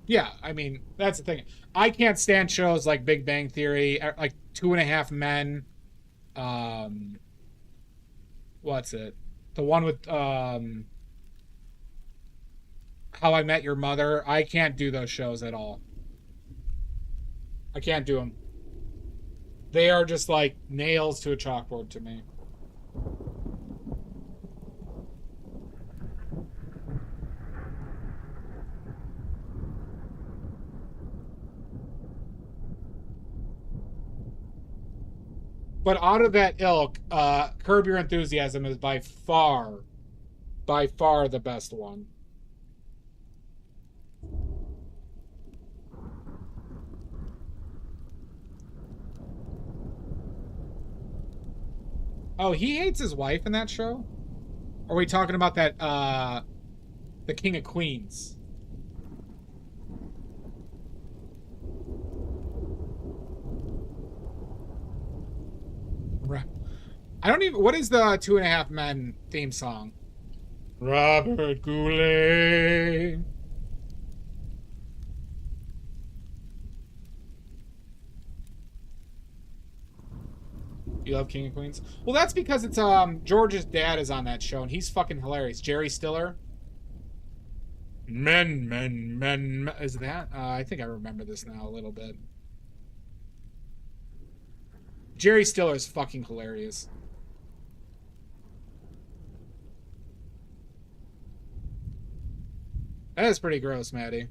Speaker 1: Yeah, I mean, that's the thing. I can't stand shows like Big Bang Theory, like Two and a Half Men. What's it? The one with How I Met Your Mother. I can't do those shows at all. I can't do them. They are just like nails to a chalkboard to me. But out of that ilk, Curb Your Enthusiasm is by far the best one. Oh, he hates his wife in that show? Or are we talking about that, the King of Queens? I don't even... What is the Two and a Half Men theme song? Robert Goulet. You love King of Queens? Well, that's because it's George's dad is on that show, and he's fucking hilarious. Jerry Stiller. Men. Is that? I think I remember this now a little bit. Jerry Stiller is fucking hilarious. That is pretty gross, Maddie.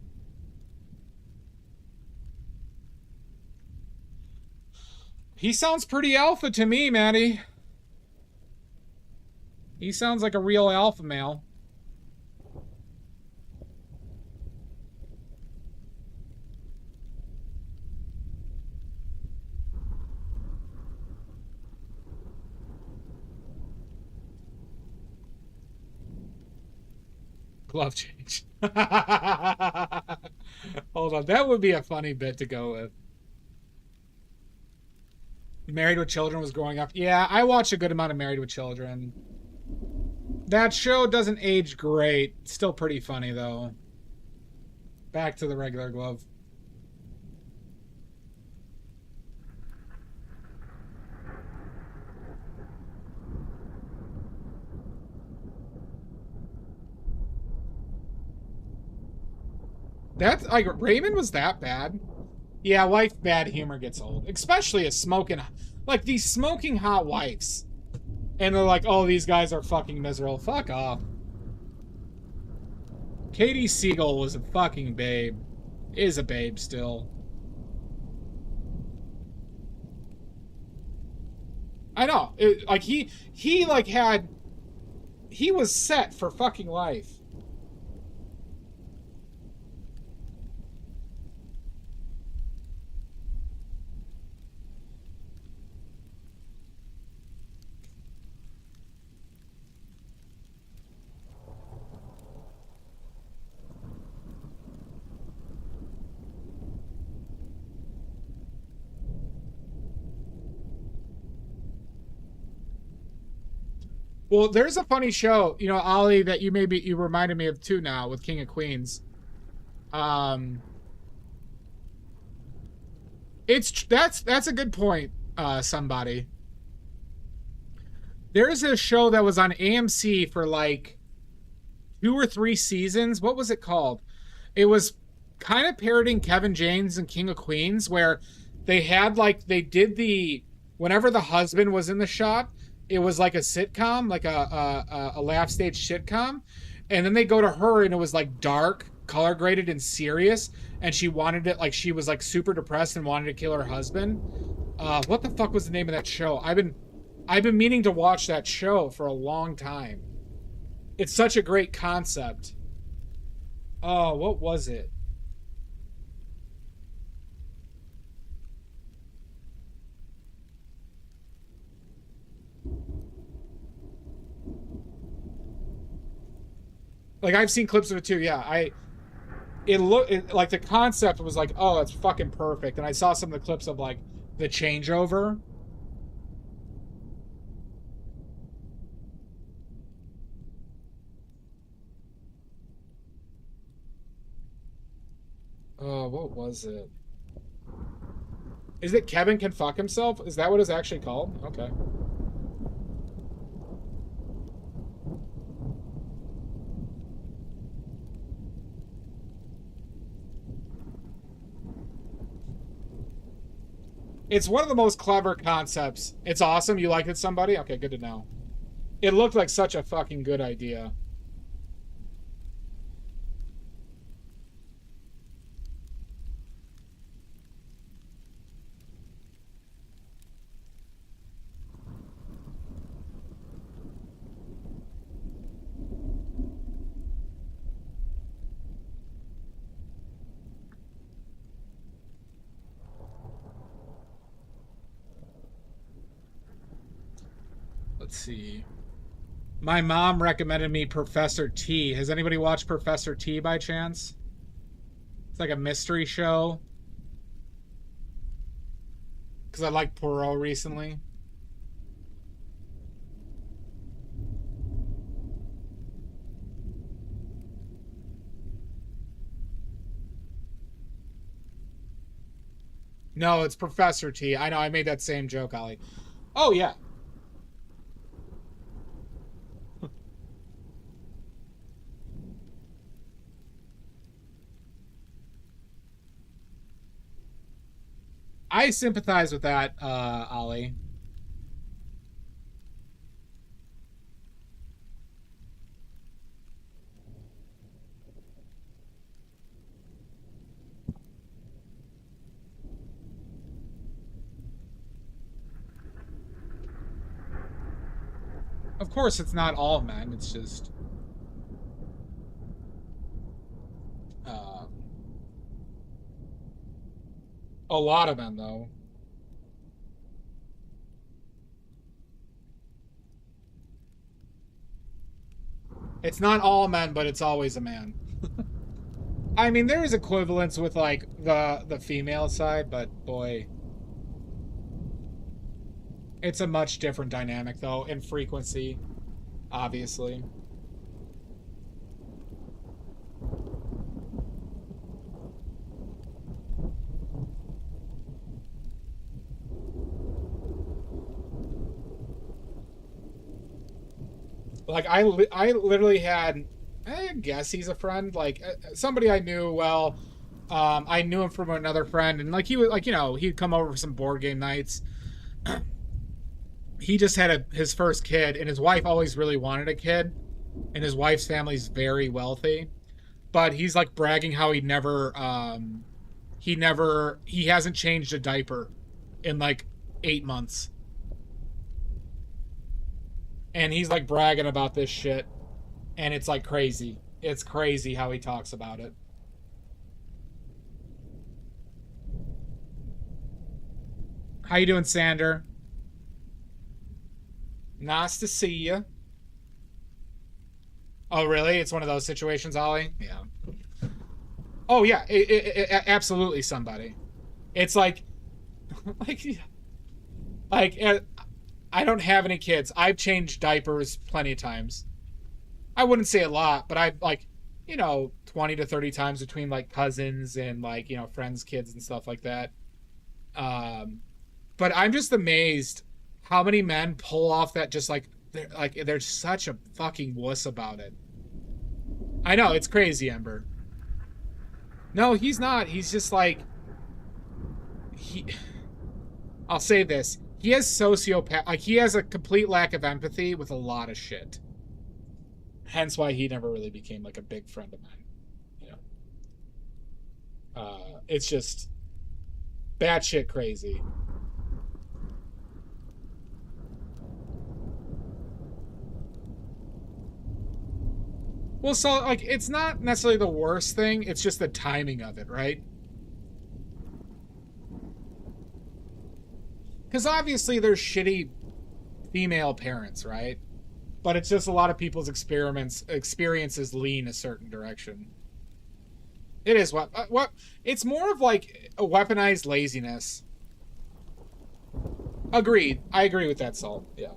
Speaker 1: He sounds pretty alpha to me, Maddie. He sounds like a real alpha male. Glove change. Hold on, that would be a funny bit to go with. Married with Children was growing up. Yeah, I watched a good amount of Married with Children. That show doesn't age great. It's still pretty funny, though. Back to the regular glove. That's like Raymond was that bad. Yeah, wife bad humor gets old, especially a smoking, like these smoking hot wives, and they're like, "Oh, these guys are fucking miserable." Fuck off. Katie Siegel was a fucking babe, is a babe still. I know, like he like he was set for fucking life. Well, there's a funny show, you know, Ollie, that you reminded me of too now with King of Queens. That's a good point, somebody. There's a show that was on AMC for like 2 or 3 seasons. What was it called? It was kind of parodying Kevin James and King of Queens, where they had like they did the whenever the husband was in the shot, it was like a sitcom, like a laugh stage sitcom, and then they go to her and it was like dark, color graded, and serious, and she wanted it like she was like super depressed and wanted to kill her husband. What the fuck was the name of that show? I've been meaning to watch that show for a long time. It's such a great concept. Oh, what was it? Like, I've seen clips of it too. Yeah, like the concept was like, oh, it's fucking perfect. And I saw some of the clips of like the changeover. Oh, what was it? Is it Kevin Can Fuck Himself? Is that what it's actually called? Okay. It's one of the most clever concepts. It's awesome. You liked it, somebody? Okay, good to know. It looked like such a fucking good idea. Let's see. My mom recommended me Professor T. Has anybody watched Professor T by chance? It's like a mystery show. Because I liked Poirot recently. No, it's Professor T. I know, I made that same joke, Ollie. Oh, yeah. I sympathize with that, Ollie. Of course, it's not all men. It's just... a lot of men, though. It's not all men, but it's always a man. I mean, there is equivalence with, like, the female side, but boy... It's a much different dynamic, though, in frequency, obviously. Like, I literally had, I guess he's a friend, like, somebody I knew well. I knew him from another friend, and, like, he was, like, you know, he'd come over for some board game nights. He just had his first kid, and his wife always really wanted a kid, and his wife's family's very wealthy. But he's, like, bragging how he hasn't changed a diaper in, like, 8 months. And he's like bragging about this shit. And it's like crazy. It's crazy how he talks about it. How you doing, Sander? Nice to see you. Oh, really? It's one of those situations, Ollie? Yeah. Oh, yeah. Absolutely somebody. It's like... like... I don't have any kids. I've changed diapers plenty of times. I wouldn't say a lot, but I've, like, you know, 20 to 30 times between, like, cousins and, like, you know, friends' kids and stuff like that. But I'm just amazed how many men pull off that just, like, they're such a fucking wuss about it. I know, it's crazy, Ember. No, he's not. He's just like I'll say this. He has sociopath, like he has a complete lack of empathy with a lot of shit. Hence why he never really became like a big friend of mine. You know. It's just batshit crazy. Well, so like it's not necessarily the worst thing, it's just the timing of it, right? Because obviously there's shitty female parents, right? But it's just a lot of people's experiences lean a certain direction. It is what it's more of like a weaponized laziness. Agreed. I agree with that, Salt. Yeah.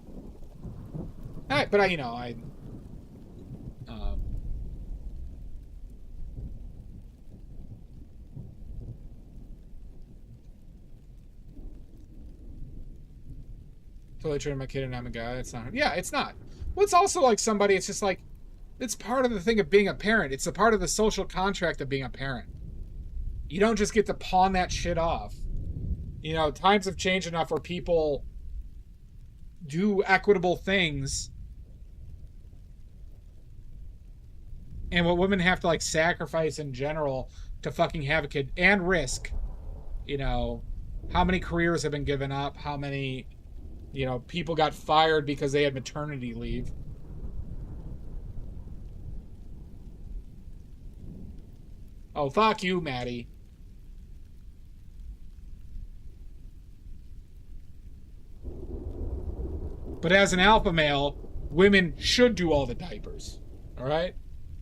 Speaker 1: But I, you know, totally treating my kid and I'm a guy. It's not. Yeah, it's not. Well, it's also like somebody. It's just like it's part of the thing of being a parent. It's a part of the social contract of being a parent. You don't just get to pawn that shit off. You know, times have changed enough where people do equitable things, and what women have to like sacrifice in general to fucking have a kid and risk. You know, how many careers have been given up? How many, you know, people got fired because they had maternity leave. Oh, fuck you, Maddie. But as an alpha male, women should do all the diapers. All right?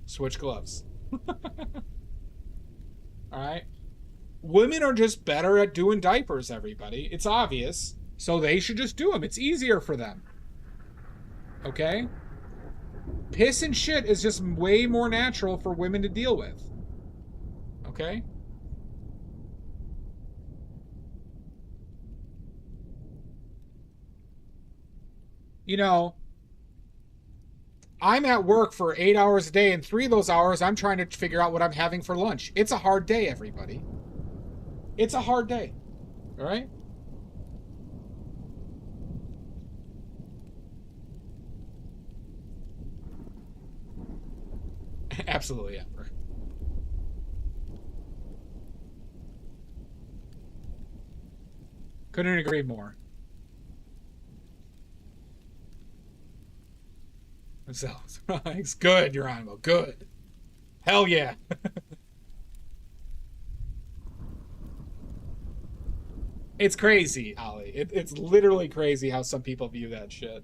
Speaker 1: Switch gloves. All right? Women are just better at doing diapers, everybody. It's obvious. So they should just do them. It's easier for them. Okay? Piss and shit is just way more natural for women to deal with. Okay? You know, I'm at work for 8 hours a day, and 3 of those hours I'm trying to figure out what I'm having for lunch. It's a hard day, everybody. It's a hard day. All right? Absolutely, Amber. Couldn't agree more. Themselves. It's good, Geronimo. Good. Hell yeah. It's crazy, Ollie. It's literally crazy how some people view that shit.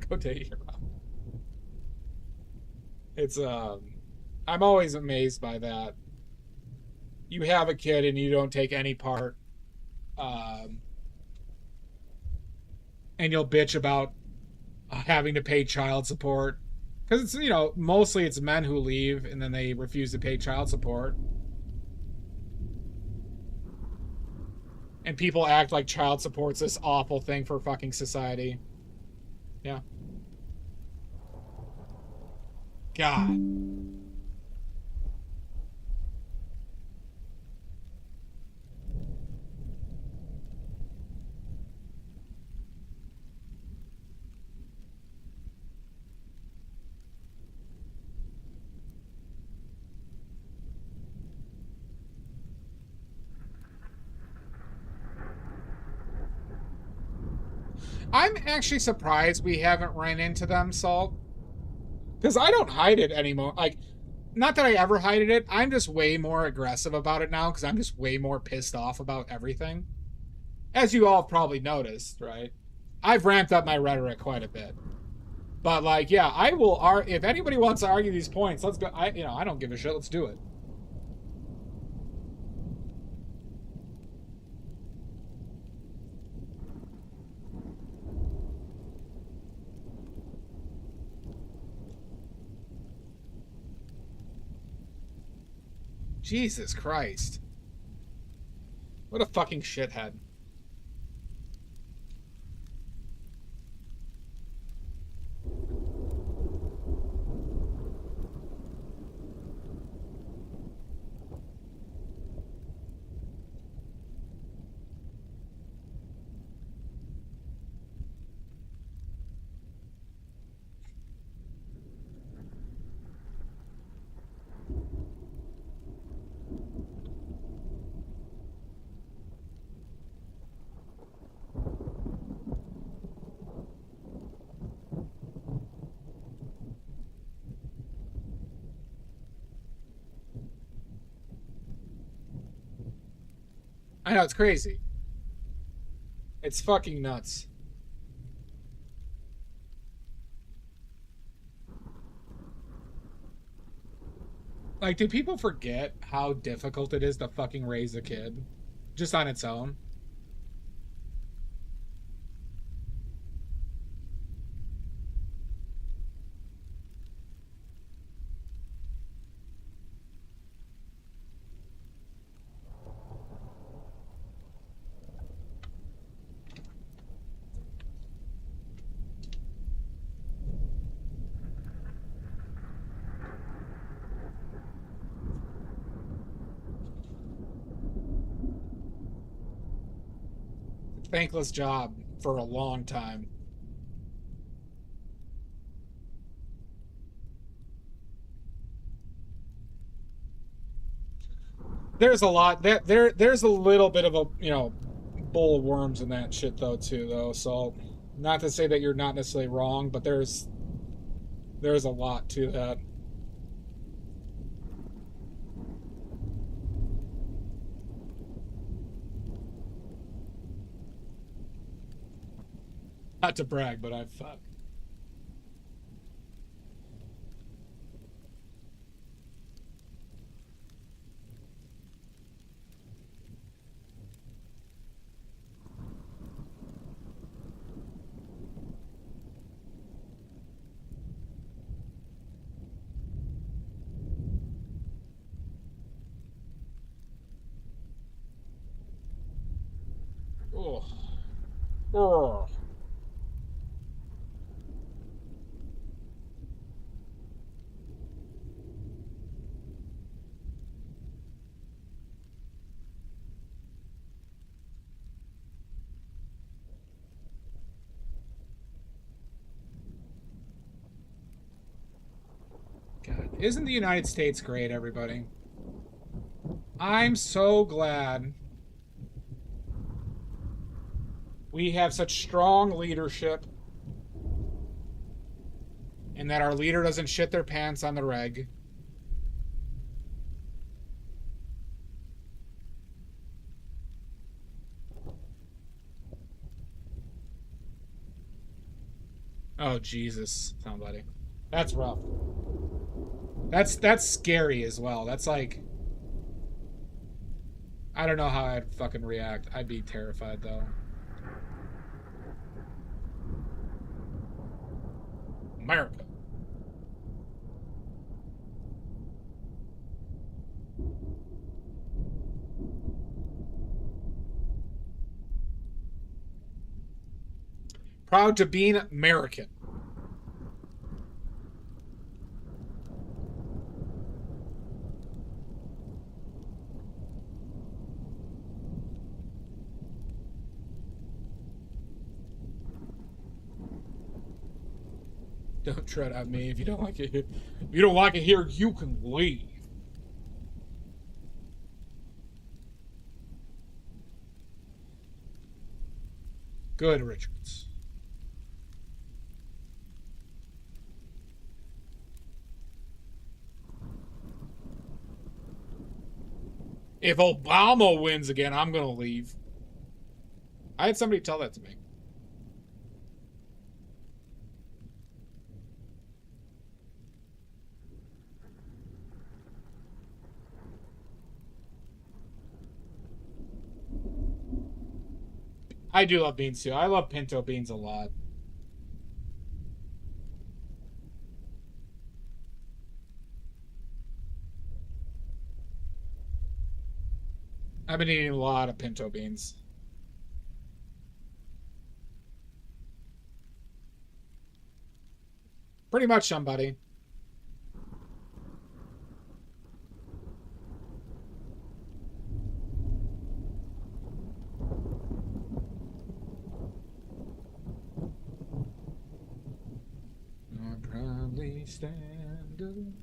Speaker 1: Go date your mom. It's I'm always amazed by that. You have a kid and you don't take any part, and you'll bitch about having to pay child support because it's, you know, mostly it's men who leave and then they refuse to pay child support, and people act like child support's this awful thing for fucking society. Yeah. God. I'm actually surprised we haven't ran into them, Salt. Because I don't hide it anymore. Like, not that I ever hide it. I'm just way more aggressive about it now because I'm just way more pissed off about everything. As you all have probably noticed, right? I've ramped up my rhetoric quite a bit. But, like, yeah, I will... If anybody wants to argue these points, let's go... I don't give a shit. Let's do it. Jesus Christ. What a fucking shithead. I know, it's crazy. It's fucking nuts. Like, do people forget how difficult it is to fucking raise a kid? Just on its own? Thankless job for a long time. There's a lot that there's a little bit of a, you know, bowl of worms in that shit though too though. So not to say that you're not necessarily wrong, but there's a lot to that. Not to brag, but I fuck. Oh. Oh. God, isn't the United States great, everybody? I'm so glad we have such strong leadership and that our leader doesn't shit their pants on the reg. Oh, Jesus, somebody. That's rough. That's scary as well. That's like, I don't know how I'd fucking react. I'd be terrified though. America. Proud to be an American. Don't tread on me if you don't like it. If you don't like it here, you can leave. Good, Richards. If Obama wins again, I'm gonna leave. I had somebody tell that to me. I do love beans too. I love pinto beans a lot. I've been eating a lot of pinto beans. Pretty much, somebody. I'll probably stand alone.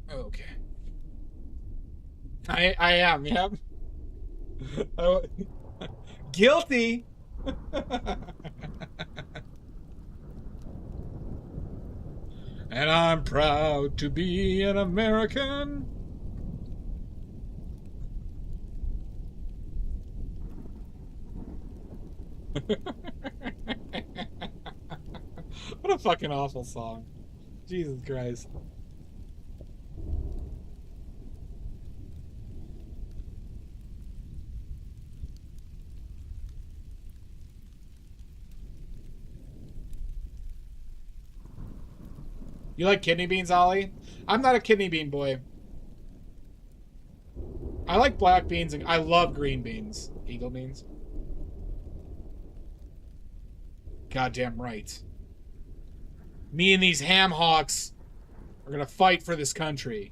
Speaker 1: Okay. I am, yep. Oh, guilty. And I'm proud to be an American. What a fucking awful song. Jesus Christ. You like kidney beans, Ollie? I'm not a kidney bean boy. I like black beans and I love green beans. Eagle beans. Goddamn right. Me and these ham hocks are gonna fight for this country.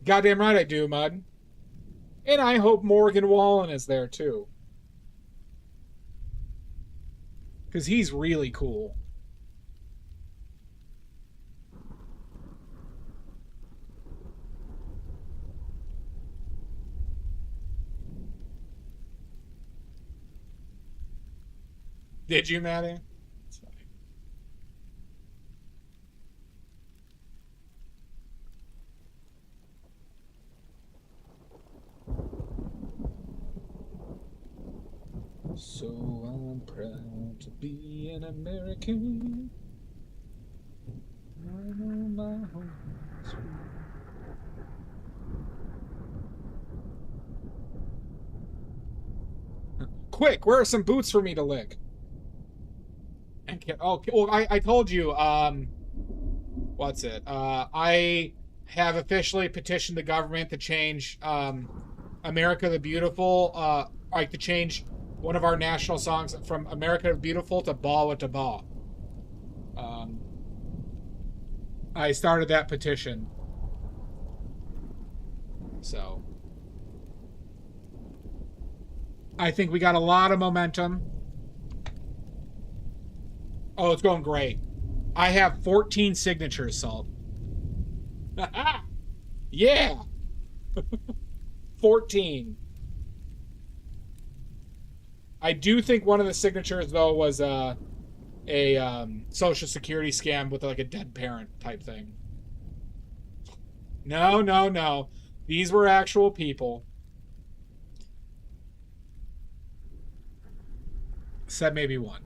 Speaker 1: Goddamn right I do, Mud. And I hope Morgan Wallen is there too. Because he's really cool. Did you, Maddie? It's funny. So I'm proud to be an American. I know my home is free. Quick, where are some boots for me to lick? Oh, well, I told you, what's it? I have officially petitioned the government to change, America the Beautiful, like to change one of our national songs from America the Beautiful to Ba to Ba. I started that petition. So. I think we got a lot of momentum. Oh, it's going great. I have 14 signatures, Salt. Yeah. 14. I do think one of the signatures, though, was a Social Security scam with like a dead parent type thing. No, no, no. These were actual people. Said maybe one.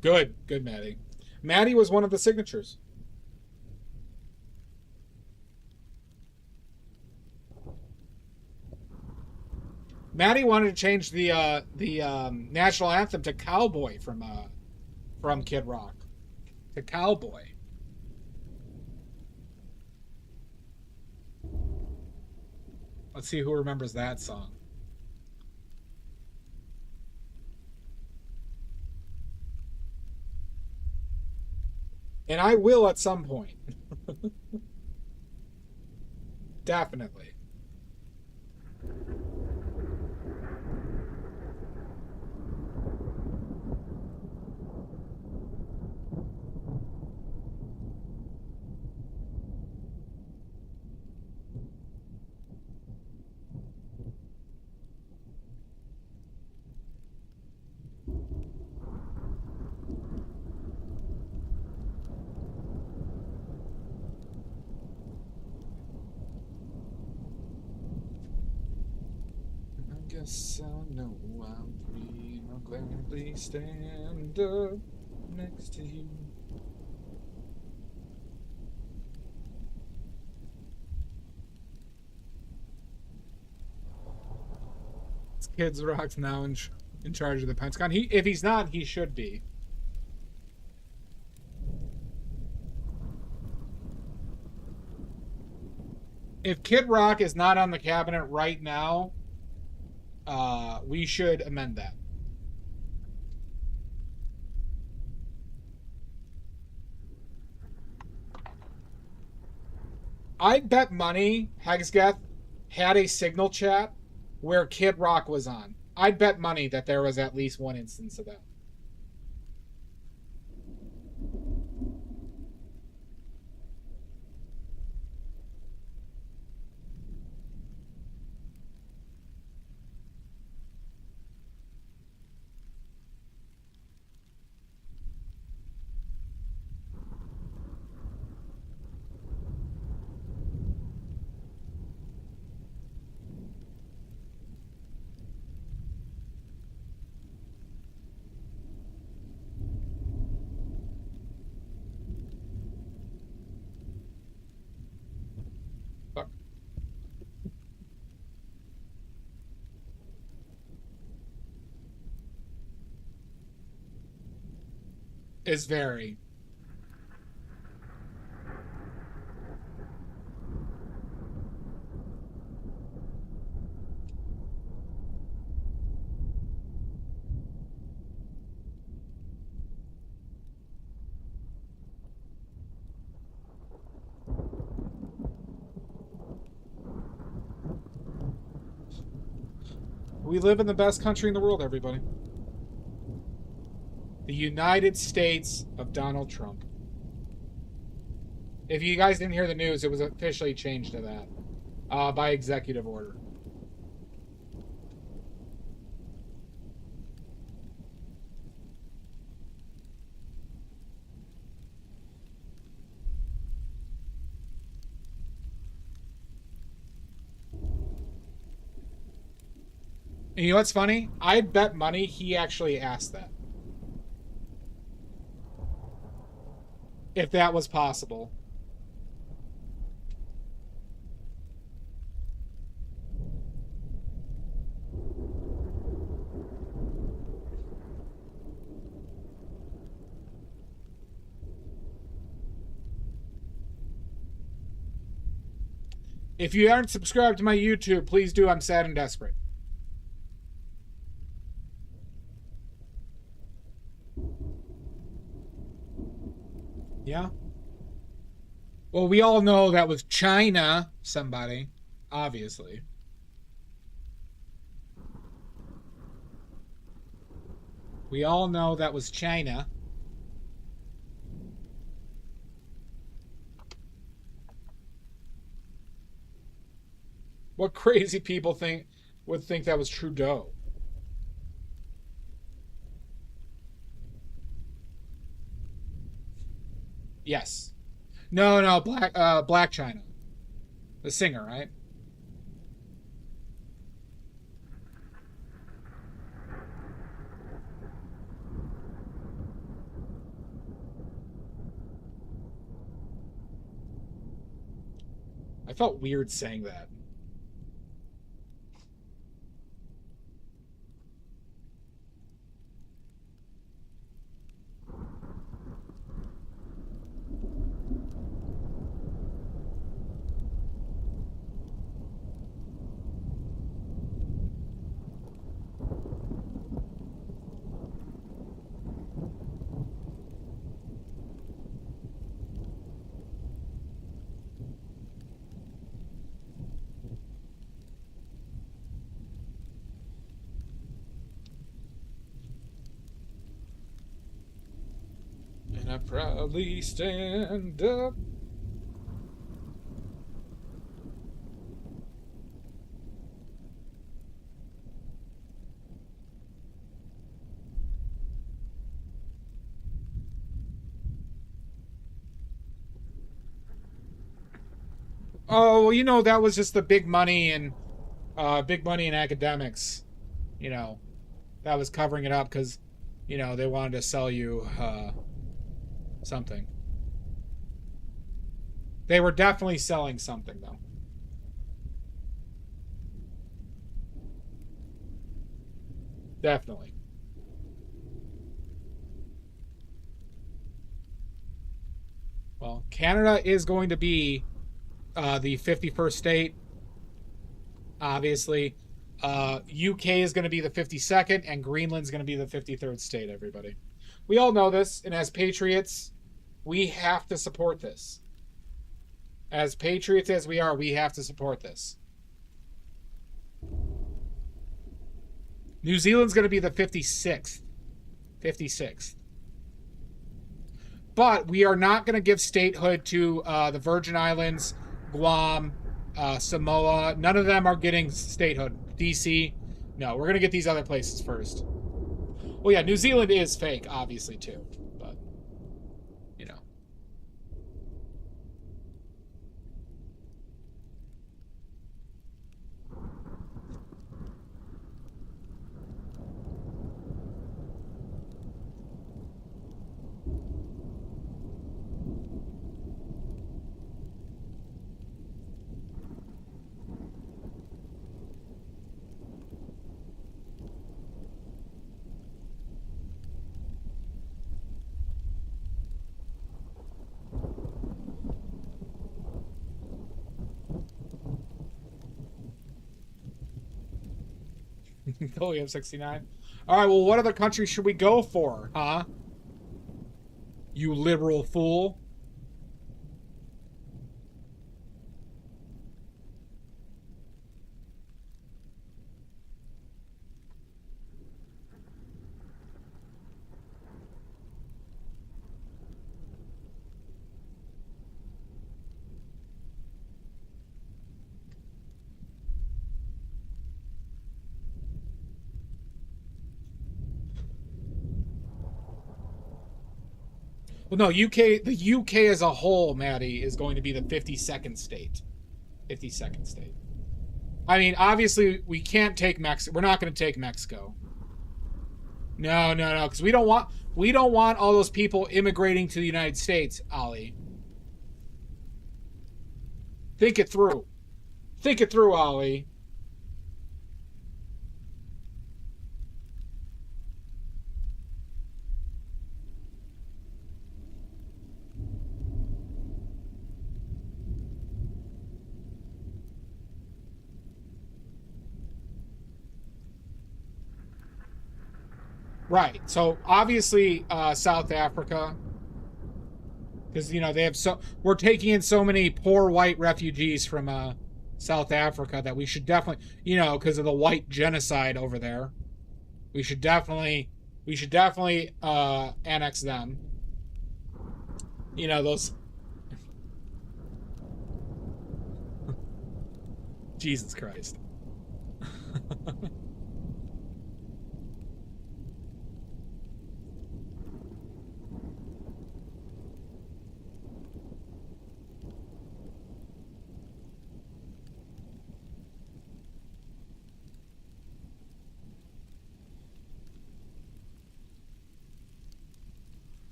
Speaker 1: Good, good, Maddie. Maddie was one of the signatures. Maddie wanted to change the national anthem to Cowboy from Kid Rock to Cowboy. Let's see who remembers that song. And I will at some point. Definitely. Yes, I know I'm free. I'll gladly stand up next to you. Kids Rock's now in charge of the Pentagon. If he's not, he should be. If Kid Rock is not on the cabinet right now, we should amend that. I'd bet money Hexgeth had a signal chat where Kid Rock was on. I'd bet money that there was at least one instance of that. Fuck. Is very. We live in the best country in the world, everybody. The United States of Donald Trump. If you guys didn't hear the news, it was officially changed to that by executive order. And you know what's funny? I bet money he actually asked that. If that was possible. If you aren't subscribed to my YouTube, please do. I'm sad and desperate. Yeah. Well, we all know that was China, somebody, obviously. We all know that was China. What crazy people would think that was Trudeau? Yes. No, Black China. The singer, right? I felt weird saying that. And I proudly stand up. Oh, well, you know, that was just the big money and academics you know, that was covering it up because, you know, they wanted to sell you something. They were definitely selling something, though. Definitely. Well, Canada is going to be the 51st state, obviously. UK is going to be the 52nd, and Greenland's going to be the 53rd state, everybody. We all know this, and as patriots, we have to support this. As patriots as we are, we have to support this. New Zealand's going to be the 56th. 56th. But we are not going to give statehood to the Virgin Islands, Guam, Samoa. None of them are getting statehood. DC, no. We're going to get these other places first. Well, yeah, New Zealand is fake, obviously, too. But, you know. Oh, we have 69. All right, well, what other country should we go for, huh? You liberal fool. Well, no, the UK as a whole, Maddie, is going to be the 52nd state. 52nd state. I mean, obviously, we can't take Mexico. We're not going to take Mexico. No, because we don't want all those people immigrating to the United States, Ollie. Think it through. Think it through, Ollie. Right. So obviously, South Africa, because you know they have we're taking in so many poor white refugees from South Africa that we should definitely, you know, because of the white genocide over there, we should definitely annex them. You know those. Jesus Christ.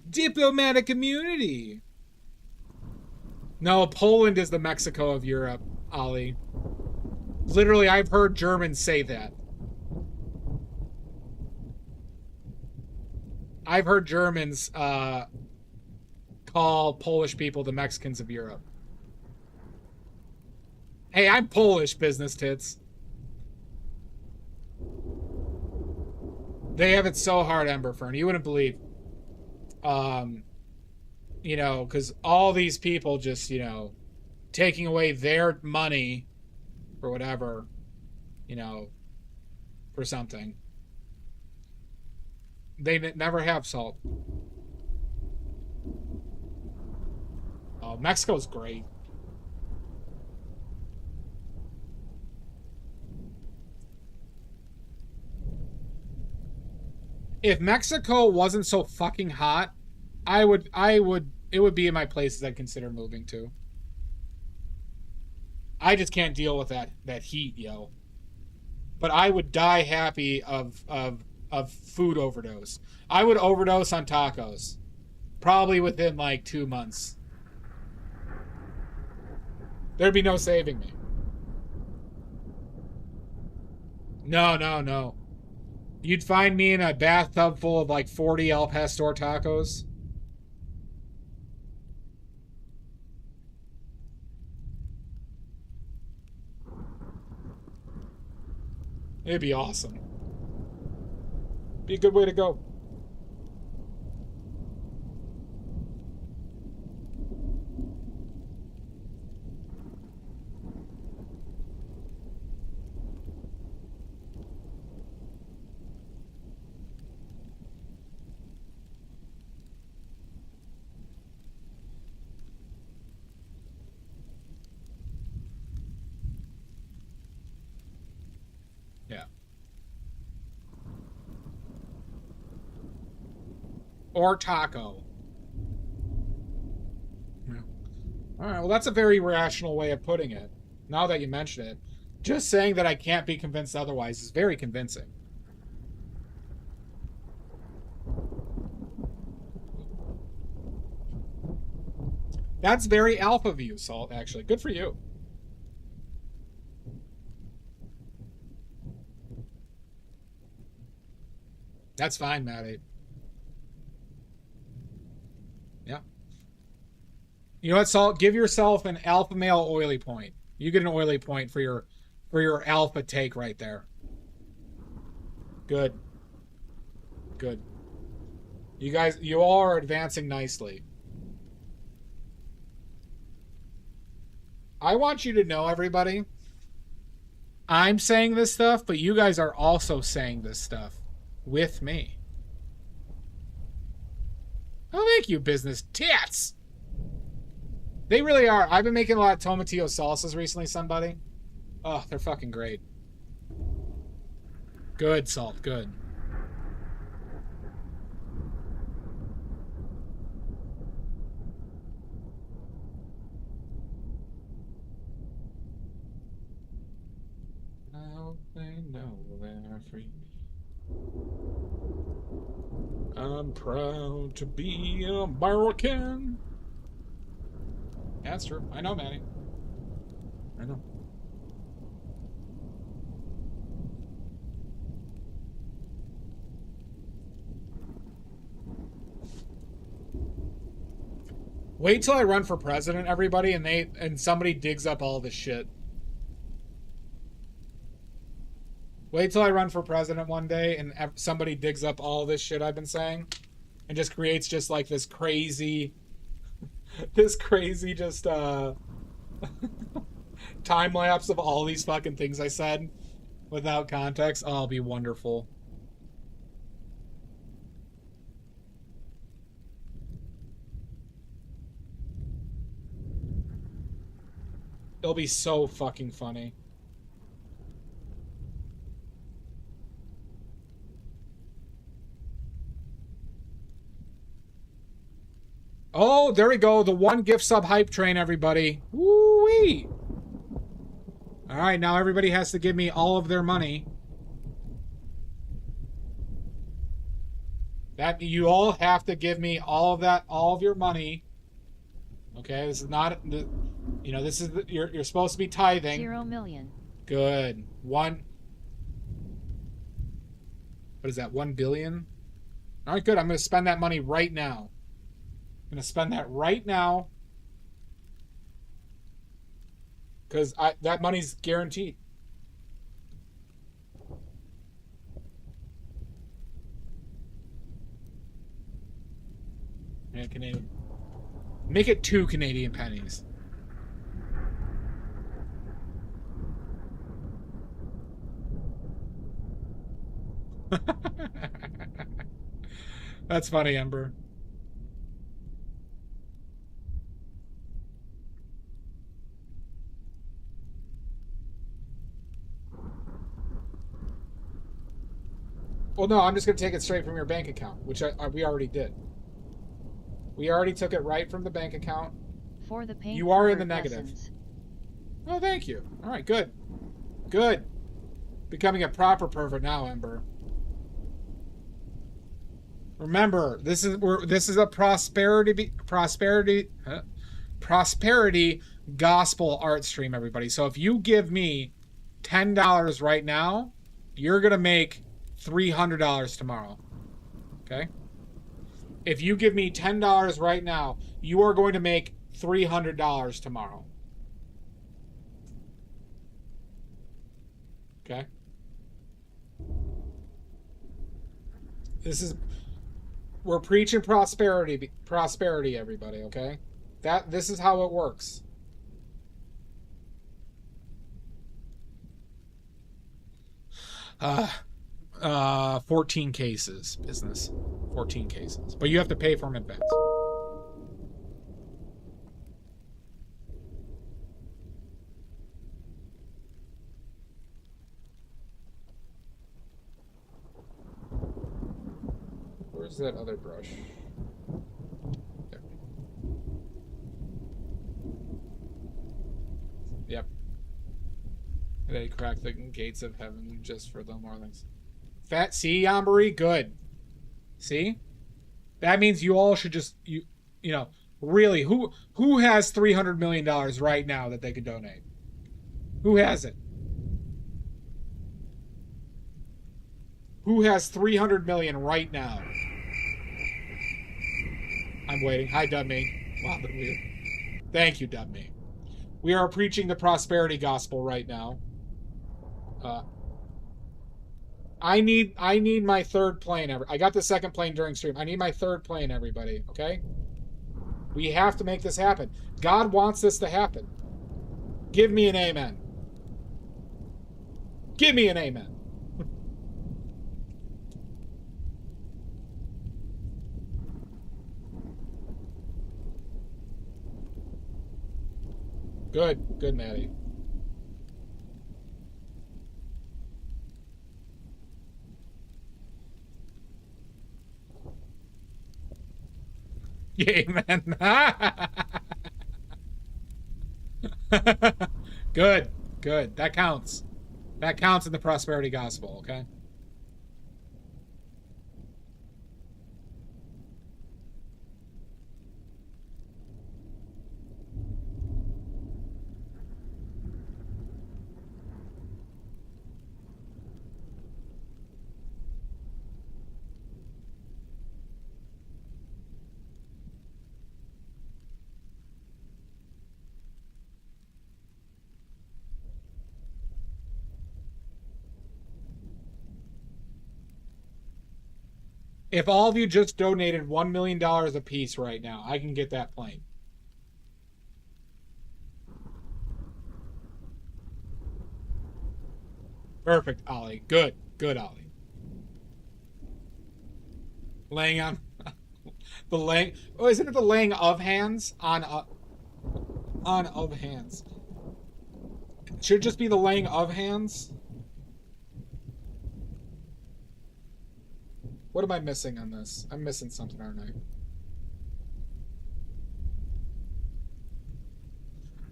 Speaker 1: Diplomatic immunity. No, Poland is the Mexico of Europe, Ollie. Literally, I've heard Germans say that. I've heard Germans call Polish people the Mexicans of Europe. Hey, I'm Polish, business tits. They have it so hard, Emberfern. You wouldn't believe. You know, because all these people just, you know, taking away their money or whatever, you know, for something. They never have salt. Oh, Mexico's great. If Mexico wasn't so fucking hot, it would be in my places I'd consider moving to. I just can't deal with that heat, yo. but I would die happy of food overdose. I would overdose on tacos, probably within like 2 months. There'd be no saving me. No, no, no. You'd find me in a bathtub full of like 40 El Pastor tacos. It'd be awesome. Be a good way to go. Yeah. Or taco. Yeah. All right, well, that's a very rational way of putting it. Now that you mention it, just saying that I can't be convinced otherwise is very convincing. That's very alpha of you, Salt, actually. Good for you. That's fine, Maddie. Yeah. You know what, Salt? Give yourself an alpha male oily point. You get an oily point for your alpha take right there. Good. Good. You all are advancing nicely. I want you to know, everybody, I'm saying this stuff, but you guys are also saying this stuff with me. Oh, thank you, business tits. They really are. I've been making a lot of tomatillo salsas recently, somebody. Oh, they're fucking great. Good, Salt, good. Now they know they're free. I'm proud to be American. That's true. I know, Manny. I know. Wait till I run for president, everybody, and somebody digs up all this shit. Wait till I run for president one day and somebody digs up all this shit I've been saying and just creates just like this crazy just time lapse of all these fucking things I said without context. Oh, it'll be wonderful. It'll be so fucking funny. Oh, there we go. The one gift sub hype train, everybody. Woo-wee. All right, now everybody has to give me all of their money. That you all have to give me all of that, all of your money. Okay, this is not, you know, this is you're supposed to be tithing.
Speaker 8: 0 million.
Speaker 1: Good. What is that? 1 billion. All right, good. I'm going to spend that money right now. I'm going to spend that right now because that money's guaranteed. Yeah, Canadian. Make it 2 Canadian pennies. That's funny, Ember. Well, no, I'm just going to take it straight from your bank account, which we already did. We already took it right from the bank account.
Speaker 8: For the paint.
Speaker 1: You are in the negative. Oh, thank you. All right, good. Good. Becoming a proper pervert now, Ember. Remember, this is a prosperity gospel art stream, everybody. So if you give me $10 right now, you're gonna make $300 tomorrow. Okay? If you give me $10 right now, you are going to make $300 tomorrow. Okay? We're preaching prosperity, everybody, okay? This is how it works. Uh 14 cases, business. 14 cases. But you have to pay for them in advance. Where's that other brush? There. Yep. They crack the gates of heaven just for the more things. Fat, see, Yambari? Good. See? That means you all should just, you know, really, who has $300 million right now that they could donate? Who has it? Who has $300 million right now? I'm waiting. Hi, Dubme. Wow, but weird. Thank you, Dubme. We are preaching the prosperity gospel right now. I need my third plane. I got the second plane during stream. I need my third plane, everybody. Okay? We have to make this happen. God wants this to happen. Give me an amen. Give me an amen. Good, Maddie. Yay, man. Good. That counts. That counts in the prosperity gospel, okay? If all of you just donated $1 million a piece right now, I can get that plane. Perfect, Ollie. Good, Ollie. Laying on the laying. Oh, isn't it the laying of hands on of hands? It should just be the laying of hands. What am I missing on this? I'm missing something, aren't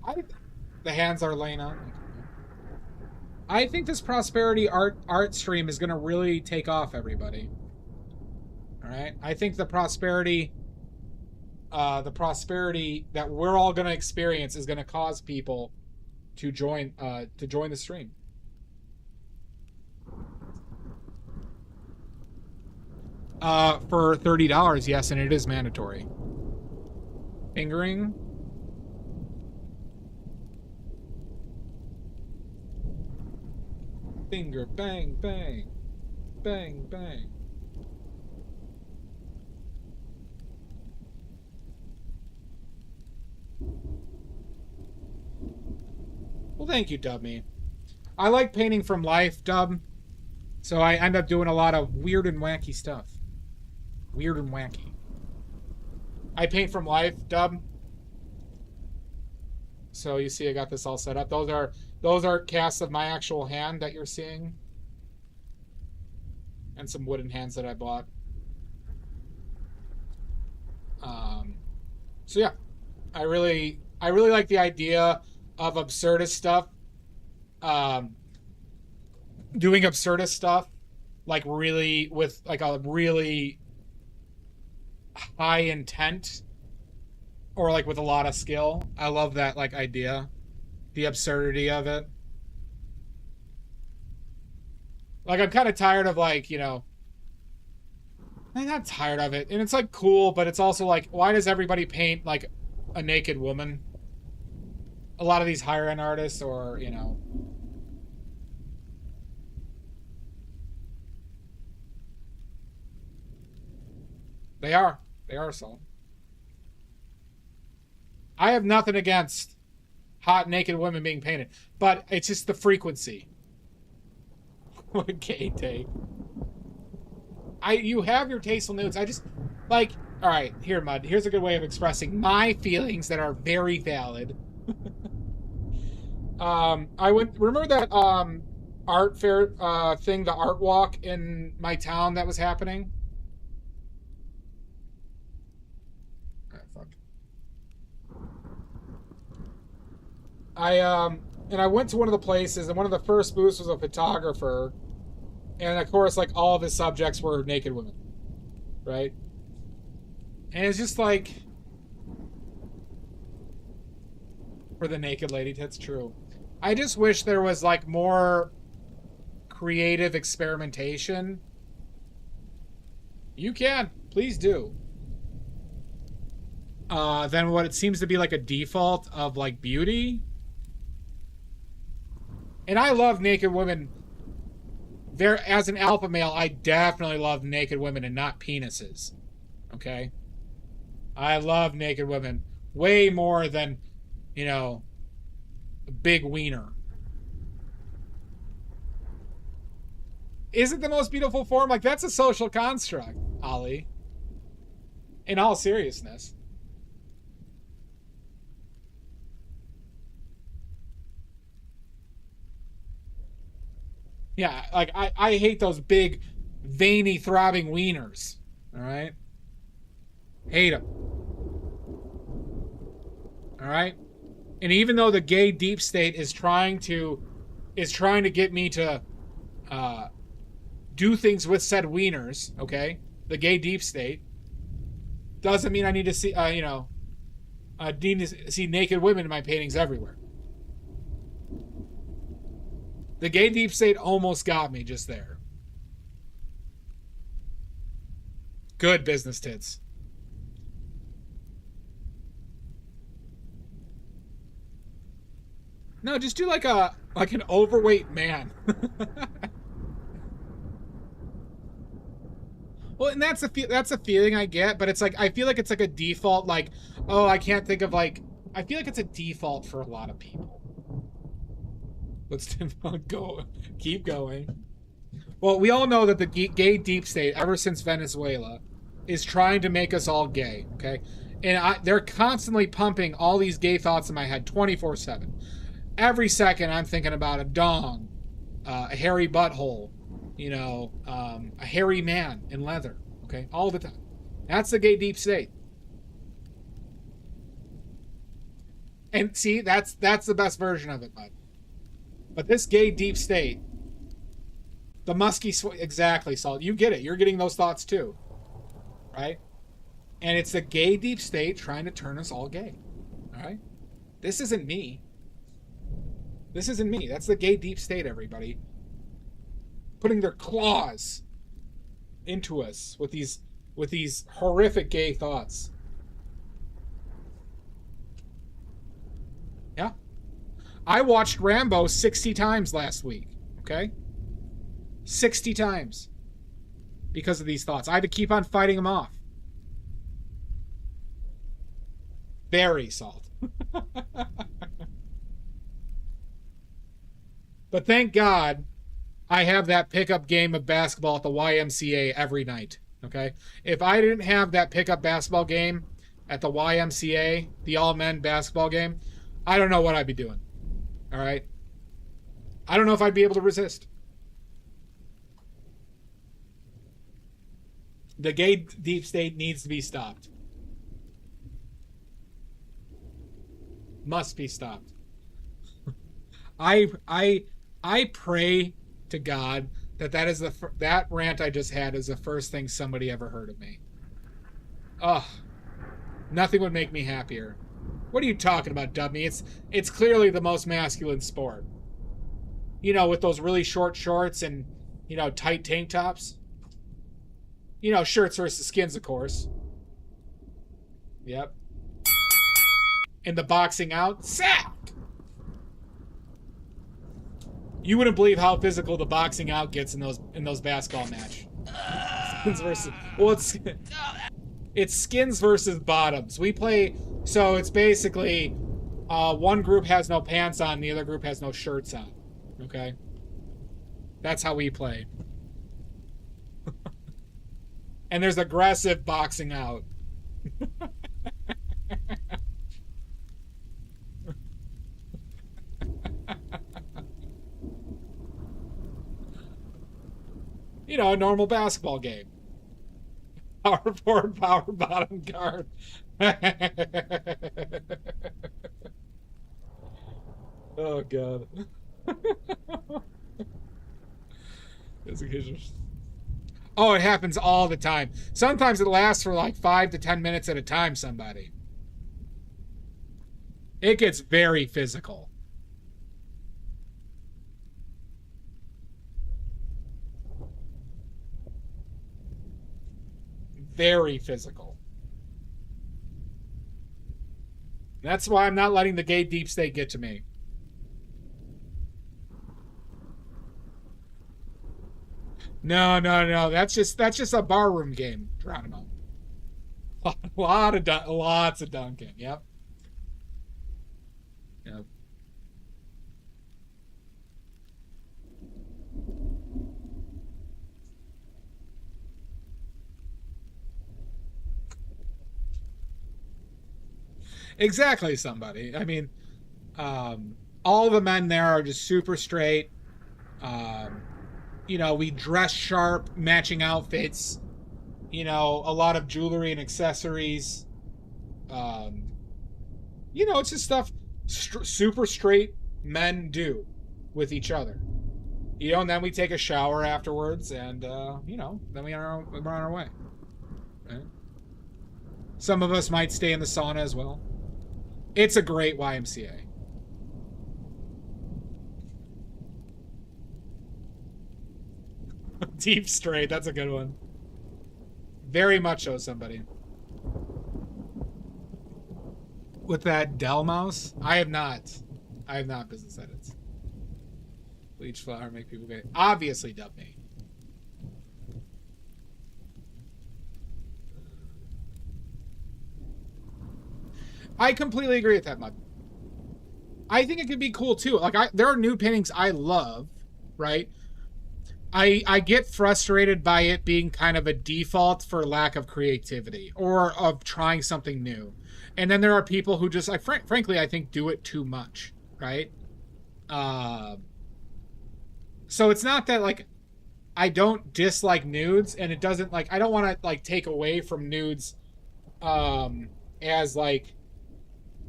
Speaker 1: I? The hands are laying out. I think this prosperity art stream is gonna really take off, everybody. All right, I think the prosperity that we're all gonna experience is gonna cause people to join the stream. For $30, yes, and it is mandatory. Fingering. Finger, bang, bang. Bang, bang. Well, thank you, Dubme. I like painting from life, Dub. So I end up doing a lot of weird and wacky stuff. Weird and wacky. I paint from life, Dub. So you see I got this all set up. Those are casts of my actual hand that you're seeing. And some wooden hands that I bought. So yeah. I really like the idea of absurdist stuff. doing absurdist stuff, like really with like a really high intent or like with a lot of skill. I love that like idea, the absurdity of it. Like I'm kind of tired of like, you know, I'm not tired of it. And it's like cool, but it's also like, why does everybody paint like a naked woman? A lot of these higher end artists or, you know. They are. They are so. I have nothing against hot naked women being painted, but it's just the frequency. What a gay take. You have your tasteful nudes. I just like, all right, here, Mud. Here's a good way of expressing my feelings that are very valid. Remember that art fair thing, the art walk in my town that was happening? Fuck. And I went to one of the places, and one of the first booths was a photographer, and of course, like all of his subjects were naked women, right? And it's just like, for the naked lady, that's true. I just wish there was like more creative experimentation. You can, please do. Then what it seems to be like a default of like beauty. And I love naked women. As an alpha male, I definitely love naked women and not penises. Okay? I love naked women way more than, you know, a big wiener. Is it the most beautiful form? Like, that's a social construct, Ollie. In all seriousness. Yeah, like, I hate those big, veiny, throbbing wieners. All right? Hate them. All right? And even though the gay deep state is trying to get me to do things with said wieners, okay? The gay deep state doesn't mean I need to see, need to see naked women in my paintings everywhere. The gay deep state almost got me just there. Good business tits. No, just do like an overweight man. Well, and that's a feeling I get, but it's like I feel like it's like a default, like, oh, I can't think of like, I feel like it's a default for a lot of people. Let's go, keep going. Well, we all know that the gay deep state, ever since Venezuela, is trying to make us all gay, okay? And they're constantly pumping all these gay thoughts in my head 24/7. Every second I'm thinking about a dong, a hairy butthole, a hairy man in leather, okay? All the time. That's the gay deep state. And see, that's the best version of it, bud. But this gay deep state, the musky, exactly, Salt. You get it. You're getting those thoughts too, right? And it's the gay deep state trying to turn us all gay, all right? This isn't me. This isn't me. That's the gay deep state, everybody. Putting their claws into us with these horrific gay thoughts. Yeah. I watched Rambo 60 times last week, okay? 60 times. Because of these thoughts. I had to keep on fighting them off. Very Salt. But thank God I have that pickup game of basketball at the YMCA every night, okay? If I didn't have that pickup basketball game at the YMCA, the all-men basketball game, I don't know what I'd be doing, all right? I don't know if I'd be able to resist. The gay deep state needs to be stopped. Must be stopped. I pray to God that is that rant I just had is the first thing somebody ever heard of me. Ugh. Nothing would make me happier. What are you talking about, Dummy? It's clearly the most masculine sport. You know, with those really short shorts and, you know, tight tank tops. You know, shirts versus skins, of course. Yep. And the boxing out, sack! You wouldn't believe how physical the boxing out gets in those basketball match. Skins versus, well, it's skins versus bottoms. We play, so it's basically one group has no pants on, the other group has no shirts on. Okay? That's how we play. And there's aggressive boxing out. You know, a normal basketball game. Power forward, power bottom guard. Oh, God. Oh, it happens all the time. Sometimes it lasts for like 5 to 10 minutes at a time, somebody. It gets very physical. Very physical. That's why I'm not letting the gay deep state get to me. No. That's just a barroom game, Geronimo. Lots of dunking. Yep. Yep. Exactly, somebody. I mean, all the men there are just super straight. You know, we dress sharp, matching outfits. You know, a lot of jewelry and accessories. You know, it's just stuff super straight men do with each other. You know, and then we take a shower afterwards, and you know, then we're on our way. Right? Some of us might stay in the sauna as well. It's a great YMCA. Deep straight, that's a good one. Very much so, somebody. With that Dell mouse? I have not business edits. Bleach flower, make people gay. Obviously dub me. I completely agree with that, Mud. I think it could be cool too. Like, there are new paintings I love, right? I get frustrated by it being kind of a default for lack of creativity or of trying something new. And then there are people who just, like, frankly, I think do it too much, right? So it's not that, like, I don't dislike nudes, and it doesn't, like, I don't want to, like, take away from nudes as, like,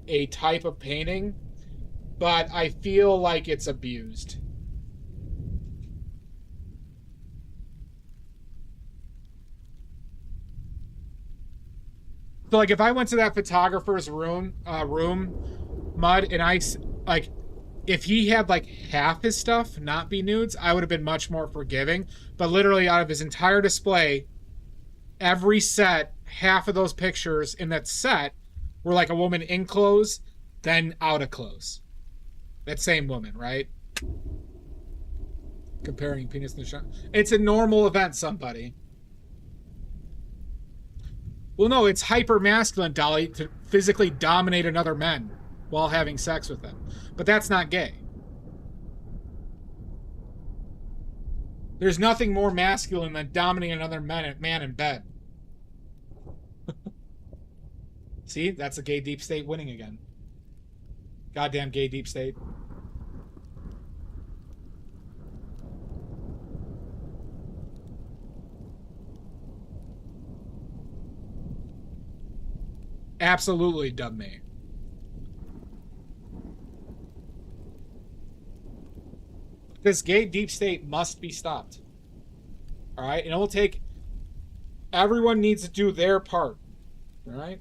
Speaker 1: a type of painting, but I feel like it's abused. So, like, if I went to that photographer's room, Mud, and I, like, if he had, like, half his stuff not be nudes, I would have been much more forgiving. But literally, out of his entire display, every set, half of those pictures in that set were, like, a woman in clothes, then out of clothes. That same woman, right? Comparing penis and shot. It's a normal event, somebody. Well, no, it's hyper masculine, Dolly, to physically dominate another man while having sex with them. But that's not gay. There's nothing more masculine than dominating another man in bed. See, that's a gay deep state winning again. Goddamn gay deep state. Absolutely dub me. This gay deep state must be stopped. All right? And it will take... Everyone needs to do their part. All right?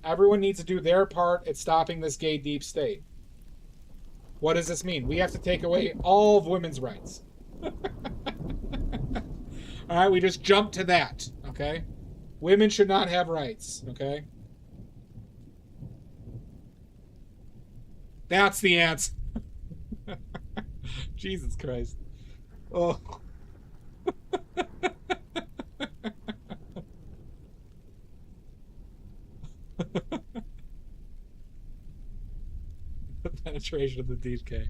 Speaker 1: Everyone needs to do their part at stopping this gay deep state. What does this mean? We have to take away all of women's rights. All right, we just jump to that, okay? Women should not have rights, okay? That's the answer. Jesus Christ. Oh. The penetration of the DK.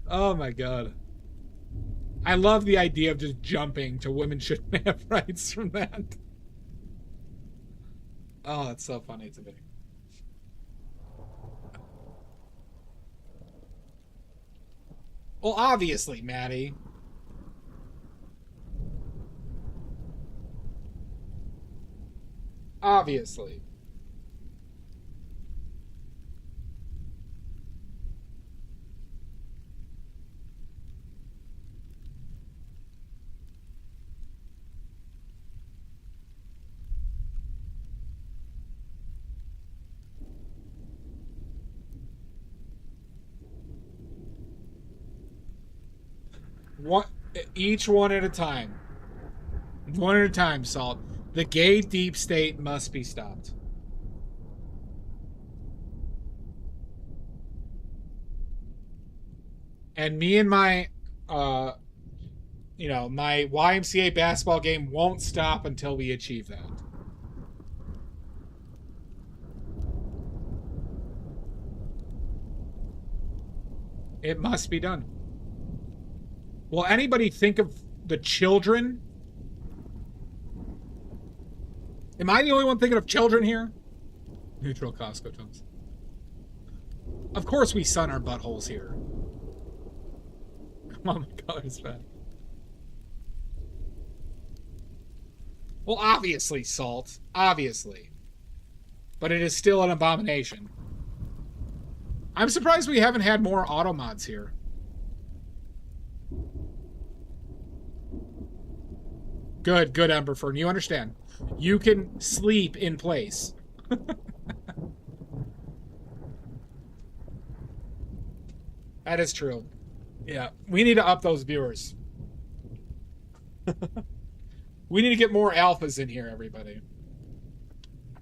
Speaker 1: Oh my God. I love the idea of just jumping to women shouldn't have rights from that. Oh, that's so funny to me. Well, obviously, Maddie. Obviously. Each one at a time. One at a time, Salt. The gay deep state must be stopped. And me and my, my YMCA basketball game won't stop until we achieve that. It must be done. Will anybody think of the children? Am I the only one thinking of children here? Neutral Costco tones. Of course we sun our buttholes here. Oh my God, it's bad. Well, obviously, Salt. Obviously. But it is still an abomination. I'm surprised we haven't had more auto mods here. Good, Emberfern. You understand. You can sleep in place. That is true. Yeah, we need to up those viewers. We need to get more alphas in here, everybody.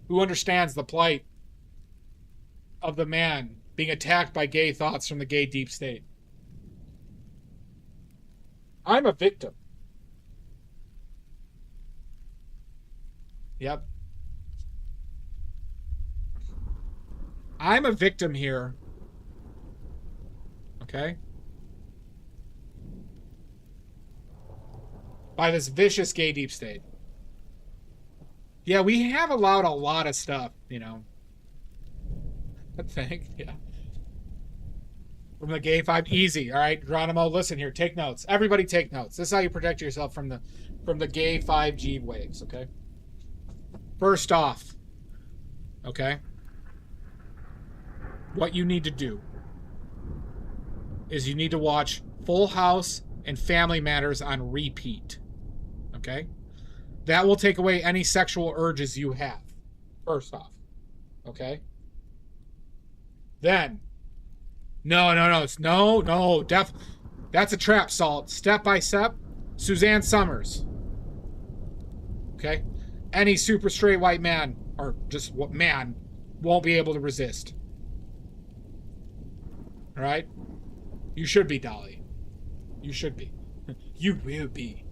Speaker 1: Who understands the plight of the man being attacked by gay thoughts from the gay deep state. I'm a victim. Yep. I'm a victim here. Okay? By this vicious gay deep state. Yeah, we have allowed a lot of stuff, you know. I think, yeah. From the gay vibe, easy. All right, Geronimo, listen here. Take notes. Everybody take notes. This is how you protect yourself from the gay 5G waves, okay? First off, okay, what you need to do is you need to watch Full House and Family Matters on repeat, okay? That will take away any sexual urges you have, first off, okay? Then, that's a trap, Salt. Step by Step, Suzanne Summers, okay? Any super straight white man, or just what man, won't be able to resist. All right? You should be, Dolly. You should be. You will be.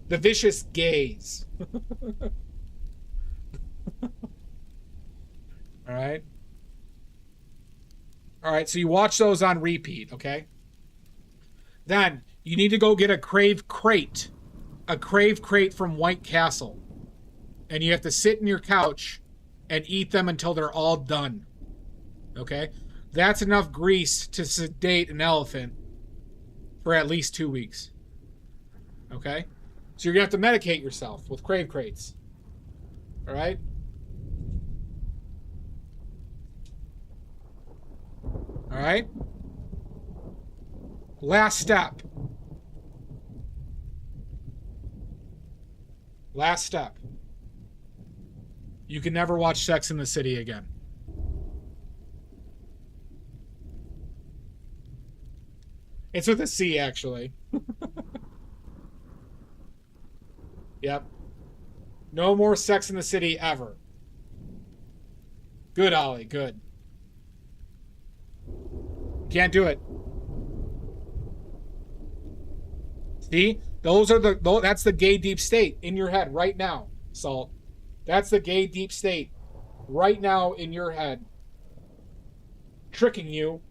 Speaker 1: The vicious gays. All right? All right, so you watch those on repeat, okay? Then you need to go get a Crave Crate. A Crave Crate from White Castle. And you have to sit in your couch and eat them until they're all done. Okay? That's enough grease to sedate an elephant for at least 2 weeks. Okay? So you're going to have to medicate yourself with Crave Crates. All right? All right? Last step. Last step. You can never watch Sex in the City again. It's with a C, actually. Yep. No more Sex in the City ever. Good, Ollie. Good. Can't do it. See? That's the gay deep state in your head right now, Salt. That's the gay deep state right now in your head. Tricking you.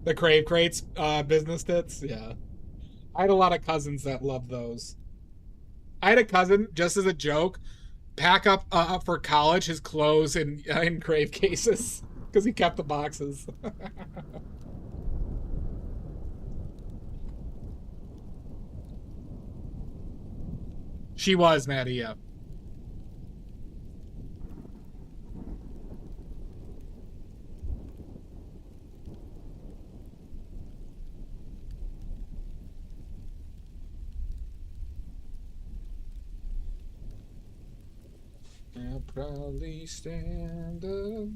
Speaker 1: The Crave Crates business tits? Yeah. I had a lot of cousins that loved those. I had a cousin, just as a joke, pack up for college his clothes in Crave cases because he kept the boxes. She was, Maddie, yeah. I'll probably stand up.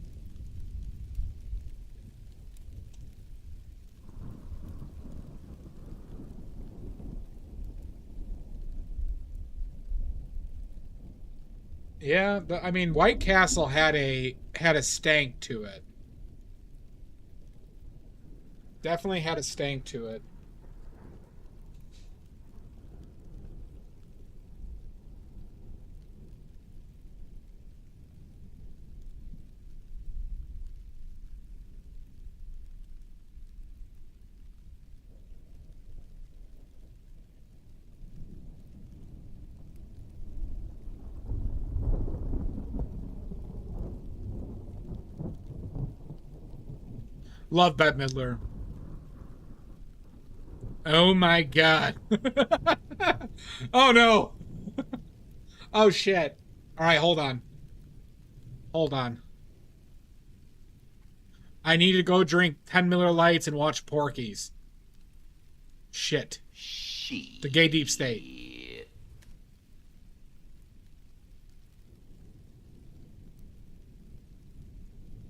Speaker 1: Yeah, but I mean, White Castle had a stank to it. Definitely had a stank to it. Love Bette Midler. Oh my god. Oh no. Oh shit. All right, hold on. Hold on. I need to go drink 10 Miller Lights and watch Porky's. Shit. The gay deep state.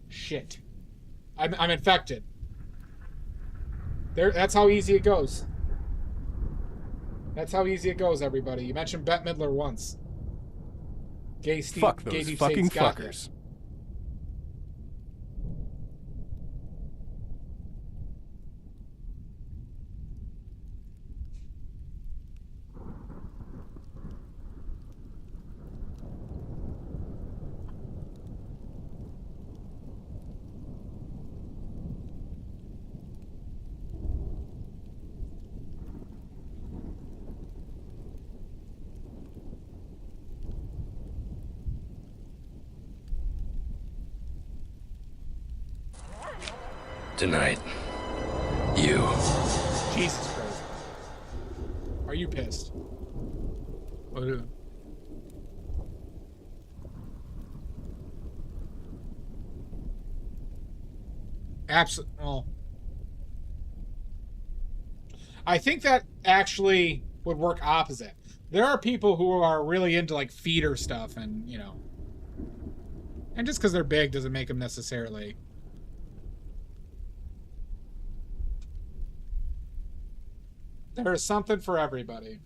Speaker 1: Shit. I'm infected. That's how easy it goes. That's how easy it goes, everybody. You mentioned Bette Midler once.
Speaker 8: Fuck those fucking fuckers.
Speaker 9: Tonight, you.
Speaker 1: Jesus Christ. Are you pissed? What? Absolutely. Well, I think that actually would work opposite. There are people who are really into like feeder stuff, and you know, and just because they're big doesn't make them necessarily. There's something for everybody.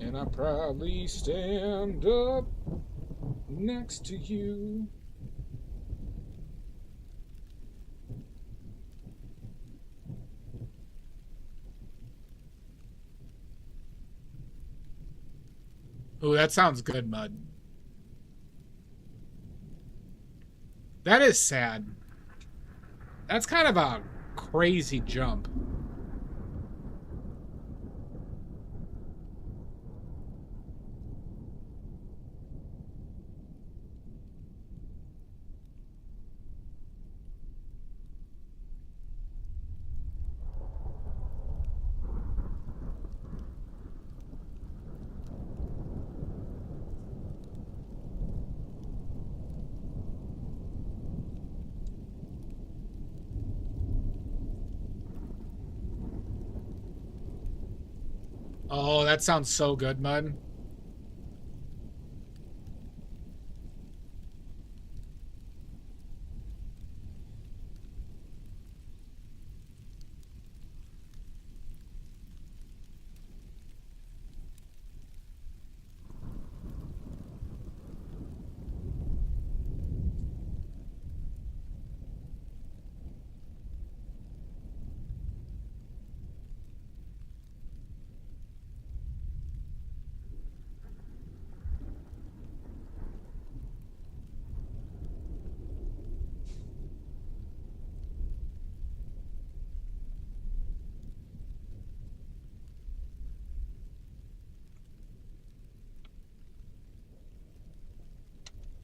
Speaker 1: And I'll probably stand up next to you. Ooh, that sounds good, Mud. That is sad. That's kind of a crazy jump. Oh, that sounds so good, Mud.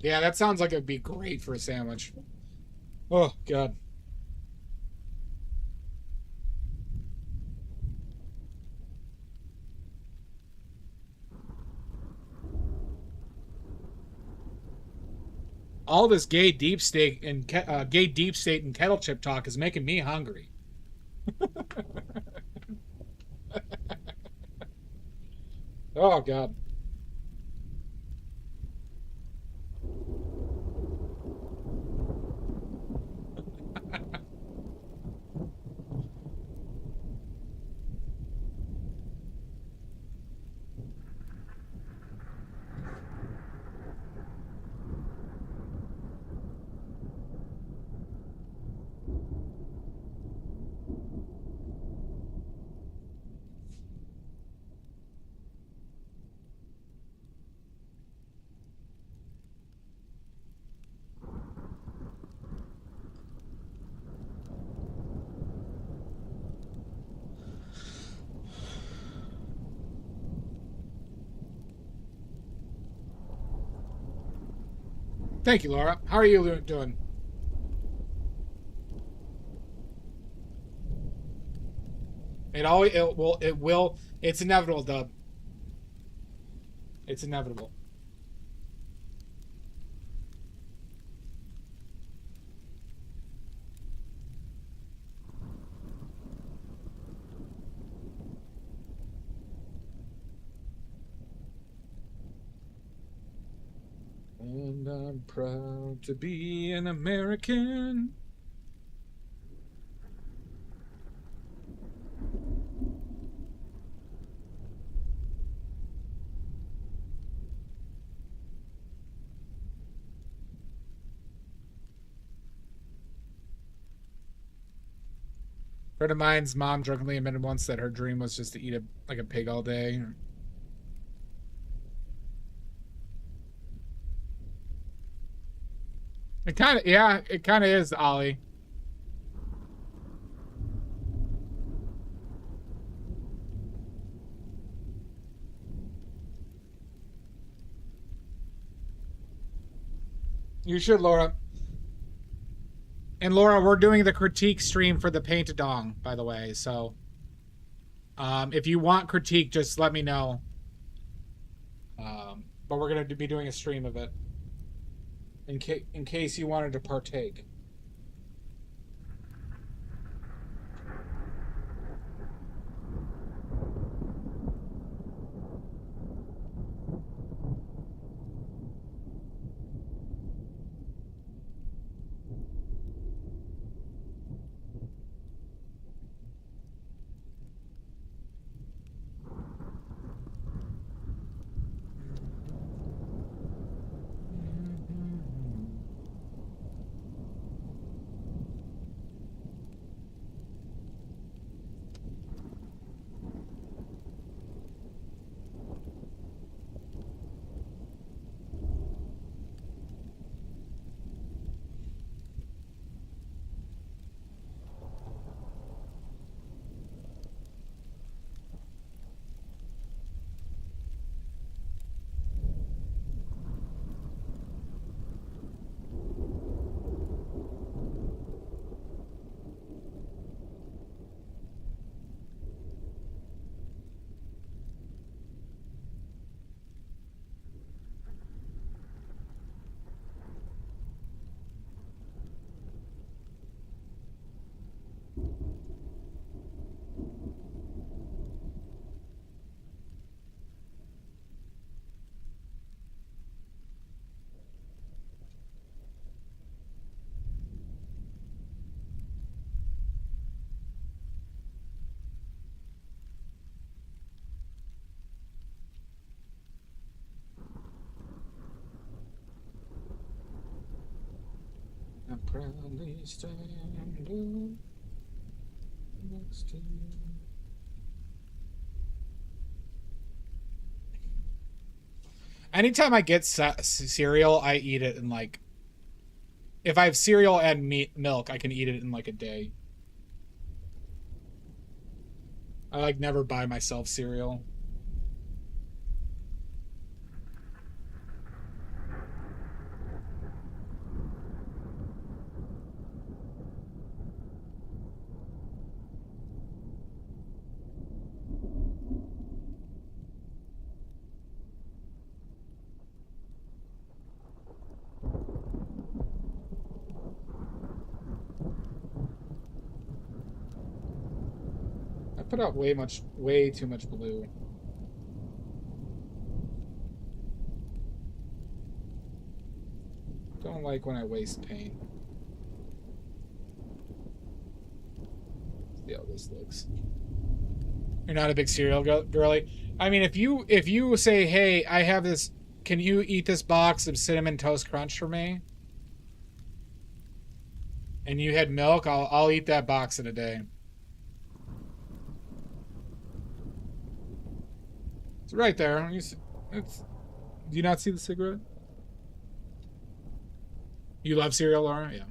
Speaker 1: Yeah, that sounds like it'd be great for a sandwich. Oh, God. All this gay deep state and kettle chip talk is making me hungry. Oh, God. Thank you, Laura. How are you doing? It will. It's inevitable, Dub. It's inevitable. And I'm proud to be an American. Friend of mine's mom drunkenly admitted once that her dream was just to eat like a pig all day. It kind of, yeah, it kind of is, Ollie. You should, Laura. And Laura, we're doing the critique stream for the Paint-A-Dong, by the way. So, if you want critique, just let me know. But we're gonna be doing a stream of it in case you wanted to partake. proudly stand up next to you. Anytime I get cereal, I eat it in like... If I have cereal and milk, I can eat it in like a day. I like never buy myself cereal. Put out way too much blue. Don't like when I waste paint. See how this looks. You're not a big cereal girly. I mean, if you say, hey, I have this, can you eat this box of Cinnamon Toast Crunch for me? And you had milk, I'll eat that box in a day. It's right there. Do you not see the cigarette? You love cereal, Laura? Yeah.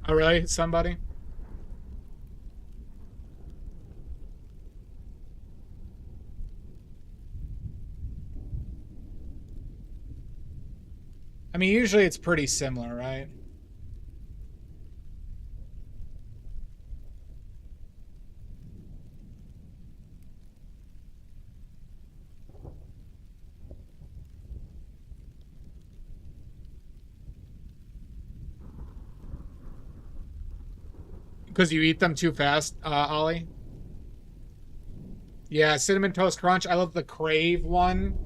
Speaker 1: Oh, really? Somebody? I mean, usually it's pretty similar, right? Because you eat them too fast, Ollie? Yeah, Cinnamon Toast Crunch. I love the Crave one.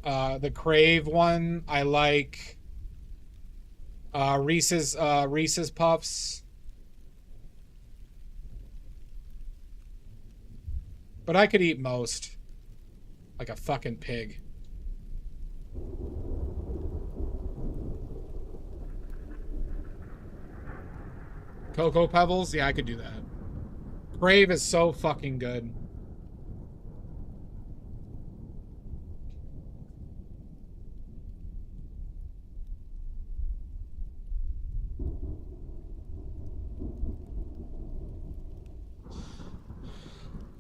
Speaker 1: The Crave one. I like Reese's Puffs. But I could eat most. Like a fucking pig. Cocoa Pebbles? Yeah, I could do that. Crave is so fucking good.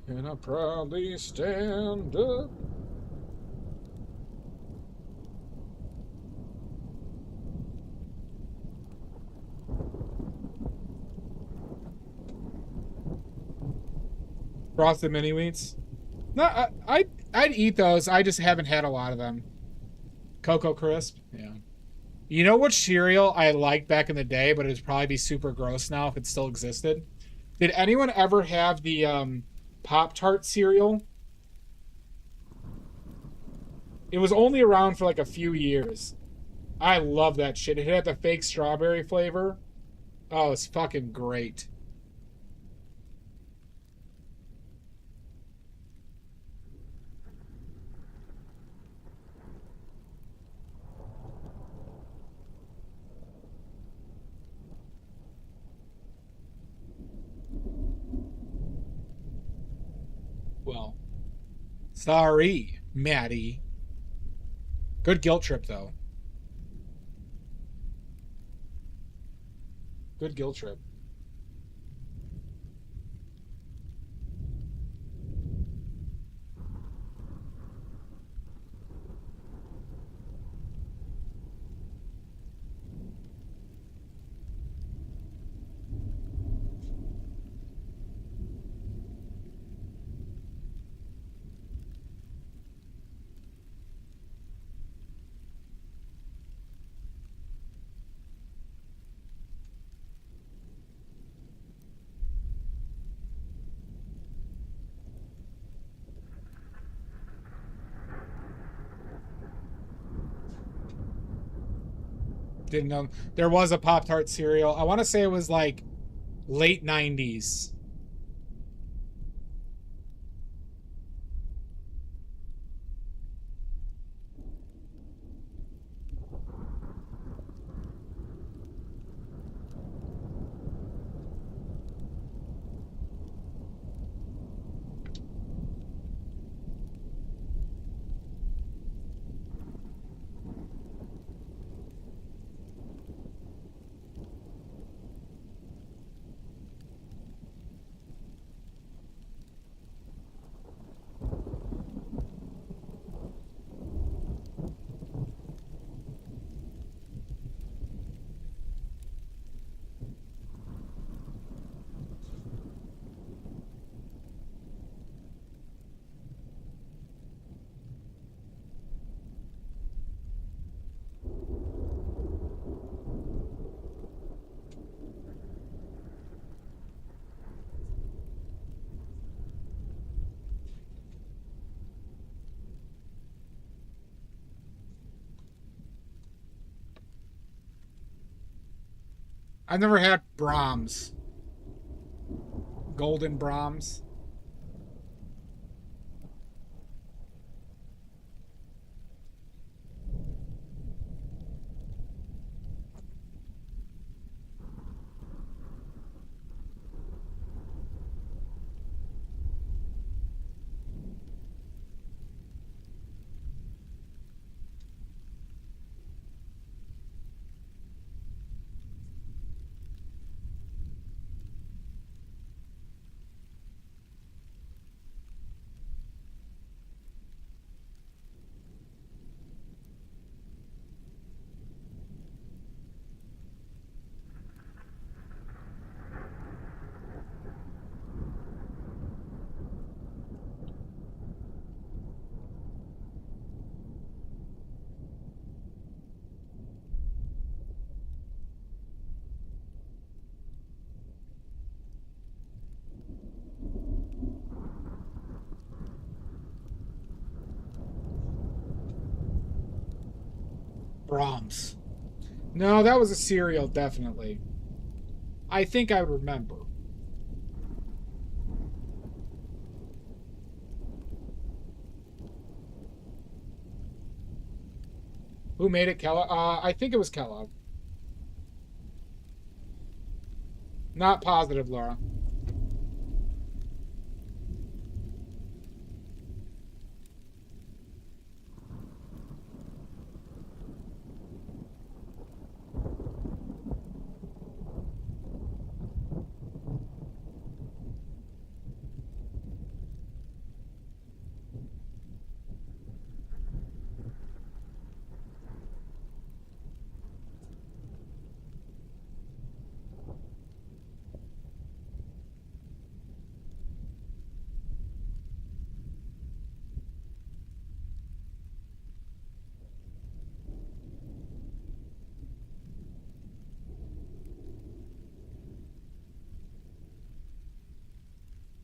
Speaker 1: And I proudly stand up. Frosted mini wheats. No, I'd eat those. I just haven't had a lot of them. Cocoa Crisp. Yeah. You know what cereal I liked back in the day, but it'd probably be super gross now if it still existed? Did anyone ever have the Pop-Tart cereal? It was only around for like a few years. I love that shit. It had the fake strawberry flavor. Oh, it's fucking great. Well, sorry, Maddie. Good guilt trip, though. Good guilt trip. Didn't know there was a Pop-Tart cereal. I want to say it was like late 90s. I've never had Brahms. Golden Brahms. Brahms. No, that was a cereal, definitely. I think I remember. Who made it? Kellogg? I think it was Kellogg. Not positive, Laura.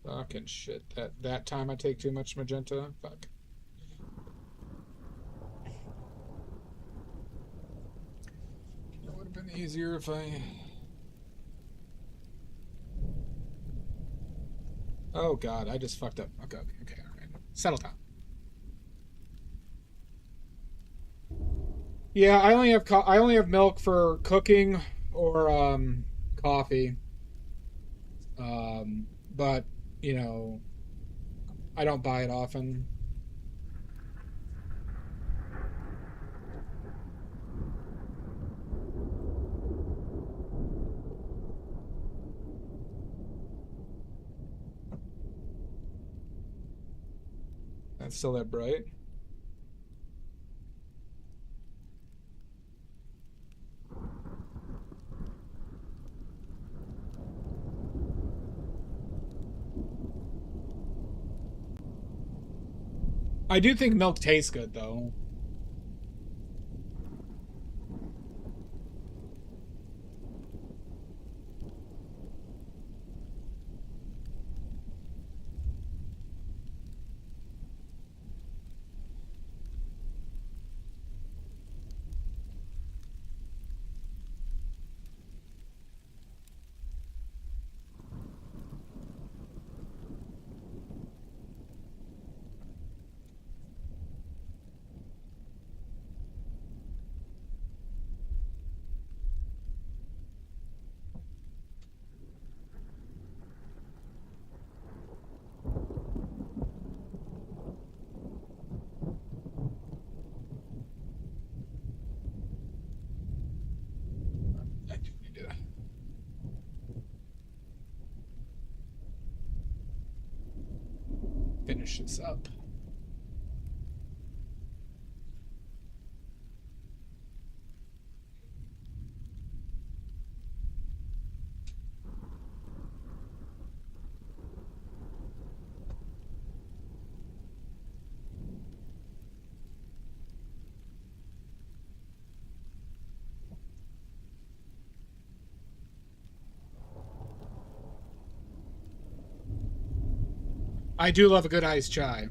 Speaker 1: Fucking shit. That time I take too much magenta? Fuck. It would have been easier if I... Oh god, I just fucked up. Okay, alright. Settle down. Yeah, I only have milk for cooking or coffee. But you know, I don't buy it often. That's still that bright. I do think milk tastes good, though. I do need to finish this up. I do love a good iced chai.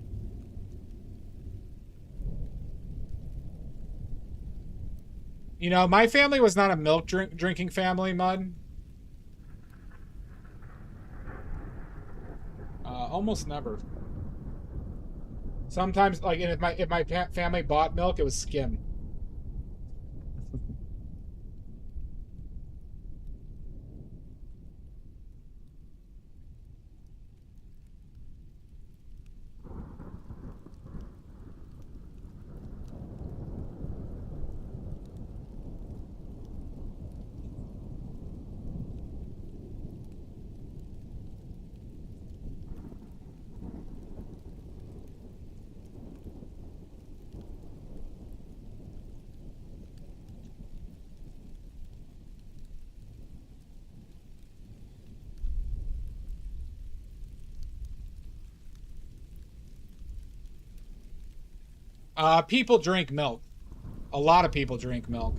Speaker 1: You know, my family was not a milk drinking family, Mud. Almost never. Sometimes, like, and if my family bought milk, it was skim. People drink milk. A lot of people drink milk.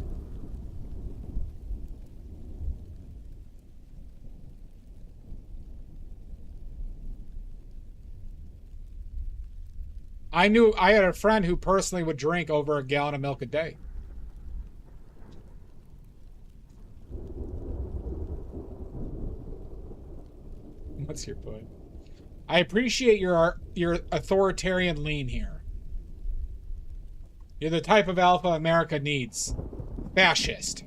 Speaker 1: I had a friend who personally would drink over a gallon of milk a day. What's your point? I appreciate your authoritarian lean here. You're the type of alpha America needs. Fascist.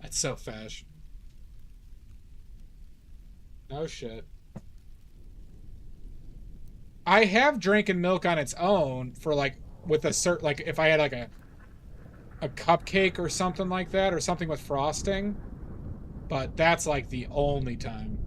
Speaker 1: That's so fashion. No shit. I have drinking milk on its own for like with a certain like if I had like a cupcake or something like that or something with frosting, but that's like the only time.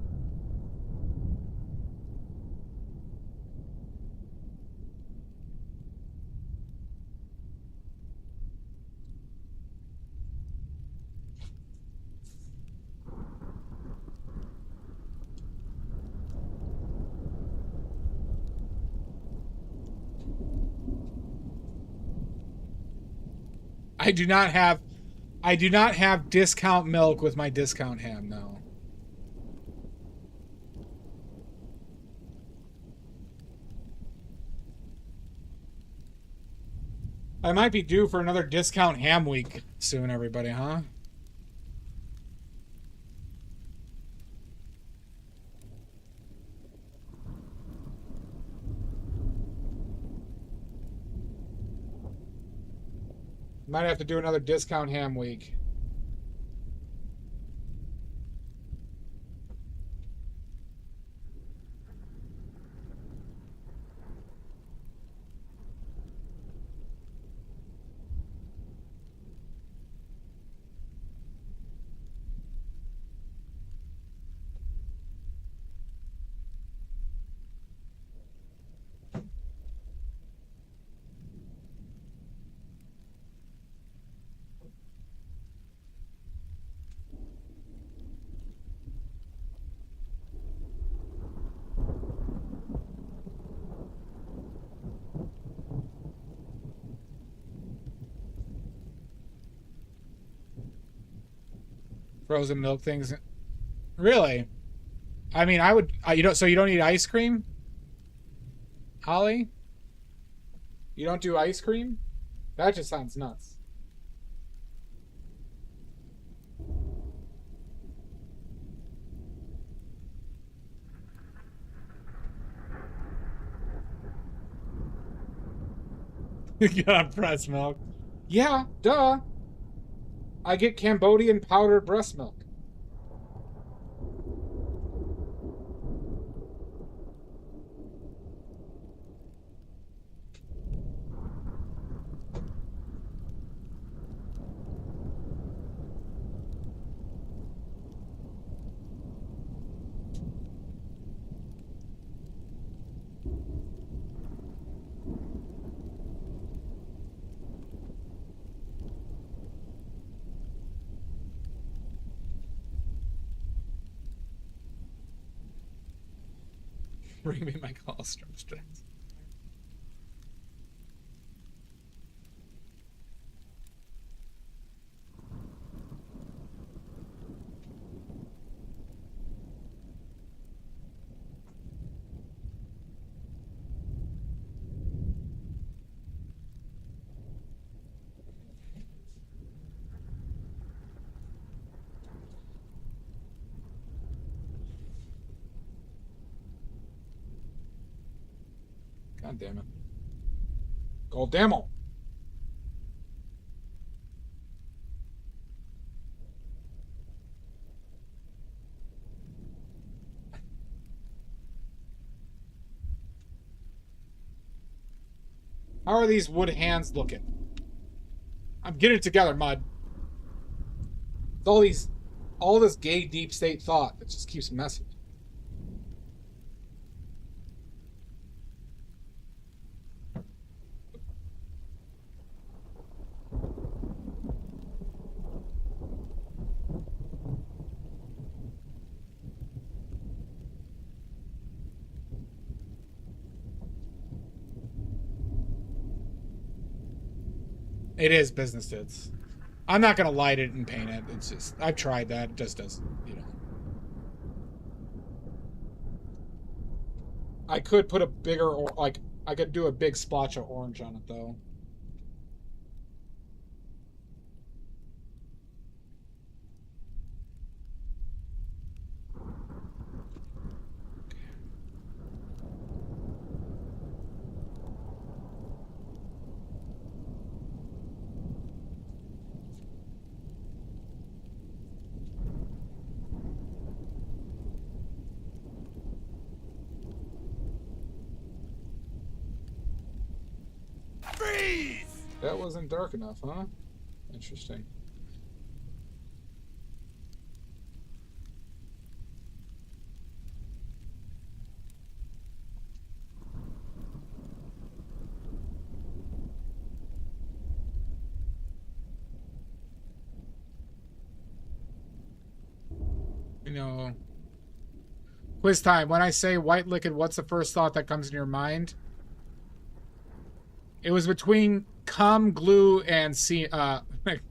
Speaker 1: I do not have discount milk with my discount ham, no. I might be due for another discount ham week soon, everybody, huh? Might have to do another discount ham week. Frozen milk things. Really? I mean, I would. You don't. So you don't eat ice cream, Holly? You don't do ice cream? That just sounds nuts. Got breast milk. Yeah, duh. I get Cambodian powdered breast milk. Bring me my colostrum strips. God damn it. God damn it. How are these wood hands looking? I'm getting it together, Mud. It's all this gay deep state thought that just keeps messing. It is business tits. I'm not gonna light it and paint it. It's just, I've tried that. It just doesn't, you know. I could put a bigger, or like, I could do a big splotch of orange on it though. That wasn't dark enough, huh? Interesting. You know, quiz time. When I say white liquid, what's the first thought that comes in your mind? It was between cum, glue, and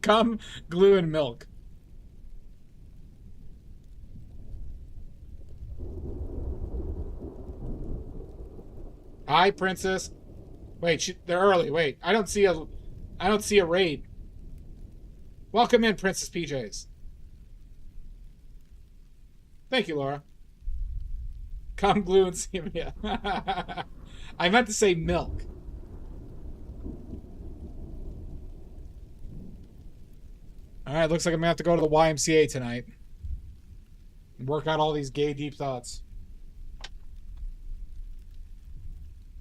Speaker 1: cum, glue, and milk. Hi, princess. Wait, they're early. Wait, I don't see a raid. Welcome in, Princess PJs. Thank you, Laura. Cum, glue, and semen. Yeah. I meant to say milk. All right, looks like I'm gonna have to go to the YMCA tonight and work out all these gay deep thoughts.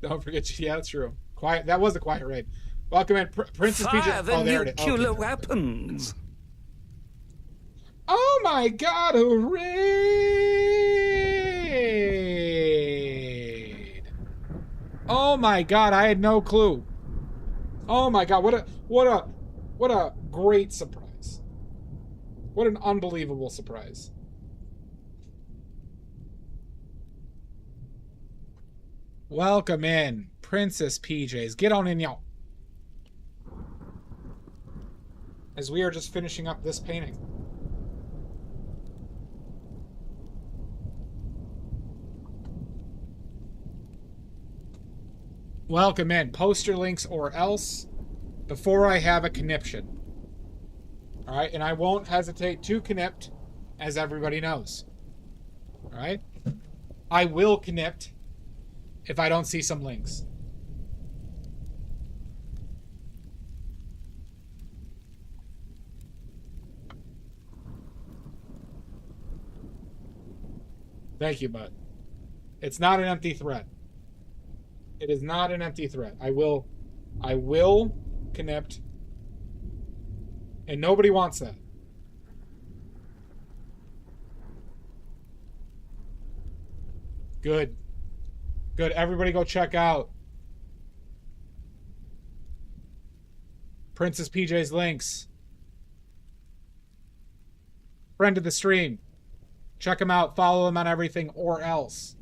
Speaker 1: Don't forget, yeah, that's true. Quiet. That was a quiet raid. Welcome in, Princess Peach.
Speaker 5: Fire
Speaker 1: Oh, there
Speaker 5: the
Speaker 1: it is.
Speaker 5: nuclear
Speaker 1: Okay.
Speaker 5: weapons.
Speaker 1: Oh my God! A raid! Oh my God! I had no clue. Oh my God! What a great surprise! What an unbelievable surprise! Welcome in, Princess PJs. Get on in, y'all. As we are just finishing up this painting. Welcome in. Post your links or else before I have a conniption. Alright, and I won't hesitate to connipt, as everybody knows. Alright? I will connipt if I don't see some links. Thank you, bud. It's not an empty threat. It is not an empty threat. I will connipt. And nobody wants that. Good. Good. Everybody go check out Princess PJ's links. Friend of the stream. Check him out. Follow him on everything or else.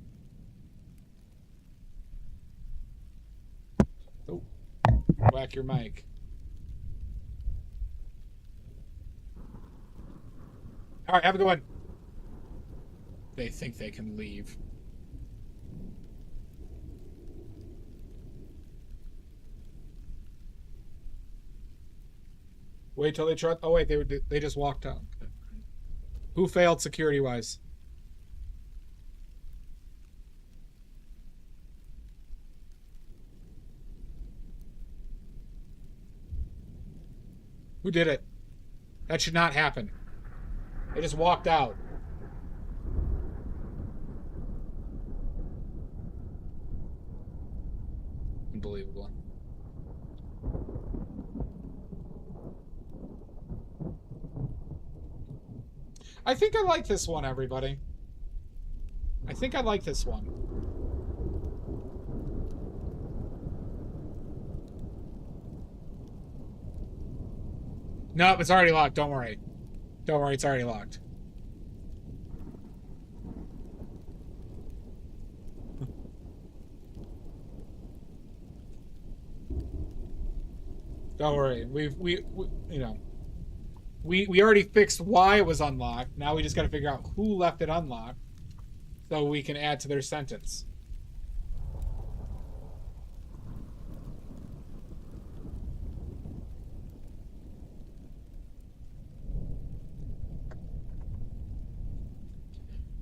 Speaker 1: Oh, whack your mic. All right, have a good one. They think they can leave. Wait till they try. Oh wait, they just walked out. Okay. Who failed security wise? Who did it? That should not happen. They just walked out. Unbelievable. I think I like this one, everybody. I think I like this one. Nope, it's already locked. Don't worry. Don't worry, it's already locked. Don't worry. We you know. We already fixed why it was unlocked. Now we just got to figure out who left it unlocked so we can add to their sentence.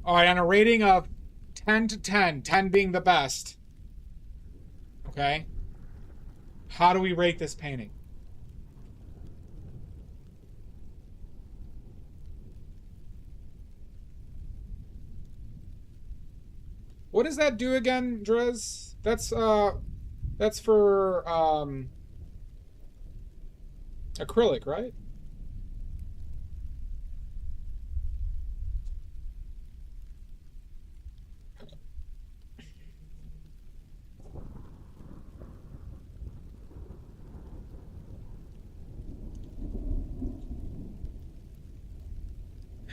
Speaker 1: All right, on a rating of 10 to 10, 10 being the best, okay? How do we rate this painting? What does that do again, Drez? That's for acrylic, right?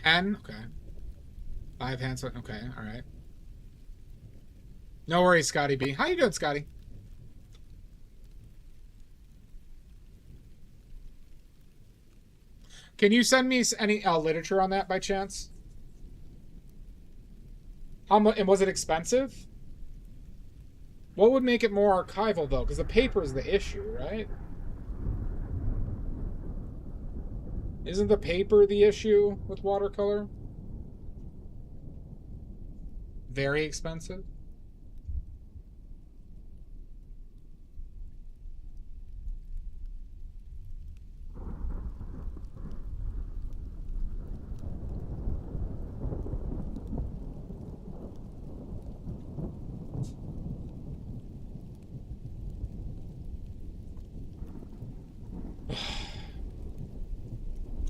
Speaker 1: Hand? Okay. 5 hands. Okay, all right. No worries, Scotty B. How you doing, Scotty? Can you send me any literature on that by chance? How much? And was it expensive? What would make it more archival, though? Because the paper is the issue, right? Isn't the paper the issue with watercolor? Very expensive?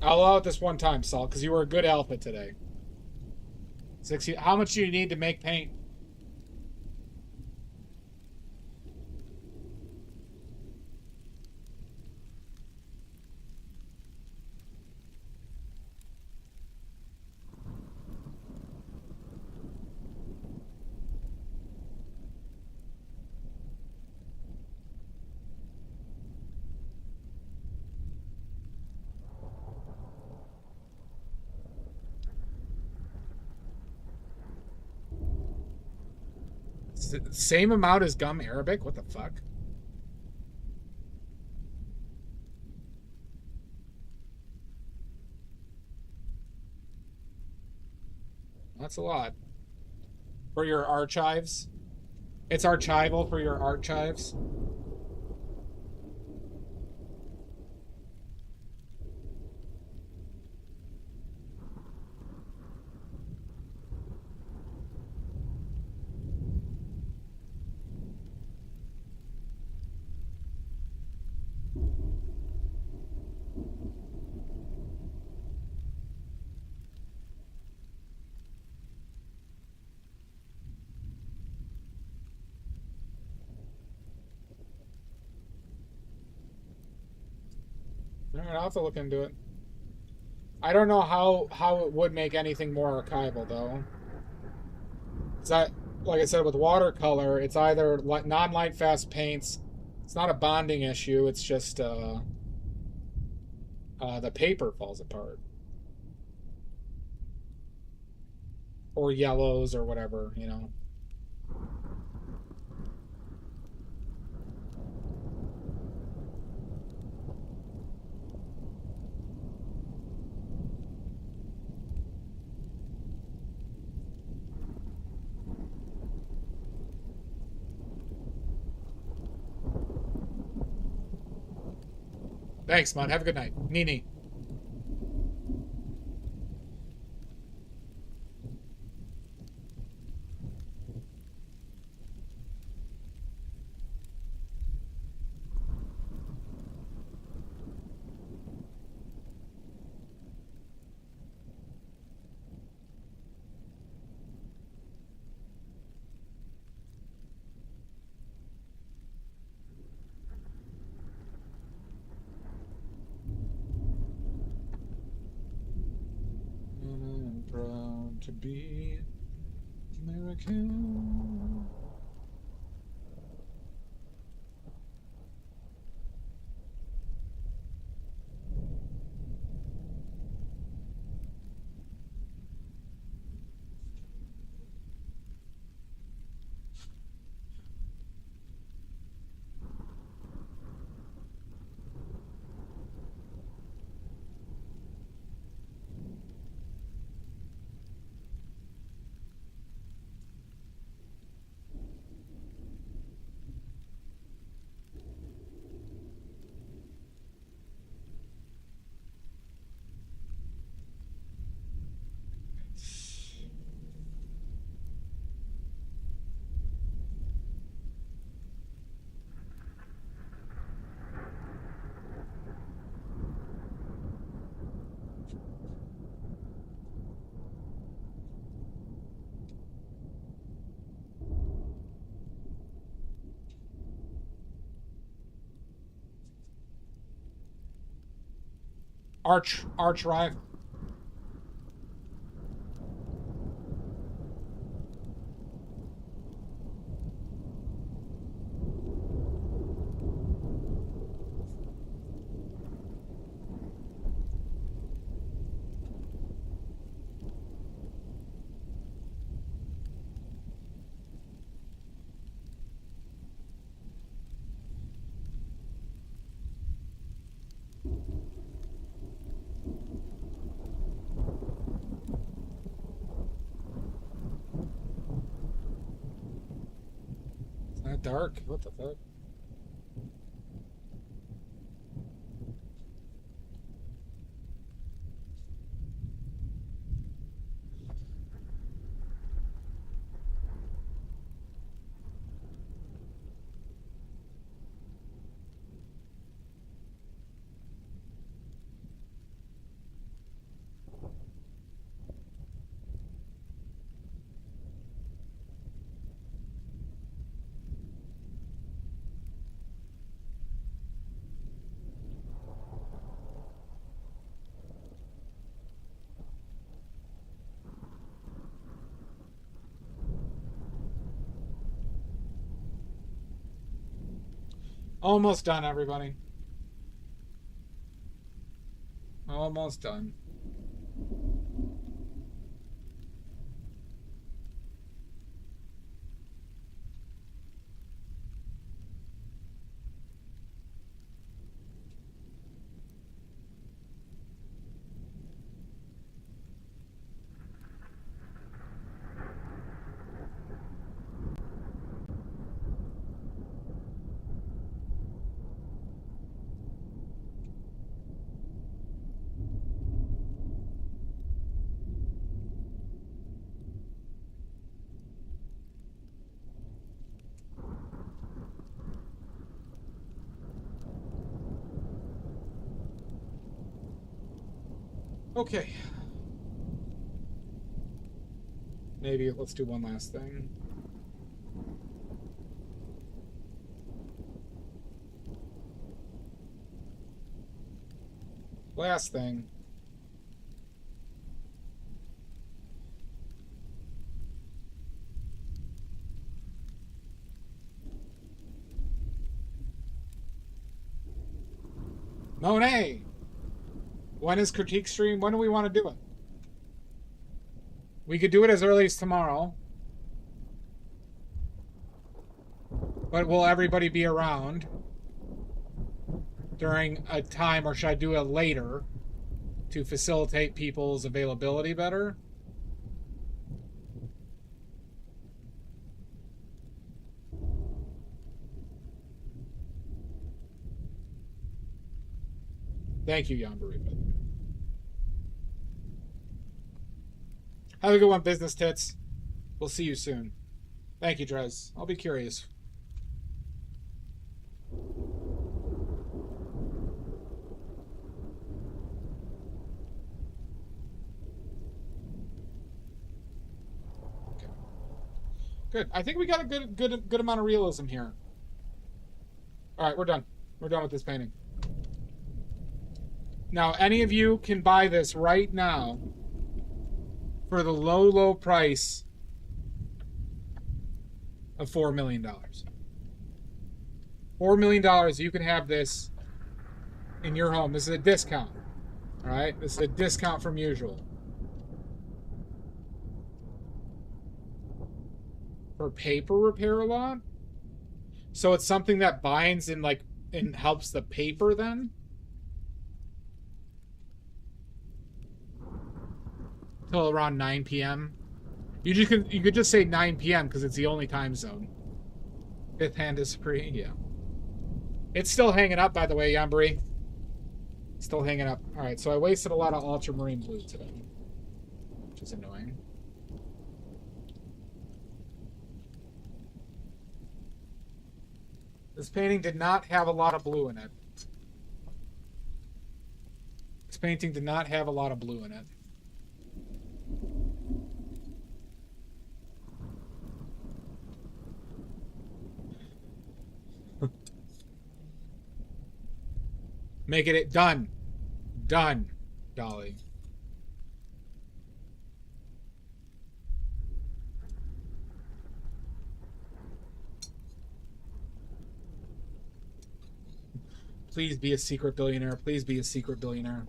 Speaker 1: I'll allow it this one time, Salt, because you were a good alpha today. 60. How much do you need to make paint? Same amount as gum Arabic? What the fuck? That's a lot. For your archives? It's archival for your archives? Alright, I'll have to look into it. I don't know how it would make anything more archival, though. Is that, like I said, with watercolor, it's either non-light fast paints, It's not a bonding issue. It's just the paper falls apart. Or yellows or whatever, you know. Thanks, Mud. Have a good night. Nini. I'm proud to be American. Arch rival. Is that dark? What the fuck? Almost done, everybody. Almost done. Okay. Maybe let's do one last thing. Last thing. Monet! When is critique stream? When do we want to do it? We could do it as early as tomorrow. But will everybody be around during a time, or should I do it later to facilitate people's availability better? Thank you, Jan Bariba. Have a good one, business tits. We'll see you soon. Thank you, Drez. I'll be curious. Okay. Good. I think we got a good amount of realism here. All right, we're done. We're done with this painting. Now, any of you can buy this right now for the low, low price of $4 million. $4 million, you can have this in your home. This is a discount. All right? This is a discount from usual. For paper repair a lot? So it's something that binds and helps the paper then? Till around 9 p.m. You could just say 9 p.m. because it's the only time zone. Fifth hand is free, yeah. It's still hanging up, by the way, Yambri. Still hanging up. All right, so I wasted a lot of ultramarine blue today, which is annoying. This painting did not have a lot of blue in it. This painting did not have a lot of blue in it. Making it done. Done, Dolly. Please be a secret billionaire. Please be a secret billionaire.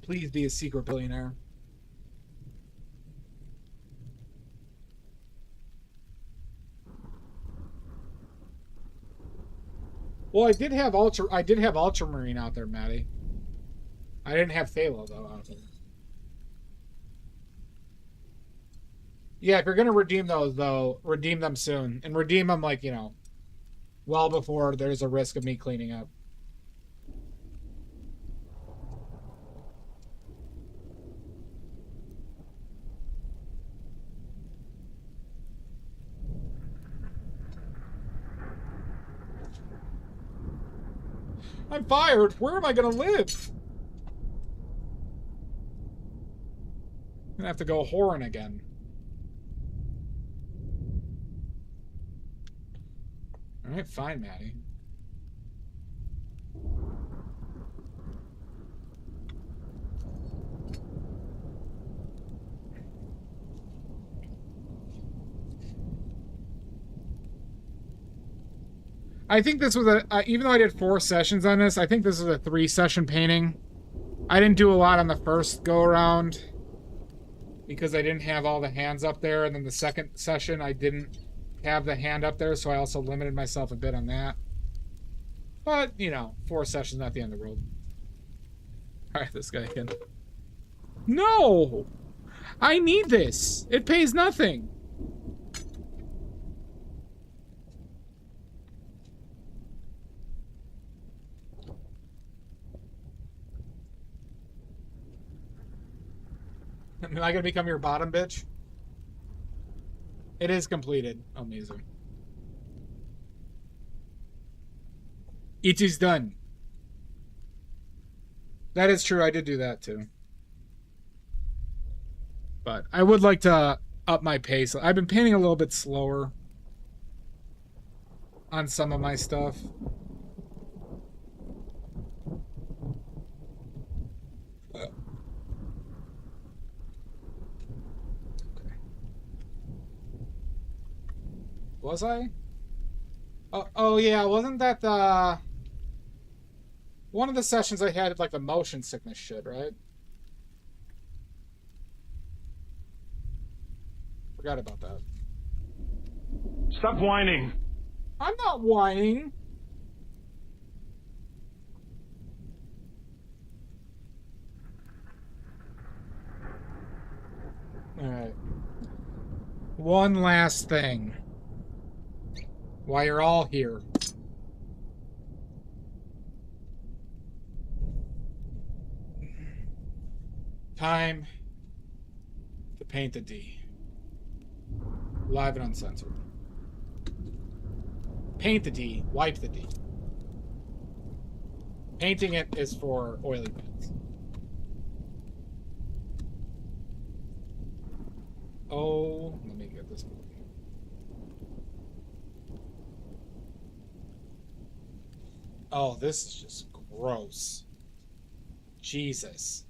Speaker 1: Please be a secret billionaire. Well, I did have ultramarine out there, Maddie. I didn't have phthalo though out there. Yeah, if you're gonna redeem those though, redeem them soon. And redeem them well before there's a risk of me cleaning up. I'm fired. Where am I gonna live? I'm gonna have to go whoring again. Alright, fine, Maddie. I think this was even though I did 4 sessions on this, I think this was a 3-session painting. I didn't do a lot on the first go-around because I didn't have all the hands up there, and then the second session I didn't have the hand up there, so I also limited myself a bit on that. But, 4 sessions, not the end of the world. Alright, this guy again. No! I need this! It pays nothing! Am I gonna become your bottom bitch? It is completed. Amazing. It is done. That is true. I did do that too. But I would like to up my pace. I've been painting a little bit slower on some of my stuff. Was I? Oh yeah, wasn't that the... One of the sessions I had, like, the motion sickness shit, right? Forgot about that.
Speaker 2: Stop whining.
Speaker 1: I'm not whining. Alright. One last thing. While you're all here. Time to paint the D. Live and uncensored. Paint the D, wipe the D. Painting it is for oily paints. Oh, let me get this movie. Oh, this is just gross. Jesus.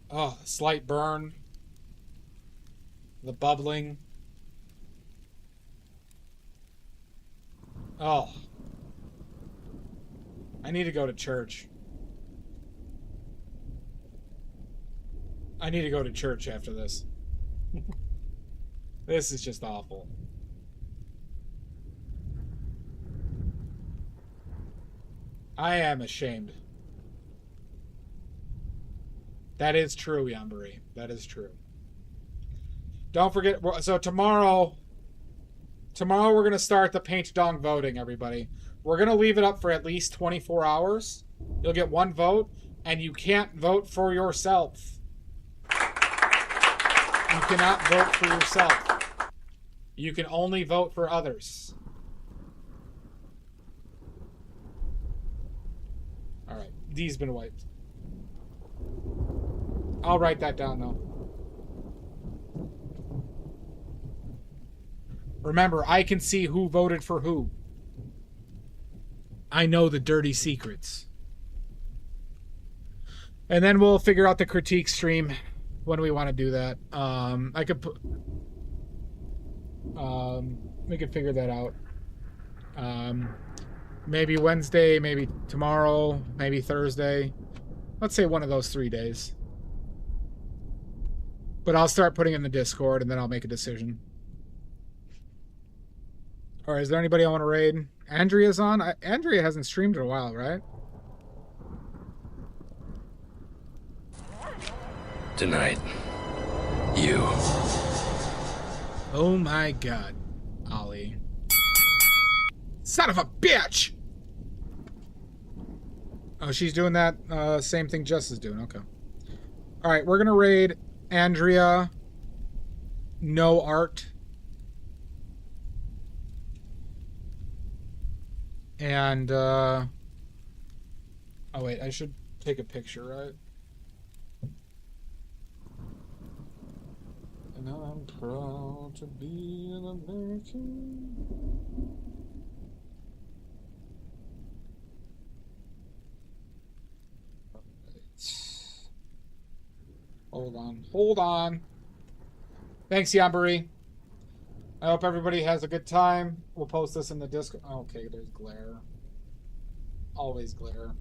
Speaker 1: Oh, slight burn. The bubbling. Oh. I need to go to church. I need to go to church after this. This is just awful. I am ashamed. That is true, Yambari. That is true. Don't forget, so tomorrow we're going to start the Paint Dong voting, everybody. We're going to leave it up for at least 24 hours. You'll get one vote, and you can't vote for yourself. You cannot vote for yourself. You can only vote for others. Alright, D's been wiped. I'll write that down, though. Remember, I can see who voted for who. I know the dirty secrets. And then we'll figure out the critique stream when we want to do that. I could put... we could figure that out. Maybe Wednesday, maybe tomorrow, maybe Thursday. Let's say one of those 3 days. But I'll start putting in the Discord, and then I'll make a decision. Alright, is there anybody I want to raid? Andrea's on? Andrea hasn't streamed in a while, right?
Speaker 9: Tonight, you.
Speaker 1: Oh my god, Ollie. Son of a bitch! Oh, she's doing that same thing Jess is doing. Okay. Alright, we're gonna raid Andrea. No art. And, oh wait, I should take a picture, right? And I'm proud to be an American. Hold on. Thanks, Yambari. I hope everybody has a good time. We'll post this in the Discord. Okay, there's glare. Always glare.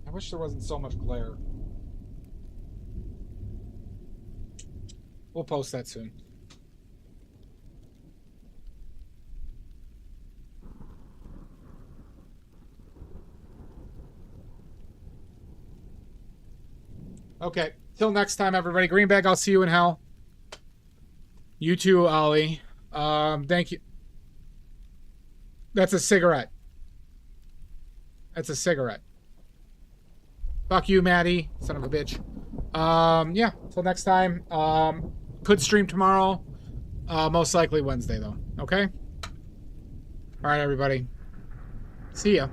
Speaker 1: I wish there wasn't so much glare. We'll post that soon. Okay. Till next time, everybody. Greenbag, I'll see you in hell. You too, Ollie. Thank you. That's a cigarette. That's a cigarette. Fuck you, Maddie. Son of a bitch. Yeah. Till next time. Could stream tomorrow. Most likely Wednesday, though. Okay? Alright, everybody. See ya.